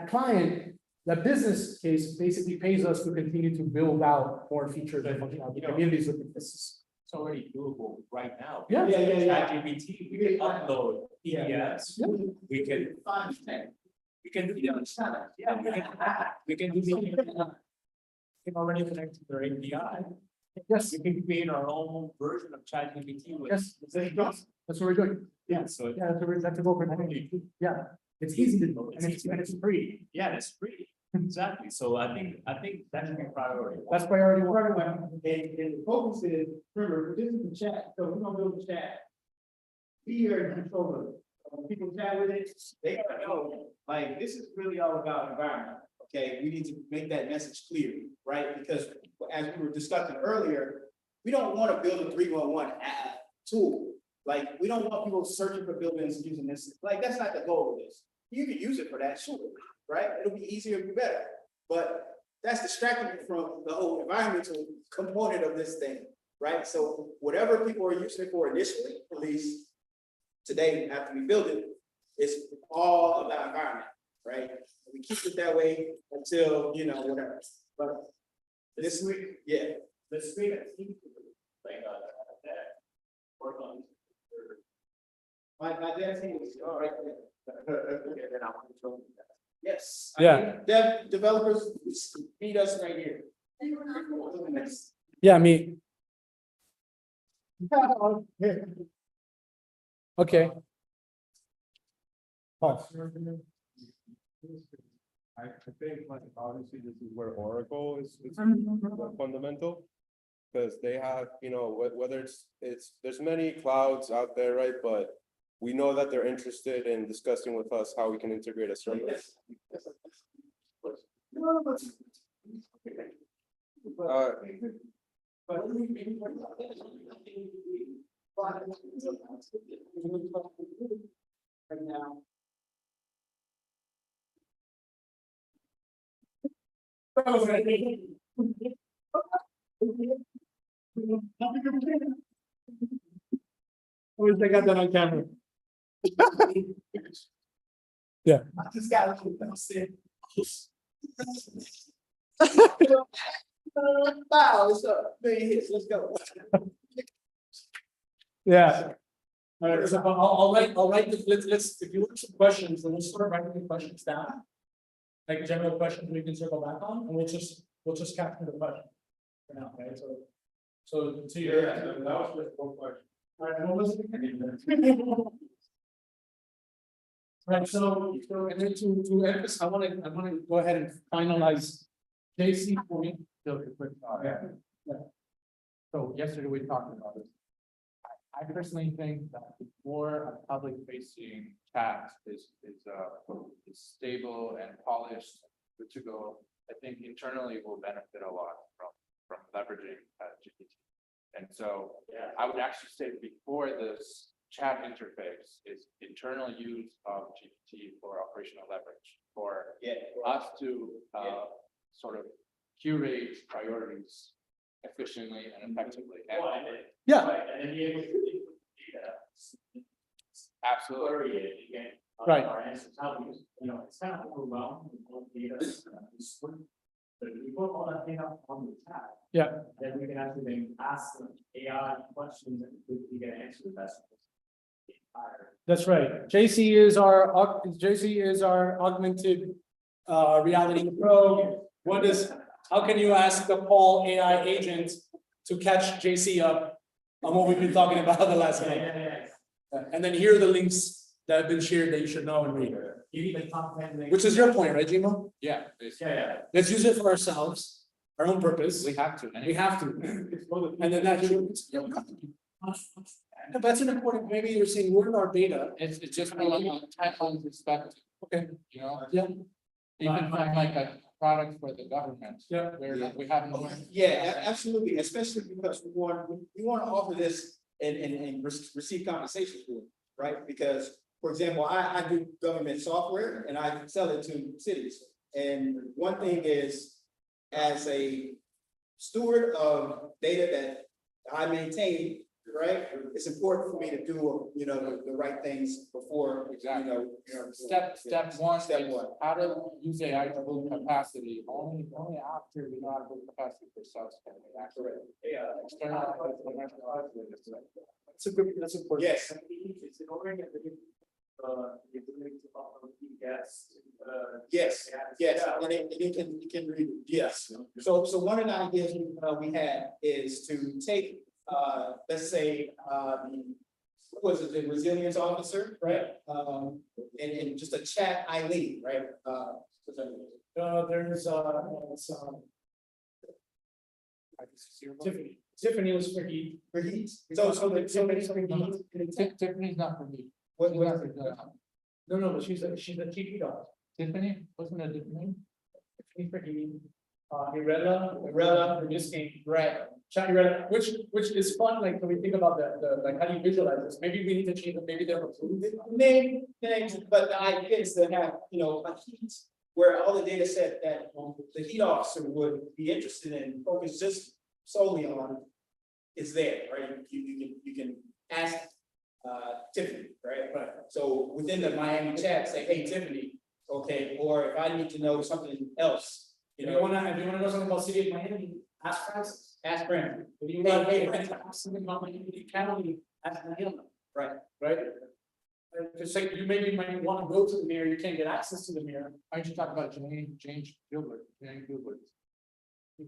client, that business case basically pays us to continue to build out more features and functionality. Communities looking for this. It's already doable right now. Yeah. ChatGPT, we can upload PDFs, Yeah. we can. We can do the other stuff, yeah, we can do the. We can already connect to their API. Yes, We can create our own version of ChatGPT with. yes, that's what we're doing. Yeah, so. Yeah, that's a goal for Miami. Yeah, it's easy to do, and it's free. Yeah, it's free, exactly, so I think that should be priority. That's priority one. And the focus is, remember, this is the chat, so we're gonna build the chat. We are in control of it. When people chat with it, they gotta know, like, this is really all about environment, okay? We need to make that message clear, right? Because as we were discussing earlier, we don't wanna build a 311 app tool. Like, we don't want people searching for buildings using this, like, that's not the goal of this. You can use it for that, sure, right? It'll be easier, it'll be better. But that's distracting you from the whole environmental component of this thing, right? So whatever people are using it for initially, at least today, after we build it, it's all about environment, right? We keep it that way until, whatever. But this week, yeah. This week, I think, like, that, work on. My dad thing is, all right. Then I want to show you that. Yes. Yeah. Developers beat us right here. Yeah, me. Okay. Paul. I think like obviously this is where Oracle is fundamental. Because they have, whether it's, there's many clouds out there, right? But we know that they're interested in discussing with us how we can integrate a service. Right now. I wish I got that on camera. I just got to Wow, what's up? Million hits, let's go. Yeah. All right, so I'll write this, let's, if you want some questions, then we'll start writing the questions down. Like general questions we can circle back on, and we'll just capture the question. For now, right, so to your. that was just one question. All right, what was it? Right, so and then to emphasize, I wanna go ahead and finalize JC for me. Yeah. So yesterday we talked about it. I personally think that before a public facing chat is stable and polished, good to go, I think internally will benefit a lot from leveraging GPT. And so I would actually say before this chat interface is internal use of GPT for operational leverage, for us to sort of curate priorities efficiently and effectively. Yeah. And then be able to do data. Absolutely. Query it again. Right. Our answers, how we, it's kind of overwhelmed with all the data. But if we put all that data on the tab. Yeah. Then we can actually then ask them AI questions and we get answers that's. That's right. JC is our augmented Reality Pro. What is, how can you ask the Paul AI agent to catch JC up on what we've been talking about the last month? And then here are the links that have been shared that you should know and read. You need the top 10 links. Which is your point, right, Jimo? Yeah. basically. Yeah. Let's use it for ourselves, our own purpose. We have to. We have to. And then that should. That's an important, maybe you're saying, what are our data? It's just from a timeline perspective, Okay, you know, yeah, even from like a product for the government, yeah. where we haven't. Yeah, absolutely, especially because we want to offer this and receive compensation for it, right? Because, for example, I do government software and I sell it to cities. And one thing is, as a steward of data that I maintain, right? It's important for me to do, the right things before, Exactly. Step Step one Step is one. how to use AI to build capacity, only after we know how to build capacity for self-spending, actually. Yeah. External. That's important. Yes. It's in order to get, the ability to offer yes, Yes, and you can read it, yes. So one of the ideas we had is to take, let's say, what was it, the resilience officer, right? And just a chat Eileen, right? There's, Tiffany. Tiffany was for he. For heat. Tiffany's not for me. What, She's what, not for good. No, but she's a chief dog. Tiffany, wasn't it a different name? Tiffany for he. Irella, for this game, right? Chat Irella, which is fun, like, when we think about the, like, how do you visualize this? Maybe we need to change it, maybe they're approved. name, but the idea is to have, a heat where all the data set that the heat officer would be interested in, focus just solely on is there, right? You can ask Tiffany, right? So within the Miami chat, say, hey, Tiffany, okay, or if I need to know something else, If you wanna know something about city of Miami, ask Francis. ask Brandon. If you want, hey, ask something about Miami County, ask him. Right. Right? Just say, you maybe might wanna go to the mirror, you can't get access to the mirror. Why don't you talk about Jane Gilbert,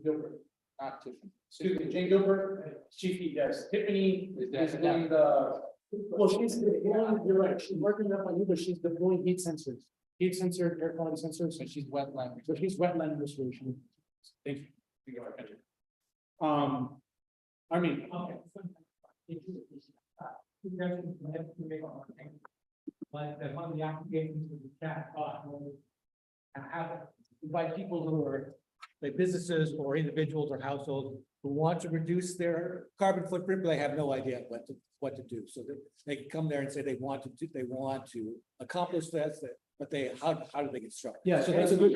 Gilbert. not Tiffany? Excuse me, Jane Gilbert, Chief, yes, Tiffany Is is that- doing the, well, you're right, she's working up on you, but she's deploying heat sensors. Heat sensor, air quality sensors, So she's wetland. so she's wetland restoration. Thank you. Thank you. I mean. Okay. But one of the applications of the chat bot and have invite people who are like businesses or individuals or households who want to reduce their carbon footprint, but they have no idea what to do. So they can come there and say they want to accomplish that, but how do they get started? Yeah, So that's a good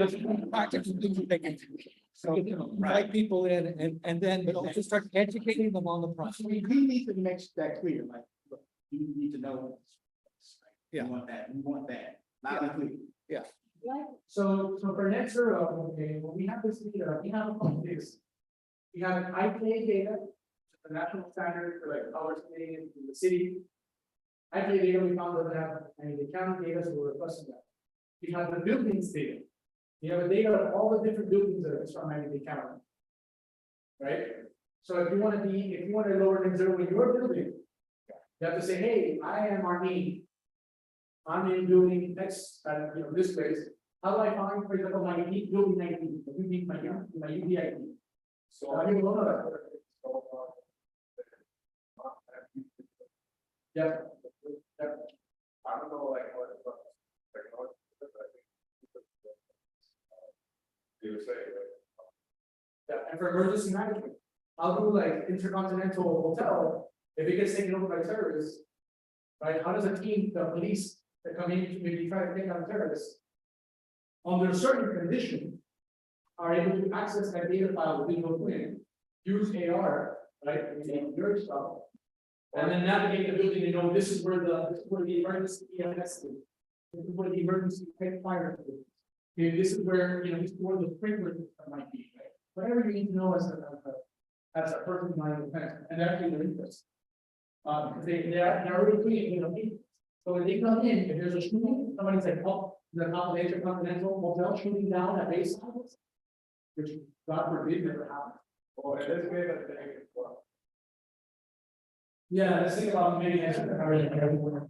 practical thing that they can do. So invite people in and then, but also start educating them on the process. We need to make that clear, like, look, you need to know. Yeah. You want that, loud and clear. So for net zero, okay, when we have this data, we have a couple things. We have IPA data, the national standard for like power saving in the city. IPA data, we found that we have, and the county data, so we're requesting that. We have the buildings data. We have a data of all the different buildings that are surrounding the county. Right? So if you want to lower net zero in your building, you have to say, hey, I am Arnie. I'm in building X, this place. How do I find, for example, my unique building ID, my UBID? So I didn't know that. Yeah. I don't know, like, what. You were saying, Yeah, and for emergency management, I'll do like Intercontinental Hotel, if it gets taken over by terrorists. Right, how does a team, the police, that come in to maybe try to take out terrorists? Under certain conditions, are able to access that data file within the twin, use AR, right, and your stuff. And then navigate the building and know this is where the emergency EMS is. This is where the emergency fire is. Okay, this is where, this is where the sprinkler system might be, right? Whatever you need to know as a person line of defense, and actually their interest. Because they're already doing it, So when they come in, if there's a shooting, somebody's like, oh, the Intercontinental Hotel shooting down at Bayside. Which God forbid never happened. Oh, it is good that they. Yeah, let's think about maybe next year.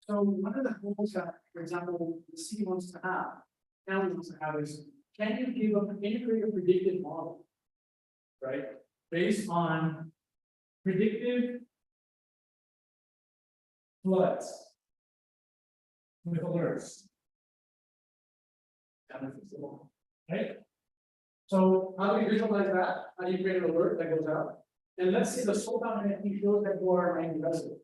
So one of the goals that, for example, the city wants to have, county wants to have is, can you give an integrated predictive model? Right, based on predictive floods with alerts. Right? So how do we visualize that? How do you create an alert that goes out? And let's say the soul dominant shows that you are an resident.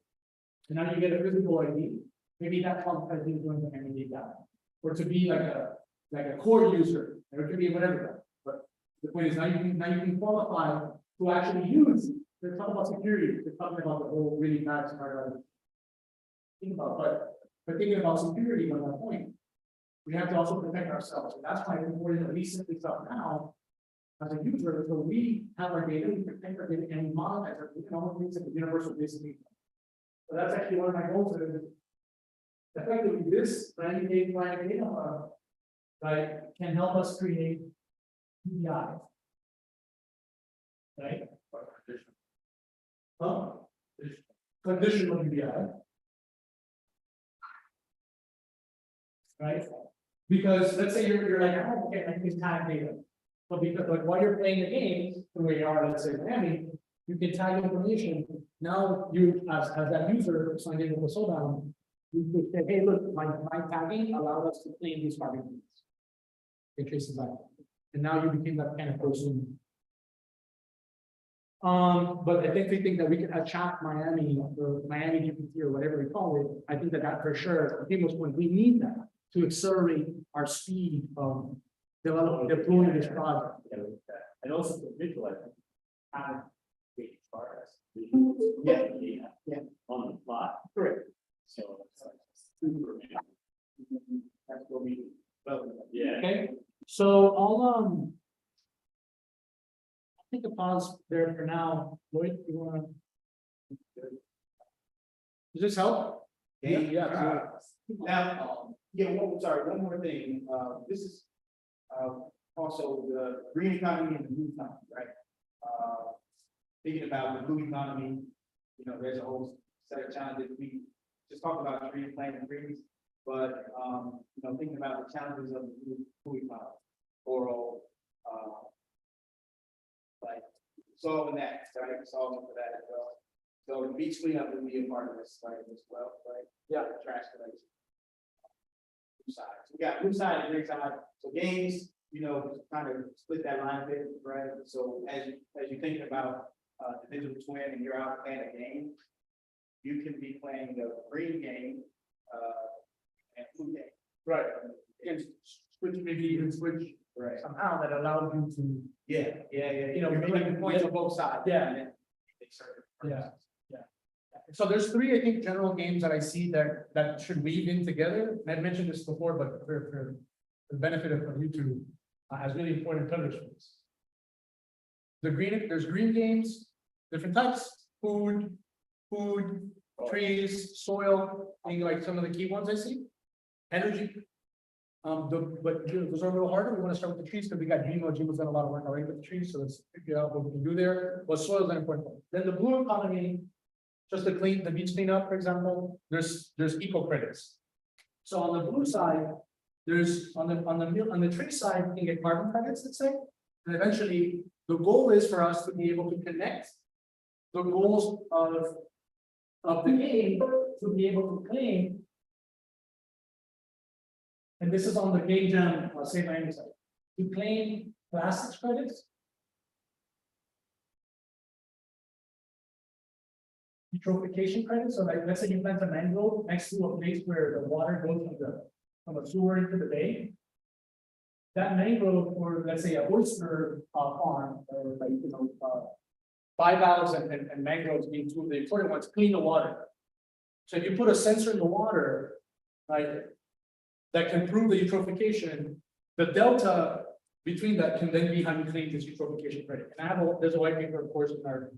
And now you get a physical ID. Maybe that qualifies you doing the ID that. Or to be like a core user, or it could be whatever. But the point is now you can qualify to actually use. They're talking about security. They're talking about the whole really bad scenario. Think about, but thinking about security on that point, we have to also protect ourselves. And that's why it's important that we set this up now as a user, so we have our data, we protect our data, and we monetize our data, all the things that the universal basic need. So that's actually one of my goals. Effectively, this 90-day plan data hub, right, can help us create UBI. Right? Conditional UBI. Right? Because let's say you're like, oh, okay, I can tag data. But because like while you're playing the game, the way you are, let's say Miami, you can tag information. Now you as that user signed in with the Soulbound, you could say, hey, look, my tagging allowed us to claim these parking units. It traces that. And now you became that kind of person. But I think that we can chat Miami or Miami GPT or whatever we call it. I think that for sure, I think when we need that to accelerate our speed of developing, deploying this project. And also to visualize how we start. Yeah. On the fly. Correct. So. That's what we. Yeah. Okay, so I'll take a pause there for now. Lloyd, you wanna? Does this help? Yeah. Now, one more thing, this is, also the green economy and the blue economy, right? Thinking about the blue economy, you know, there's a whole set of challenges. We just talked about green planting trees, but, you know, thinking about the challenges of the blue economy, oral, like solving that, right? Solving for that as well. So the beach cleanup would be a part of this, right, as well, right? Yeah. Trash collection. Two sides. We got blue side and green side. So games, you know, kind of split that line a bit, right? So as you think about the digital twin and you're out playing a game, you can be playing the green game and blue game. Right. And switch, maybe even switch Right. somehow that allows you to, Yeah. you know, You're making points yeah. on both sides. Yeah. And then they serve different Yeah. purposes. So there's three, I think, general games that I see that should weave in together. And I've mentioned this before, but for the benefit of YouTube, has really important pillars for this. There's green games, different types, food, trees, soil, being like some of the key ones I see. Energy. But you know, those are a little harder. We want to start with the trees because we got Gmo. Gmo's done a lot of work already with the trees, so let's figure out what we can do there. But soil is an important one. Then the blue economy. Just to clean the beach cleanup, for example, there's eco credits. So on the blue side, there's on the tree side, you can get carbon credits, let's say. And eventually, the goal is for us to be able to connect the goals of the game to be able to claim. And this is on the game jam, say my side, to claim plastics credits. Eutrophication credits, so like, let's say you plant a mangrove next to a place where the water goes from a sewer into the bay. That mangrove, or let's say a oyster farm, or like, you know, bivalves and mangroves being two of the important ones, clean the water. So if you put a sensor in the water, right? That can prove the eutrophication, the delta between that can then be how you claim this eutrophication credit. And there's a white paper, of course, in our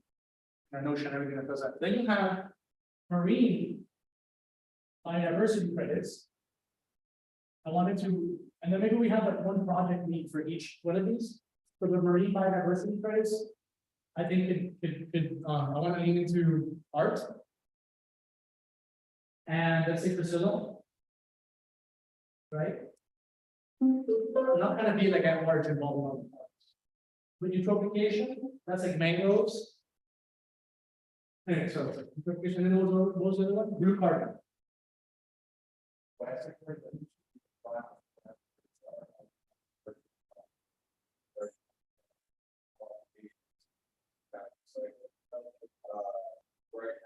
notion, everything that does that. Then you have marine biodiversity credits. And then maybe we have like one project need for each one of these. For the marine biodiversity credits, I think I want to lean into art. And let's say Brazil. Right? Not gonna be like at large involved. With eutrophication, that's like mangroves. Anyway, so eutrophication, and then what was the other one? Blue carbon. Right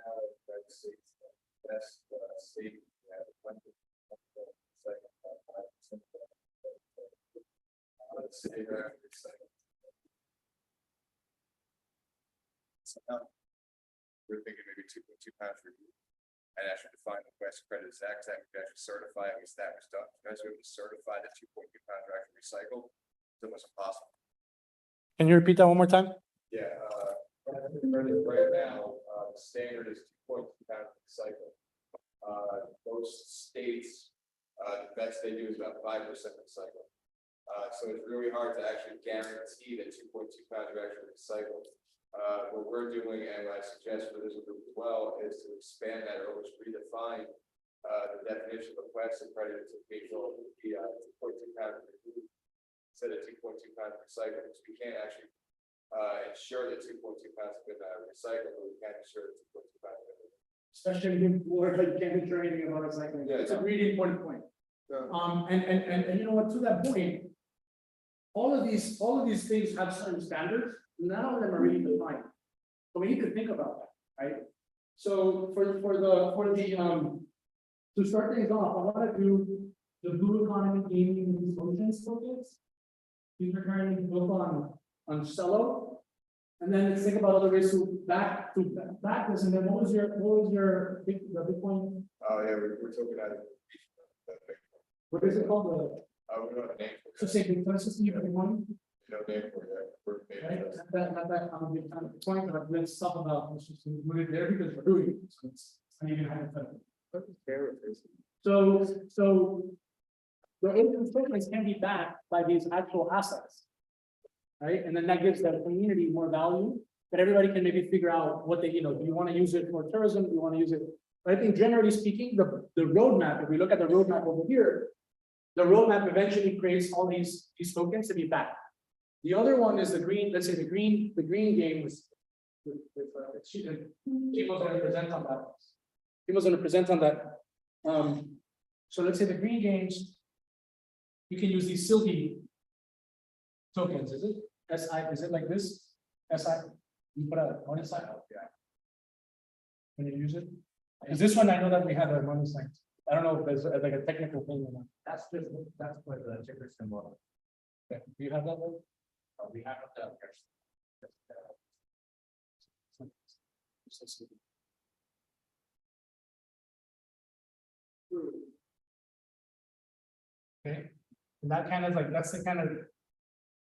now, United States, best state, let's say we're thinking maybe 2.2 pounds per year. And actually define the West credit exact time, we actually certify it, that was done. Because we would certify that 2.2 pounds are actually recycled, it's almost impossible. Can you repeat that one more time? Yeah, right now, the standard is 2.2 pounds recycled. Most states, the best they do is about 5% recycled. So it's really hard to actually guarantee that 2.2 pounds are actually recycled. What we're doing, and what I suggest for this group as well, is to expand that or almost redefine the definition of plastic credit to be 2.2 pounds instead of 2.2 pounds recycled. So we can't actually ensure that 2.2 pounds have been recycled, but we can ensure that 2.2 pounds have been. Especially in war, like you can't ensure anything about recycling. Yeah, It's a really important point. Yeah. And you know what, to that point, all of these things have certain standards, none of them are really defined. So we need to think about that, right? So to start things off, I want to do the blue economy gaming and solutions focus. These are currently built on Cello. And then let's think about other ways to back this. And then what was your big point? Oh, yeah, we're talking about it. What is it called? We don't have a name for So it. say big one. No name for it. We're Right, maybe that I'm gonna kind of point, but let's talk about, let's just move it there because we're doing it, so it's not even hypothetical. So the income statements can be backed by these actual assets. Right, and then that gives the community more value, that everybody can maybe figure out what they, do you want to use it for tourism, do you want to use it? But I think generally speaking, the roadmap, if we look at the roadmap over here, the roadmap eventually creates all these tokens to be backed. The other one is the green, let's say the green games. Chico's going to present on that. Chico's going to present on that. So let's say the green games, you can use these Sylvie tokens, is it? SI, is it like this? SI, you put a money sign out, yeah. When you use it? Because this one, I know that we have a money sign. I don't know if there's like a technical thing or not. That's for the ticker symbol. Okay. Do you have that one? We have it. Okay, and that kind of like, that's the kind of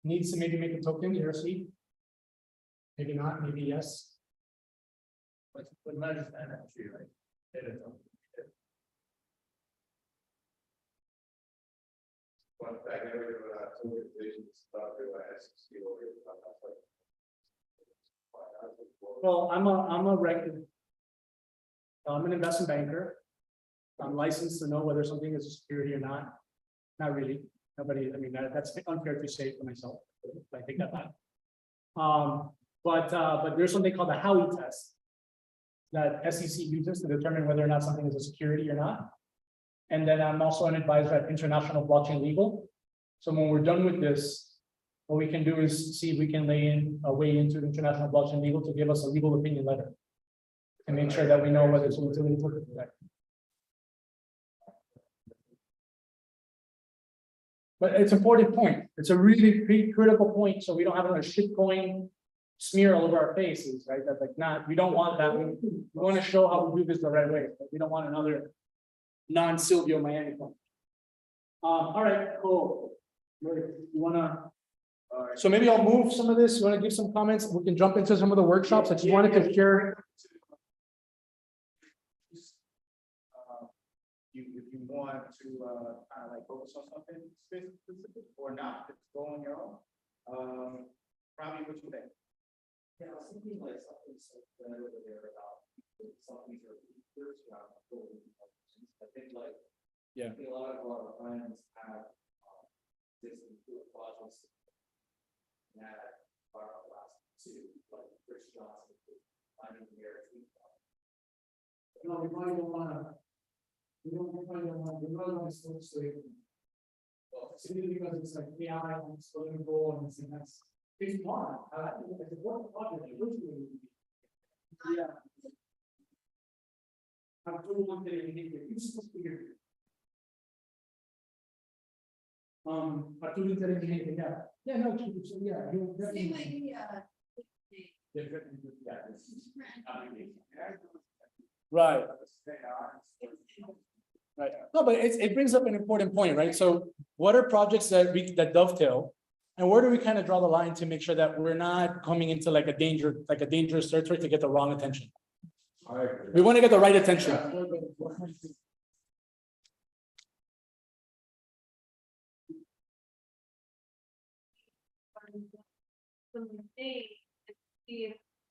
needs to maybe make a token, ERC. Maybe not, maybe yes. But not just that actually, right? one fact, I never tokenization stuff, Well, I'm an investment banker. I'm licensed to know whether something is a security or not. Not really. Nobody, I mean, that's unfair to say for myself. I take that back. But there's something called the Howey test that SEC uses to determine whether or not something is a security or not. And then I'm also an advisor at International Blockchain Legal. So when we're done with this, what we can do is see if we can lay in a way into International Blockchain Legal to give us a legal opinion letter and make sure that we know whether it's a utility token. But it's an important point. It's a really critical point. So we don't have another shitcoin smear all over our faces, right? That's like not, we don't want that. We want to show how we do this the right way. We don't want another non-Silvio Miami club. All right, cool. You wanna? So maybe I'll move some of this. You wanna give some comments? We can jump into some of the workshops. I just wanted to share. If you want to, kind of like focus on something specific or not, just go on your own. Probably what you think. Yeah, I was thinking like something so over there about some of these are features, I think like. Yeah. I think a lot of our friends have, this projects. That are last two, like Chris Johnson, finding where. No, we probably don't wanna. We probably don't wanna, we really wanna switch to it. Well, simply because it's like AI and it's going to go and that's. It's fun, I think it's a work project, it looks really. Yeah. I'm doing one thing, you're supposed to be here. Students that in yeah. Yeah, no, so, yeah, you definitely. Right. Right. No, but it brings up an important point, right? So what are projects that dovetail? And where do we kind of draw the line to make sure that we're not coming into like a dangerous territory to get the wrong attention? We want to get the right attention.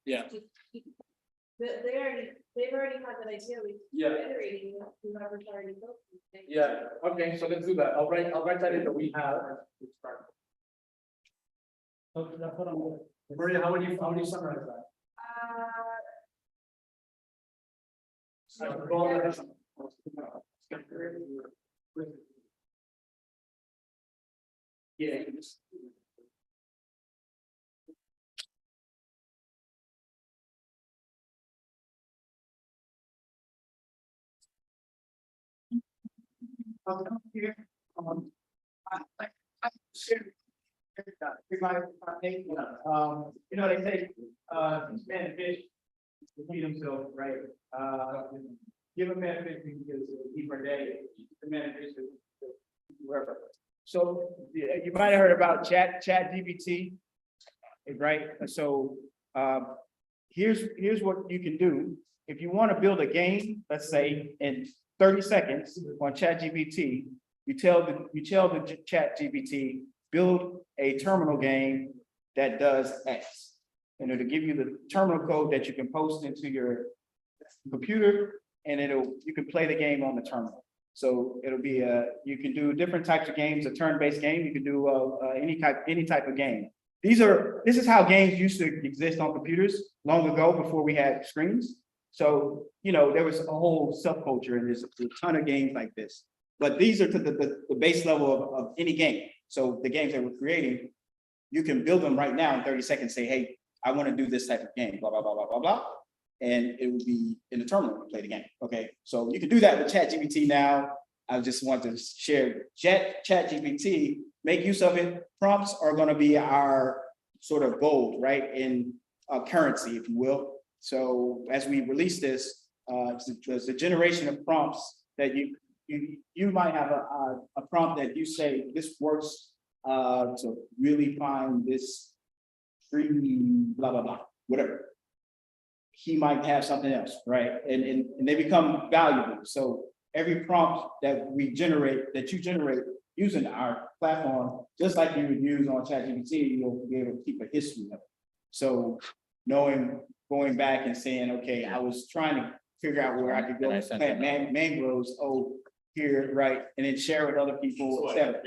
Yeah. They've already had that idea, iterating whoever's already built something. Yeah, okay, so let's do that. I'll write that in that we have. Okay, that's what I'm. Maria, how would you summarize that? Yeah. I'll come here. I share. You know, they say, man and fish, feed themselves, right? Give a man fish because he per day, the man and fish, wherever. So you might have heard about chat GPT, right? So here's what you can do. If you want to build a game, let's say in 30 seconds on ChatGPT, you tell the ChatGPT, build a terminal game that does X. And it'll give you the terminal code that you can post into your computer, and you can play the game on the terminal. So it'll be you can do different types of games, a turn-based game, you can do any type of game. This is how games used to exist on computers long ago before we had screens. So, you know, there was a whole subculture and there's a ton of games like this. But these are to the base level of any game. So the games that we're creating, you can build them right now in 30 seconds, say, hey, I want to do this type of game, blah, blah, blah, blah, blah, blah. And it will be in the terminal to play the game. Okay, so you can do that with ChatGPT now. I just want to share ChatGPT, make use of it. Prompts are going to be our sort of gold, right? In currency, if you will. So as we release this, there's a generation of prompts that you might have a prompt that you say this works to really find this free blah blah blah whatever. He might have something else, right? And they become valuable. So every prompt that you generate using our platform, just like you would use on ChatGPT, you'll be able to keep a history of it. So going back and saying, okay, I was trying to figure out where I could go plant mangroves, here, right, and then share with other people, etc.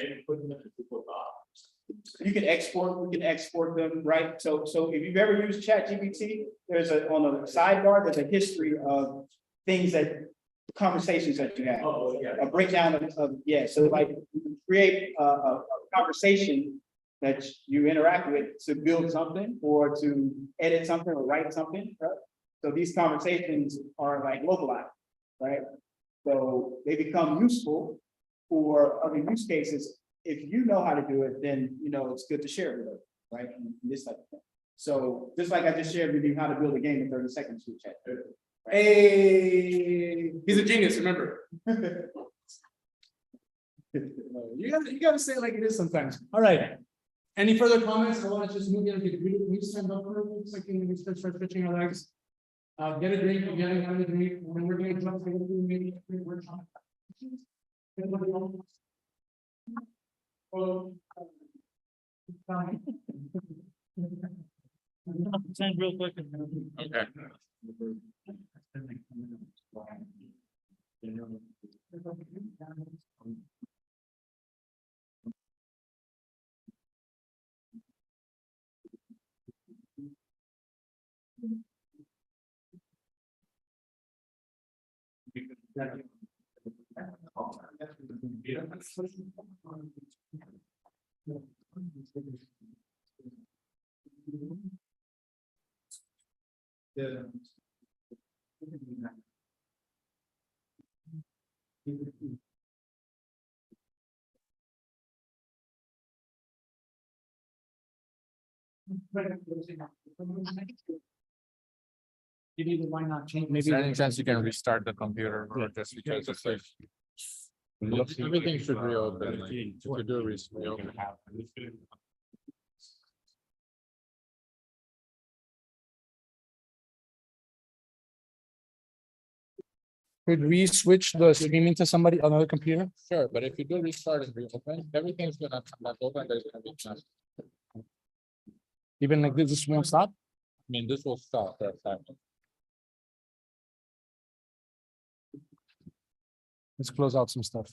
You can export them, right? So if you've ever used ChatGPT, on the sidebar, there's a history of conversations that you have. Oh, yeah. A breakdown of so like you create a conversation that you interact with to build something or to edit something or write something, right? So these conversations are like localized, right? So they become useful for other use cases. If you know how to do it, then you know it's good to share it with them, right? And this type of thing. So just like I just shared with you how to build a game in 30 seconds through chat. Hey, he's a genius, remember? You gotta say it like it is sometimes. All right. Any further comments? I want to just move in, we stand up for a second, and we start stretching our legs. Get a drink, have a drink, when we're gonna jump, we're gonna do maybe a quick workshop. Anybody else? Oh. Send real quick. Okay. Yeah. Why not change? Is there any chance you can restart the computer or just because it's like? Everything should reopen, like, if you do reopen. Could we switch the streaming to somebody, another computer? Sure, but if you do restart and reopen, everything's gonna come back open, there's gonna be nothing. Even like this won't stop? I mean, this will stop for a second. Let's close out some stuff.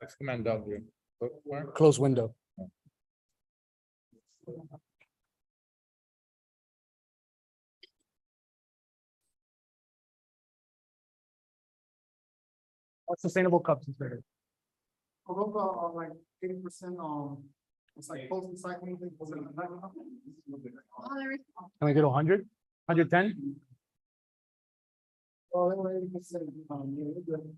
Let's command W. Where? Close window. Sustainable cups is better. Although, like 80%, it's like post recycling. Can we get 100? 110? Oh, 80%, yeah, we're good.